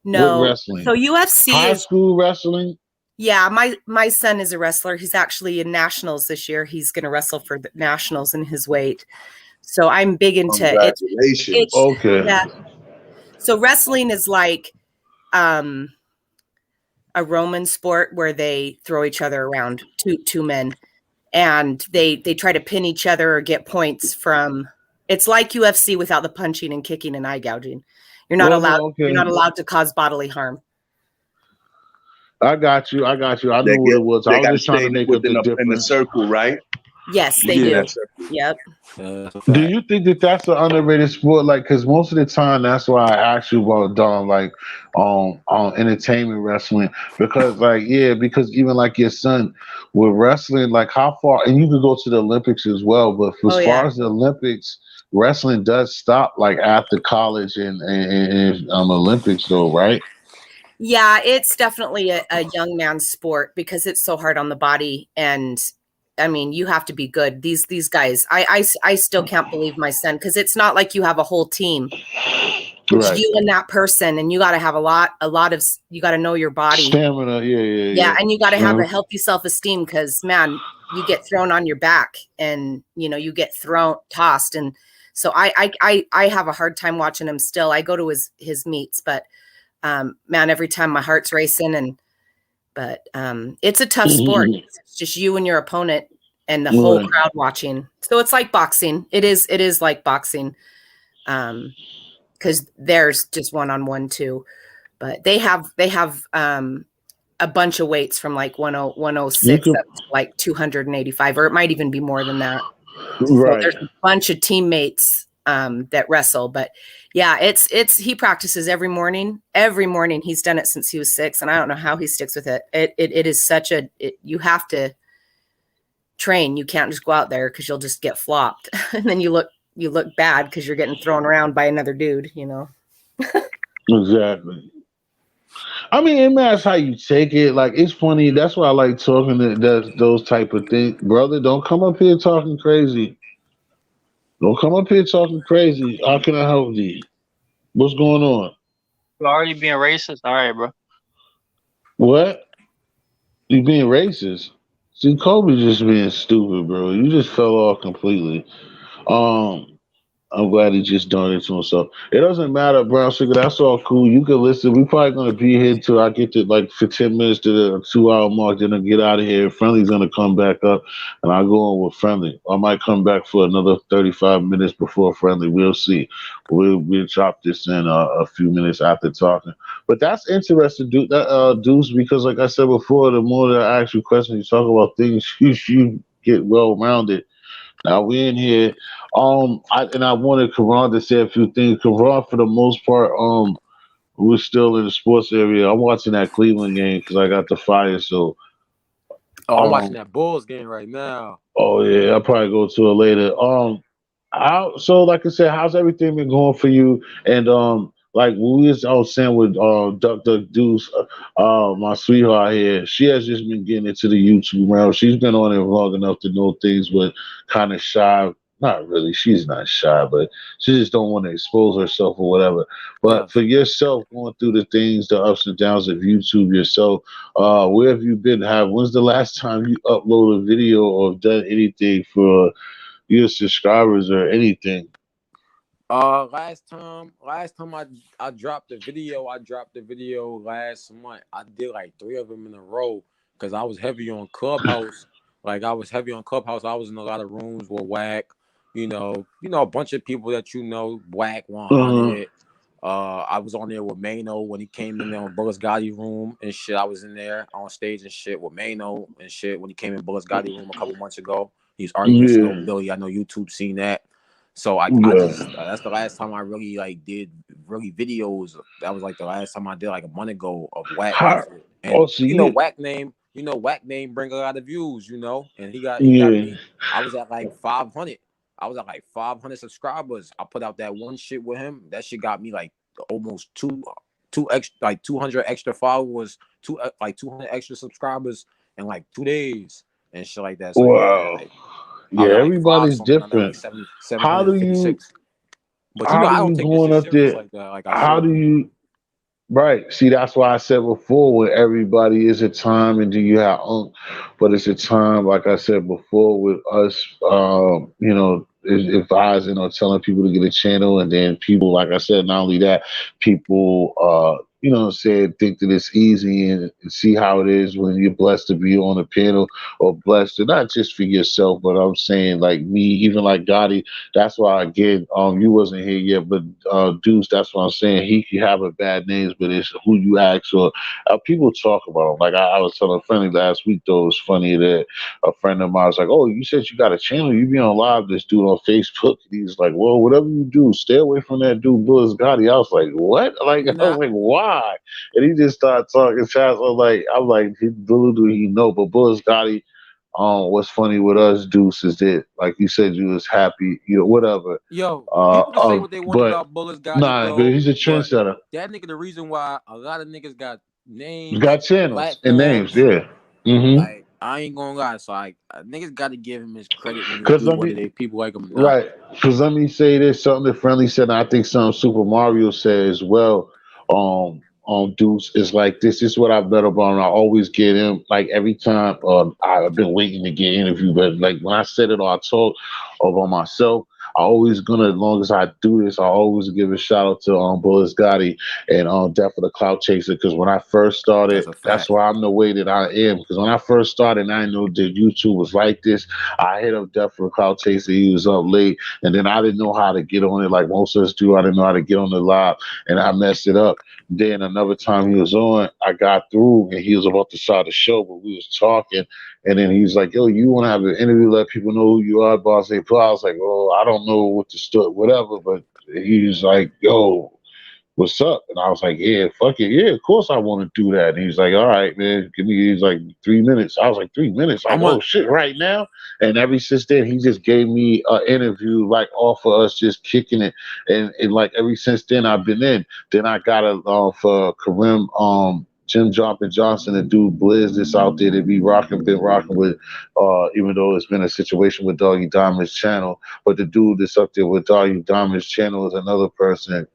no. wrestling? So UFC High is, school wrestling? yeah, my son is a wrestler. He's actually in nationals this year. He's going to wrestle for the nationals in his weight. So I'm big into it. Congratulations. Okay. Yeah. So wrestling is like a Roman sport where they throw each other around, two men, and they try to pin each other or get points from. It's like UFC without the punching and kicking and eye gouging. You're not allowed. Okay. You're not allowed to cause bodily harm. I got you. I They knew what it was. I they was got to just trying stay to make up within the in the difference. circle, right? Yes, they Yeah. do. Yep. That's a Do fact. you think that that's an underrated sport? Like, because most of the time, that's why I asked you about like on entertainment wrestling because, because even like your son with wrestling, like how far, and you could go to the Olympics as well. But Oh as yeah. far as the Olympics, wrestling does stop like after college and Olympics, though, right? Yeah, it's definitely a young man's sport because it's so hard on the body. And I mean, you have to be good. These guys, I still can't believe my son because it's not like you have a whole team. It's Right. you and that person, and you got to have a lot of, you got to know your body. Stamina, Yeah, and you got to have a Mhm. healthy self-esteem because, man, you get thrown on your back and, you get tossed. And so I have a hard time watching him still. I go to his meets, but man, every time my heart's racing but it's a tough sport. It's just you and your opponent and the whole Right. crowd watching. So it's like boxing. It is like boxing. Because there's just one-on-one too. But they have a bunch of weights from like 106 could, up to like 285, or it might even be more than that. So right. there's a bunch of teammates that wrestle. But yeah, he practices every morning. Every morning. He's done it since he was 6, and I don't know how he sticks with it. It is such you have to train. You can't just go out there because you'll just get flopped. And then you look bad because you're getting thrown around by another dude, Exactly. I mean, it matters how you take it. Like, it's funny. That's why I like talking to those type of things. Brother, don't come up here talking crazy. Don't come up here talking crazy. How can I help you? What's going on? You already being racist? All right, bro. What? You being racist? See, Kobe just being stupid, bro. You just fell off completely. Um, I'm glad he just done it to himself. It doesn't matter, Brown Sugar. That's all cool. You can listen. We probably gonna be here till I get to like for 10 minutes to the 2 hour mark. Then I get out of here. Friendly's gonna come back up, and I go on with Friendly. I might come back for another 35 minutes before Friendly. We'll see. We'll drop this in a few minutes after talking. But that's interesting, Deuce, because like I said before, the more that I ask you questions, you talk about things, you get well rounded. Now we in here. I wanted Karan to say a few things. Karan, for the most part, we're still in the sports area. I'm watching that Cleveland game because I got the fire. So, Oh, I'm watching um, that Bulls game right now. oh yeah, I'll probably go to it later. So like I said, how's everything been going for you? And like we was I was saying with Duck Duck Deuce, my sweetheart here, she has just been getting into the YouTube realm. She's been on it long enough to know things, but kind of shy. Not really. She's not shy, but she just don't want to expose herself or whatever. But for Yes. yourself, going through the things, the ups and downs of YouTube yourself, where have you been? When's the last time you uploaded a video or done anything for your subscribers or anything? Last time I dropped the video last month. I did like 3 of them in a row because I was heavy on Clubhouse. Like I was heavy on Clubhouse. I was in a lot of rooms with Whack, a bunch of people that Whack Uh-huh. 100. I was on there with Mano when he came in there on Bullis Gotti room and shit. I was in there on stage and shit with Mano and shit when he came in Bullis Gotti room a couple months ago. He was arguing with Snow Yeah. Billy. I know YouTube seen that. So I Yeah. just that's the last time I really like did really videos. That was like the last time I did like a month ago of Whack How, music. And oh, so you, Whack name bring a lot of views, and he got yeah. me. I was at like 500. I was at like 500 subscribers. I put out that one shit with him. That shit got me like almost two extra like 200 extra followers, 200 extra subscribers in like 2 days and shit like that. So yeah, Wow. like I Yeah, was at like five everybody's something. I'm at like different. 70, How do you, 756. But how do I don't you take this going shit up serious there? like that, like I How should. do you, right? See, that's why I said before, with everybody is a time, and do you have, but it's a time, like I said before, with us, advising or telling people to get a channel, and then people, like I said, not only that, people, said think that it's easy and see how it is when you're blessed to be on a panel or blessed to not just for yourself, but I'm saying like me, even like Gotti. That's why again, you wasn't here yet, but Deuce, that's what I'm saying. He can have a bad names, but it's who you ask or people talk about him. Like I was telling a friend last week though, it was funny that a friend of mine was like, "Oh, you said you got a channel, you be on live this dude on Facebook." And he's like, "Well, whatever you do, stay away from that dude, Bullis Gotti." I was like, "What?" Like I was Nah, like, "Why?" And he just started talking fast. I'm like, little do he know, but Bullis Gotti. What's funny with us, Deuce, is that like you said, you was happy, whatever. yo, people can say what they want But about Bullis Gotti, nah, but bro. he's a But trendsetter. that nigga, the reason why a lot of niggas got names, Got channels and names, platforms, yeah. Mm-hmm. like I ain't gonna lie. So niggas got to give him his credit when he Cause do let what me it is. People like him or not. right. Cause let me say this, something that Friendly said, and I think something Super Mario said as well. Deuce is like this is what I've bet about, and I always get him like every time. I've been waiting to get interviewed, but like when I said it or I talk about myself, I always gonna as long as I do this, I always give a shout out to Bullis Gotti and Death of the Cloud Chaser. Because when I first started, That's a that's fact. why I'm the way that I am. Because when I first started, and I know that YouTube was like this. I hit up Death of the Cloud Chaser. He was up late, and then I didn't know how to get on it like most of us do. I didn't know how to get on the live, and I messed it up. Then another time he was on, I got through, and he was about to start the show, but we was talking, and then he was like, "Yo, you want to have an interview? Let people know who you are, boss." I was like, "Oh, I don't know what to start, whatever." But he was like, "Yo, what's up?" And I was like, "Yeah, fuck it, yeah, of course I want to do that." And he's like, "All right, man, give me." He's like, "3 minutes." I was like, "3 minutes?" Like, I'm "Oh on. shit, right now?" And ever since then, he just gave me an interview, like off of us just kicking it, and like ever since then, I've been in. Then I got a for Karim. Jim Jumping Johnson, the dude Blizz that's out there that been rocking with, even though it's been a situation with Doggy Diamond's channel. But the dude that's up there with Doggy Diamond's channel is another person,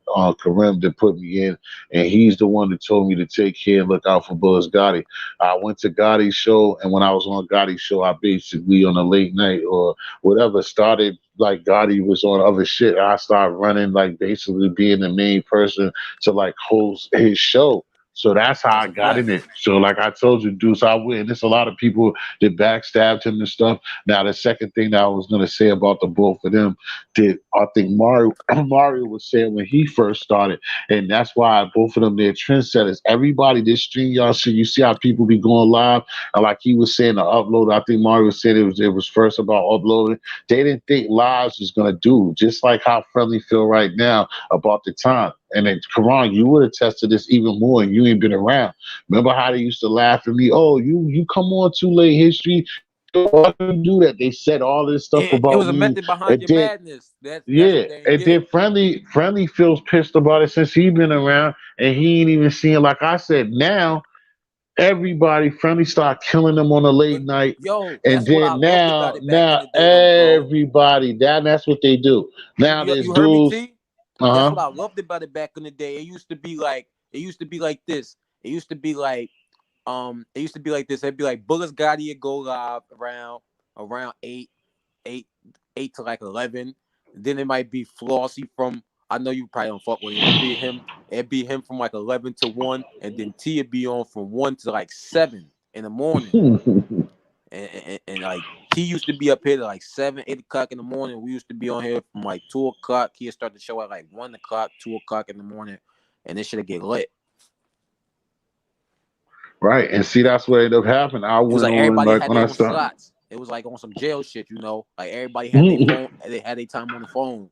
Karim, that put me in, and he's the one that told me to take care and look out for Buzz Gotti. I went to Gotti's show, and when I was on Gotti's show, I basically on a late night or whatever started like Gotti was on other shit. I started running, like basically being the main person to like host his show. So that's how That's I a got fact. in it. So like I told you, Deuce, I win. There's a lot of people that backstabbed him and stuff. Now the second thing that I was gonna say about the both of them, that I think Mario Mario was saying when he first started, and that's why both of them they're trendsetters. Everybody this stream y'all shit, you see how people be going live, and like he was saying the upload. I think Mario said it was first about uploading. They didn't think lives was gonna do, just like how Friendly feel right now about the time. And then, Karan, you would have tested this even more, and you ain't been around. Remember how they used to laugh at me? Oh, you come on too late, history. Why do you do that? They said all this stuff It about was a me. method behind And your then, madness. That's yeah, what they ain't and get. then Friendly feels pissed about it since he been around, and he ain't even seen. Like I said, now everybody Friendly start killing them on a late But night, yo, and that's what I then loved about now it back in now the day, though, bro. everybody that's what they do. Now there's You heard me, dudes. T? That's Uh what huh. I loved about it back in the day. It used to be like this. It used to be like it used to be like this. It'd be like Bullets Gotti would go live around 8, 8 to like 11. Then it might be Flossie from. I know you probably don't fuck with him. It'd be him. It'd be him from like 11 to 1, and then T would be on from 1 to like 7 in the morning. And like T used to be up here to like 7, 8 o'clock in the morning. We used to be on here from like 2 o'clock. He'd start the show at like 1 o'clock, 2 o'clock in the morning, and this should get lit. Right, and see that's what ended up happening. I It was went like on everybody like had when their I own started. slots. It was like on some jail shit, you know. Like everybody had their phone. They had their time on the phone.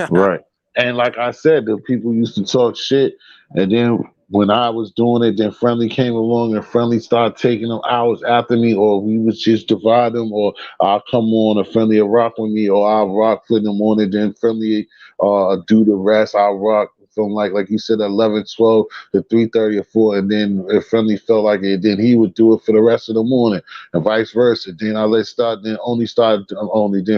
Right. And like I said, the people used to talk shit. And then when I was doing it, then Friendly came along and Friendly started taking them hours after me, or we would just divide them, or I'll come on, a Friendly will rock with me, or I'll rock for them on it, then Friendly do the rest. I'll rock from like you said, 11, 12 to 3:30 or 4. And then if Friendly felt like it, then he would do it for the rest of the morning, and vice versa. Then then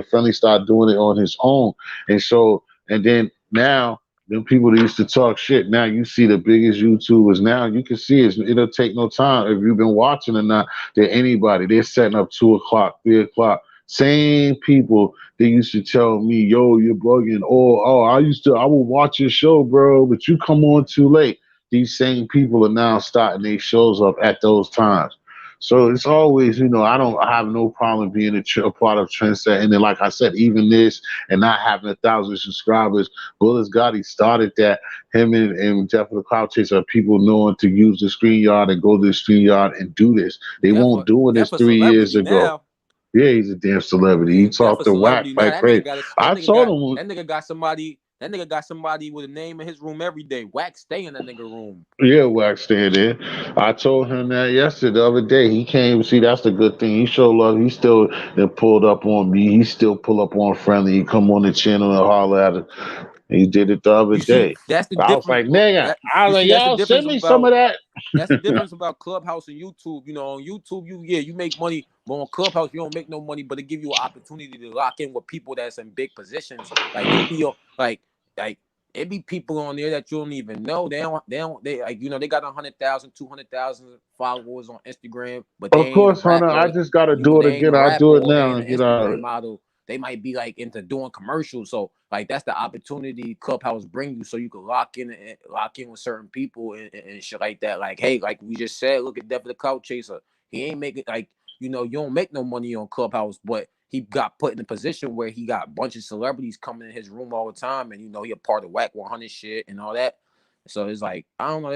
Friendly started doing it on his own. And so, and then now, them people that used to talk shit, now you see the biggest YouTubers. Now you can see it'll take no time if you've been watching or not. That anybody they're setting up 2 o'clock, 3 o'clock. Same people they used to tell me, "Yo, you're bugging." Oh, I will watch your show, bro, but you come on too late. These same people are now starting their shows up at those times. So it's always, I have no problem being a part of Trendset. And then, like I said, even this and not having 1,000 subscribers, Willis Gotti started that. Him and Jeff of the Cloud Chaser are people knowing to use the StreamYard and go to the StreamYard and do this. They won't doing this Jeff a 3 years celebrity ago. now. Yeah, he's a damn celebrity. He Yeah, Jeff a talked to Whack celebrity now. like crazy. I told him, That nigga got somebody. That nigga got somebody with a name in his room every day. Wax stay in that nigga room. yeah, Wax staying there. I told him that yesterday, the other day. He came. See, that's the good thing. He showed love. He still pulled up on me. He still pull up on Friendly. He come on the channel and holler at him. He did it the other You see, day. that's the I was difference. like, nigga, I You was like, see, that's the y'all send difference me some about of that. That's the difference about Clubhouse and YouTube. You know, on YouTube, you make money, but on Clubhouse, you don't make no money. But it give you an opportunity to lock in with people that's in big positions. Like you'll be like it be people on there that you don't even know. They like they got 100,000, 200,000 followers on Instagram, but they Of ain't a course, Hunter. I rapper. just got to You know, do it they ain't again. a I'll rapper do it or they now ain't and an get out of Instagram it. model. They might be like into doing commercials. So like that's the opportunity Clubhouse bring you, so you can lock in with certain people and shit like that. Like, hey, like we just said, look at Death of the Couch Chaser. He ain't making you don't make no money on Clubhouse, but he got put in a position where he got a bunch of celebrities coming in his room all the time, and he a part of Whack 100 shit and all that. So it's like I don't know.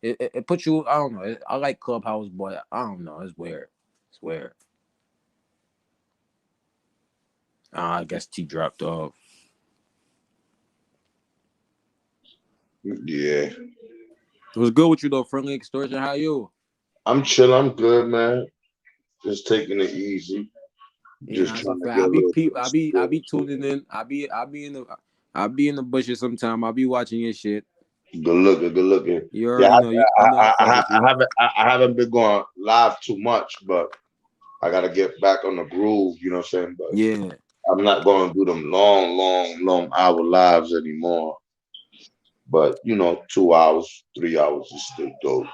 It puts you. I don't know. I like Clubhouse, but I don't know. It's weird. It's weird. I guess T dropped off. Yeah. It was good with you though, Friendly Extortion. How you? I'm chill. I'm good, man. Just taking it easy. Yeah, Just that's a trying to fact. get a little I be experience. tuning in. I be in the bushes sometime. I be watching your shit. Good looking, good looking. You Yeah, already know. You know I fuck with you. I haven't been going live too much, but I gotta get back on the groove. You know what I'm saying? But Yeah. I'm not going to do them long hour lives anymore. But 2 hours, 3 hours is still dope.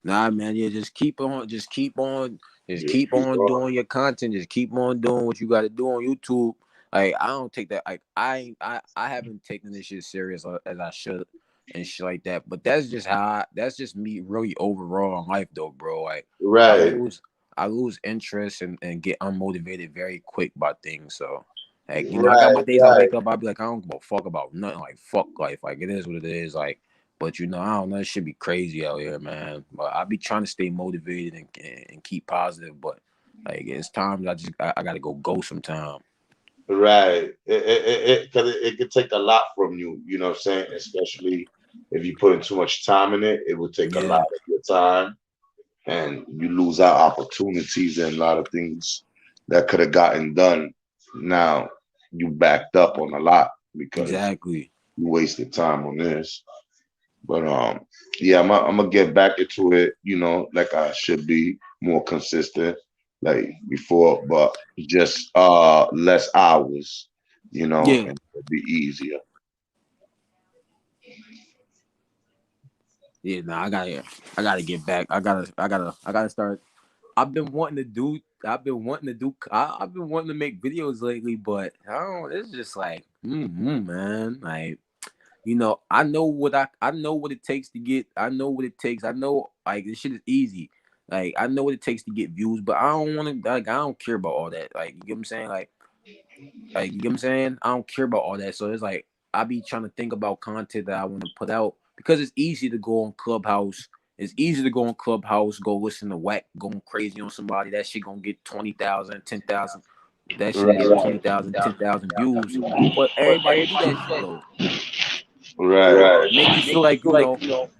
Nah, man. Yeah, just keep on Just keep on. doing your content. Just keep on doing what you got to do on YouTube. Like I don't take that. Like I haven't taken this shit serious as I should and shit like that. But that's just that's just me really overall in life though, bro. Like I Right, lose I lose interest and get unmotivated very quick by things. So like I got my right, days I right, wake up, I'll be like, I don't give a fuck about nothing. Like fuck life. Like it is what it is. Like. But I don't know. It should be crazy out here, man. But I be trying to stay motivated and keep positive. But like, it's times I gotta go sometime. right. It could take a lot from you. You know what I'm saying? Especially if you put in too much time in it, it will take a lot Yeah, of your time, and you lose out opportunities and a lot of things that could have gotten done. Now you backed up on a lot because exactly. you wasted time on this. But yeah, I'm gonna get back into it, like I should be more consistent, like before, but just less hours, Yeah, and it'll be easier. yeah. Nah, I gotta get back. I gotta start. I've been wanting to do. I've been wanting to do. I've been wanting to make videos lately, but I don't. It's just like, man. Like I know what it takes to get. I know what it takes. I know like this shit is easy. Like I know what it takes to get views, but I don't want to. Like I don't care about all that. Like you get what I'm saying. Like you get what I'm saying. I don't care about all that. So it's like I be trying to think about content that I want to put out because it's easy to go on Clubhouse. It's easy to go on Clubhouse, go listen to whack, going crazy on somebody. That shit gonna get 20,000, 10,000. That shit get Right, 20,000, 10,000 views. But everybody do that shit though. right, It make you feel like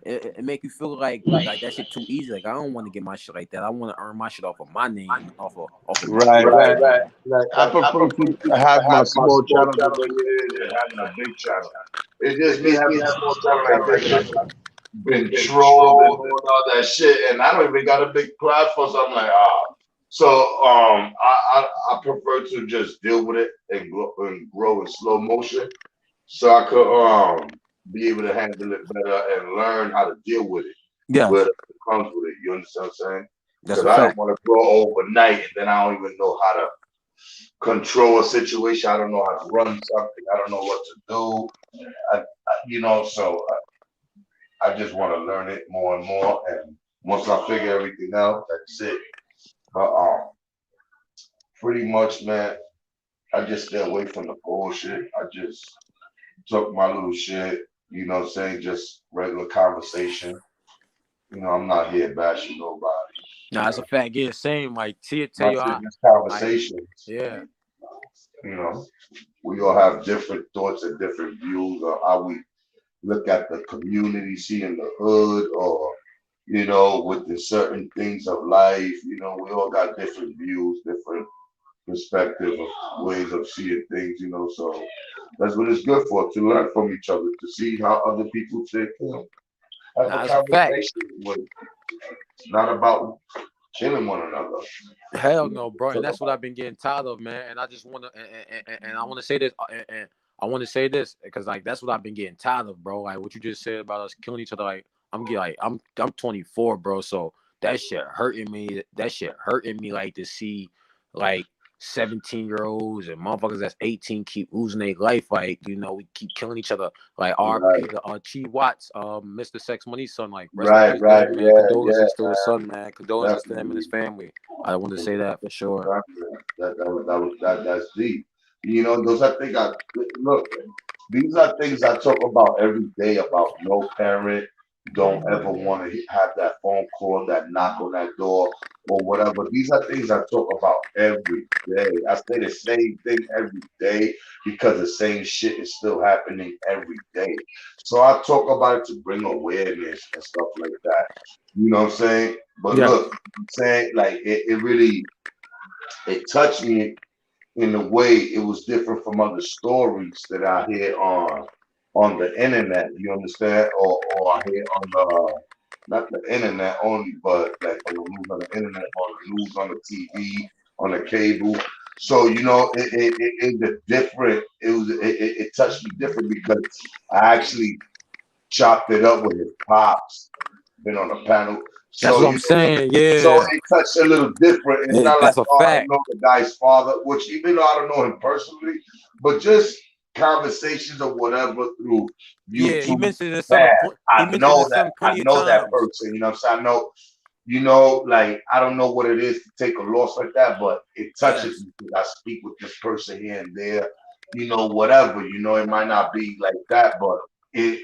it make you feel like that shit too easy. Like I don't want to get my shit like that. I want to earn my shit off of my name, off of my right, voice. right. Like I prefer to have my small channel the way it is and having a big channel. It's just me having a small channel like this. Been trolled and doing all that shit, and I don't even got a big platform. So I'm like, ah. So I prefer to just deal with it and grow in slow motion, so I could be able to handle it better and learn how to deal with it, where Yes, it comes with it. You understand what I'm saying? that's Because a I don't fact. want to grow overnight and then I don't even know how to control a situation. I don't know how to run something. I don't know what to do. So I just want to learn it more and more. And once I figure everything out, that's it. But pretty much, man, I just stay away from the bullshit. I just took my little shit, what I'm saying, just regular conversation. I'm not here bashing nobody. Nah, that's a fact. Yeah, same. Like, tell My you, shit just I conversations. yeah, You know, we all have different thoughts and different views on how we look at the community, see in the hood, or with the certain things of life. We all got different views, different perspective of ways of seeing things. So that's what it's good for, to learn from each other, to see how other people think. Have nah, a that's a fact. conversation with. It's not about killing one another. Hell no, bro. It's And that's what about I've been getting tired of, man. And I just want to, and I want to say this, and I want to say this because like that's what I've been getting tired of, bro. Like what you just said about us killing each other. Like I'm 24, bro. So that shit hurting me. That shit hurting me. Like to see like 17-year-olds and motherfuckers that's 18 keep losing their life. Like we keep killing each other. Like right, RP, Chi Watts, Mr. Sex Money's son. Like rest in right, peace to right, him, man. yeah, yeah, Condolences to his son, man. Condolences to him and his definitely. family. I want to say that for sure. Exactly. That's deep. Those are things I look. These are things I talk about every day. About no parent don't ever want to have that phone call, that knock on that door, or whatever. These are things I talk about every day. I say the same thing every day because the same shit is still happening every day. So I talk about it to bring awareness and stuff like that. You know what I'm saying? But Yeah. look, I'm saying like it really it touched me in a way it was different from other stories that I hear on on the internet. You understand? Or I hear on the not the internet only, but like on the news on the internet, on the news, on the TV, on the cable. So it was a different. It touched me different because I actually chopped it up with his pops, been on the panel. That's So what I'm saying. so Yeah, it touched a little different. It's not like, that's a oh, I fact. know the guy's father, which even though I don't know him personally, but just conversations or whatever through Yeah, he YouTube. mentioned his son. Man, He mentioned his son I plenty of know that times. person. You know what I'm saying? I know, like I don't know what it is to take a loss like that, but it touches Yes, me because I speak with this person here and there. Whatever. It might not be like that, but it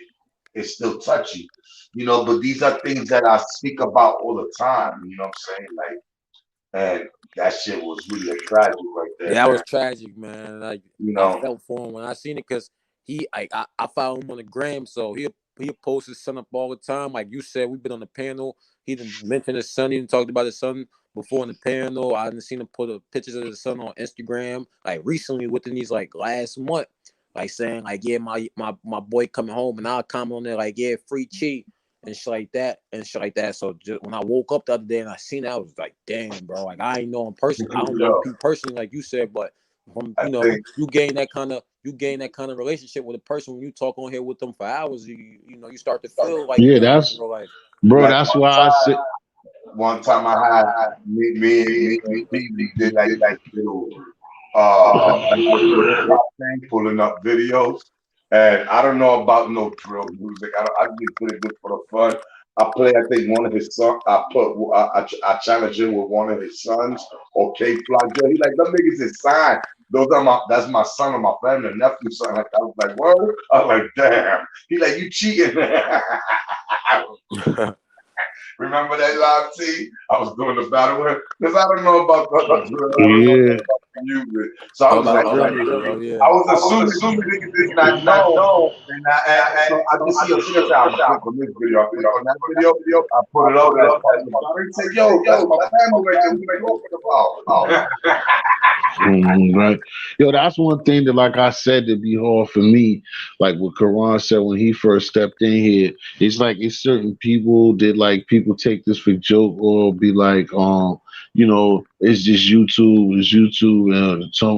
it's still touchy. But these are things that I speak about all the time. You know what I'm saying? Like, and that shit was really a tragedy right there, yeah, that man. was tragic, man. Like You I know, felt for him when I seen it because I follow him on the gram, so he posts his son up all the time. Like you said, we've been on the panel. He didn't mention his son. He didn't talked about his son before in the panel. I didn't seen him put pictures of his son on Instagram like recently within these like last month, like saying like yeah my boy coming home, and I'll comment on there like yeah free cheat and shit like that and shit like that. So just, when I woke up the other day and I seen that, I was like, damn, bro. Like I ain't know him personally. I don't know yo, him personally, like you said, but from I think you gain that kind of relationship with a person when you talk on here with them for hours. You start to feel like Yeah, them in that's real life. bro. like That's why I said. one time I had me and P, we did like this little like this little hip hop thing, pulling up videos. And I don't know about no drill music. I just did it just for the fun. I play, I think one of his songs. I challenge him with one of his sons or K Fly Joe. He like them niggas is signed. That's my son or my family, nephew, something like that. I was like, word. I was like, damn. He like, you cheating. Remember that live T? I was doing the battle with because I don't know about the drill. I don't know Yeah, about the music. So I All was about like, the drill music, bro. I Yeah. was assuming these niggas did not know. And so I just see a video. I said, I'm gonna click on this video. I click on that video. I put it up as part of the battle. He said, yo, that's my family right there. What you talking about? right. Yo, that's one thing that, like I said, to be hard for me. Like what Karan said when he first stepped in here, it's like it's certain people that like people take this for joke or be like, it's just YouTube, it's YouTube, and some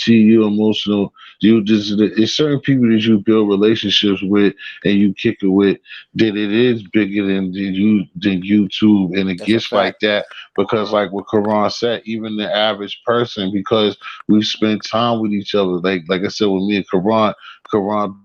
you emotional. You just it's certain people that you build relationships with and you kick it with that it is bigger than YouTube, and it That's a gets like fact. that because like what Karan said, even the average person, because we've spent time with each other. Like I said with me and Karan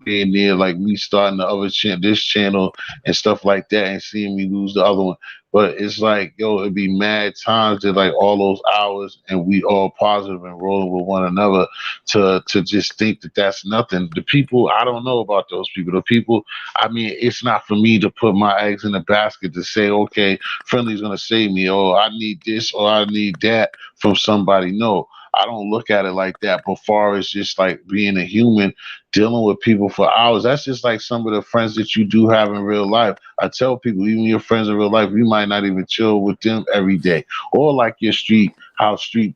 being there, like me starting the other this channel and stuff like that, and seeing me lose the other one. But it's like, yo, it'd be mad times that like all those hours and we all positive and rolling with one another to just think that that's nothing. The people, I don't know about those people. The people, I mean, it's not for me to put my eggs in the basket to say, okay, Friendly's gonna save me, or I need this or I need that from somebody. No, I don't look at it like that. But far as just like being a human, dealing with people for hours, that's just like some of the friends that you do have in real life. I tell people, even your friends in real life, you might not even chill with them every day. Or like your street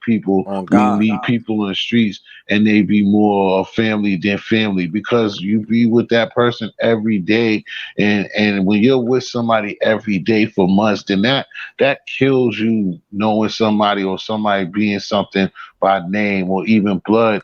people, On when you God. meet people in the streets and they be more family than family because you be with that person every day. And when you're with somebody every day for months, then that kills you knowing somebody or somebody being something by name or even blood,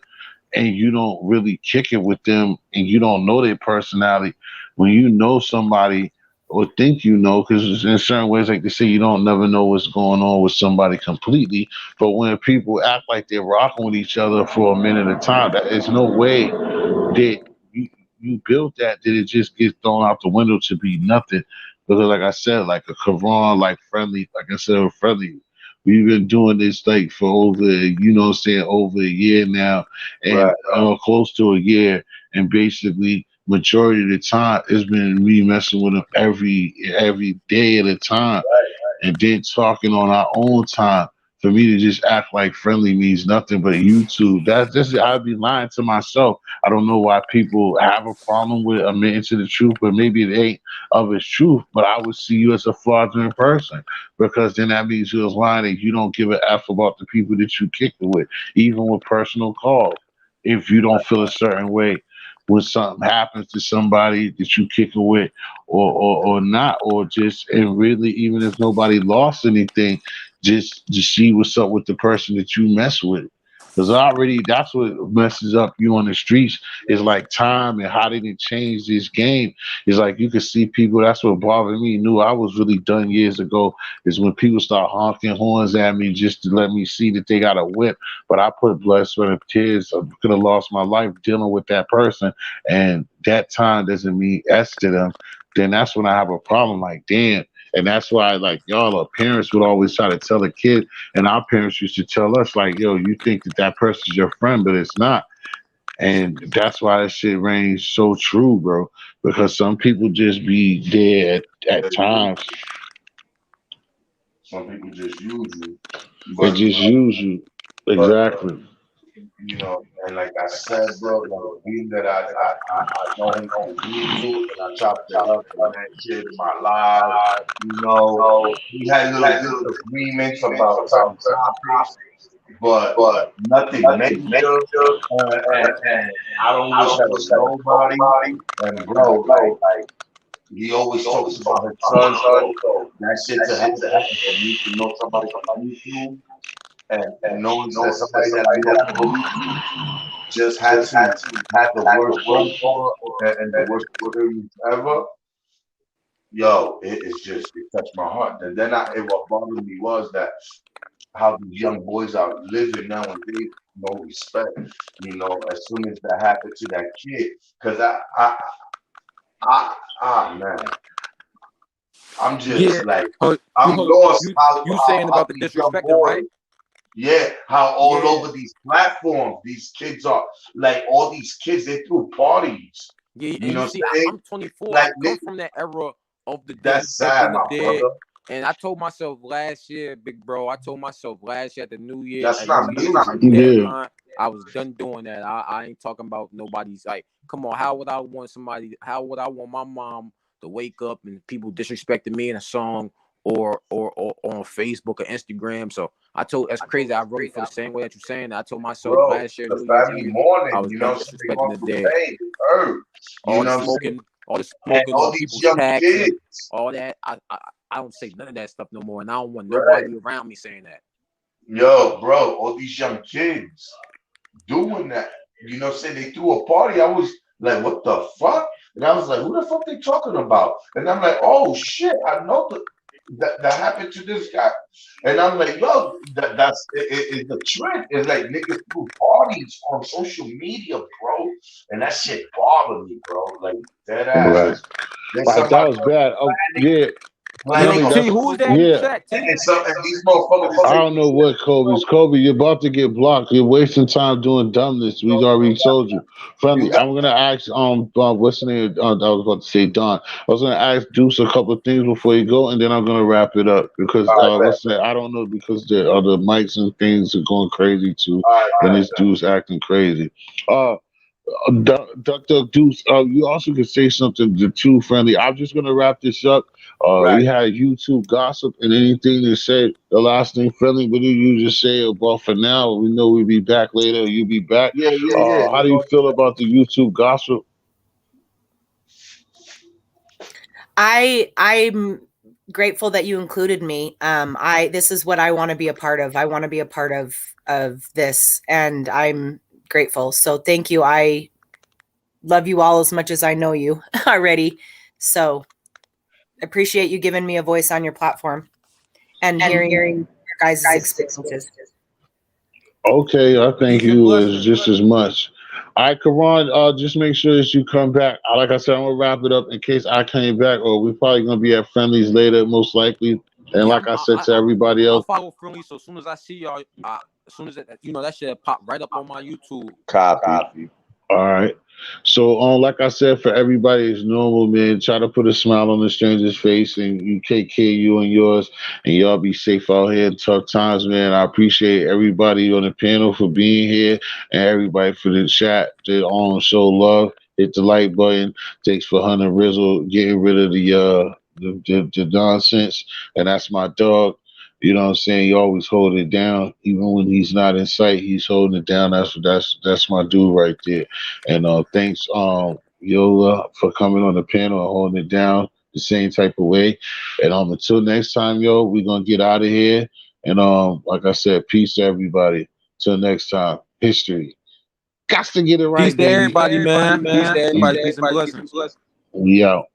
and you don't really kick it with them and you don't know their personality. When you know somebody or think you know, because in certain ways, like they say, you don't never know what's going on with somebody completely. But when people act like they're rocking with each other for a minute at a time, that is no way that you built that it just gets thrown out the window to be nothing. Because like I said, like a Quran, like Friendly, like I said, Friendly, we've been doing this like for over, over a year now, and Right. close to a year, and basically majority of the time it's been me messing with him every day at a time, and then talking on our own time. For me to just act like Friendly means nothing but YouTube. I'd be lying to myself. I don't know why people have a problem with admitting to the truth, but maybe it ain't of its truth. But I would see you as a fraudulent person because then that means you're lying and you don't give a F about the people that you kicked it with, even with personal calls. If you don't feel a certain way, when something happens to somebody that you kick it with, or not, or just, and really, even if nobody lost anything, just to see what's up with the person that you mess with. Because already that's what messes up you on the streets is like time and how they didn't change this game. It's like you can see people. That's what bothered me. Knew I was really done years ago. Is when people start honking horns at me just to let me see that they got a whip. But I put blood, sweat, and tears. I could have lost my life dealing with that person, and that time doesn't mean S to them. Then that's when I have a problem. Like, damn. And that's why, like, y'all, our parents would always try to tell a kid, and our parents used to tell us, like, yo, you think that that person's your friend, but it's not. And that's why that shit rings so true, bro. Because some people just be there at times. Some people just use you, They but just use you. but Exactly. and like I said, bro, like being that I know him through YouTube and I chopped it up and that shit in my live, we had little disagreements about certain topics, but nothing major. And I don't wish that on nobody. And bro, like he always talks about his son, so that shit to happen and for me to know somebody from YouTube and knowing that somebody that I know from YouTube just had to have the worst phone call and the worst experience ever. Yo, it touched my heart. And then what bothered me was that how these young boys are living nowadays, no respect. As soon as that happened to that kid, because man, I'm Yeah, just like, but I'm lost you saying how about the these young disrespecting, boys, right? yeah, how all Yeah, over these platforms, these kids are like all these kids, they threw parties. yeah. You And know you what see, I'm saying? I'm 24. I Like, come from that era of the that's sad, disrespecting the my dead. brother. And I told myself last year, big bro. I told myself last year at That's New not Year's me. Eve Yeah. deadline, I was done doing that. I ain't talking about nobody's like, come on, how would I want somebody? How would I want my mom to wake up and people disrespecting me in a song or on Facebook or Instagram? So I told that's crazy. I wrote it for the same way that you're saying. I told myself Bro, last year, the New Year's family Eve, I mourning, was done they disrespecting going the through dead. pain, hurt, All the what I'm saying? smoking And all on these people's young packs and kids, all that. I don't say none of that stuff no more, and I don't want right? nobody around me saying that. Yo, bro, all these young kids doing that. Say they threw a party. I was like, what the fuck? And I was like, who the fuck they talking about? And I'm like, oh shit, I know that happened to this guy. And I'm like, yo, that's it's the trend. It's like niggas threw parties on social media, bro. And that shit bothered me, bro. Like dead ass. Right. There's Like that somebody was bad. Oh, yeah. Yo, planning a T, That's who is that in the yeah. chat, T? and these motherfuckers is I taking don't know what Kobe's. Kobe, you're about to get blocked. You're wasting time doing dumbness. We already told you. you Friendly. got I'm gonna ask what's the name? I was about to say Don. I was gonna ask Deuce a couple of things before you go, and then I'm gonna wrap it up because all right, what's that? I don't know because the other mics and things are going crazy too, all right, and this Deuce acting crazy. Uh, Dr. Deuce, you also could say something to too, friendly. I'm just gonna wrap this up. right. We had YouTube gossip and anything to say. The last thing, friendly, what did you just say about for now? We know we'll be back later. You'll be back. Yeah. How do you feel about the YouTube gossip? I'm grateful that you included me. This is what I want to be a part of. I want to be a part of this, and I'm grateful. So thank you. I love you all as much as I know you already. So appreciate you giving me a voice on your platform and hearing your guys' experiences. Okay, I thank Peace and you as blessings. just as much. All right, Karan, just make sure that you come back. Like I said, I'm gonna wrap it up in case I came back, or we're probably gonna be at friendlies later, most likely. And Yeah, like I said to everybody I'll else, follow friendly. So as soon as I see y'all, as soon as that shit pop right up on my YouTube. Copy. all right. So, like I said, for everybody, it's normal, man. Try to put a smile on the stranger's face, and you take care of you and yours, and y'all be safe out here in tough times, man. I appreciate everybody on the panel for being here, and everybody for the chat. They all show love. Hit the like button. Thanks for Hunter Rizzle getting rid of the nonsense, and that's my dog. You know what I'm saying? He always hold it down, even when he's not in sight. He's holding it down. That's my dude right there. And thanks, Yola, for coming on the panel and holding it down the same type of way. And until next time, yo, we're gonna get out of here. And like I said, peace to everybody. Till next time, history. Got to get it right, Peace to baby. everybody, man. Peace to everybody. Peace and blessings. We out.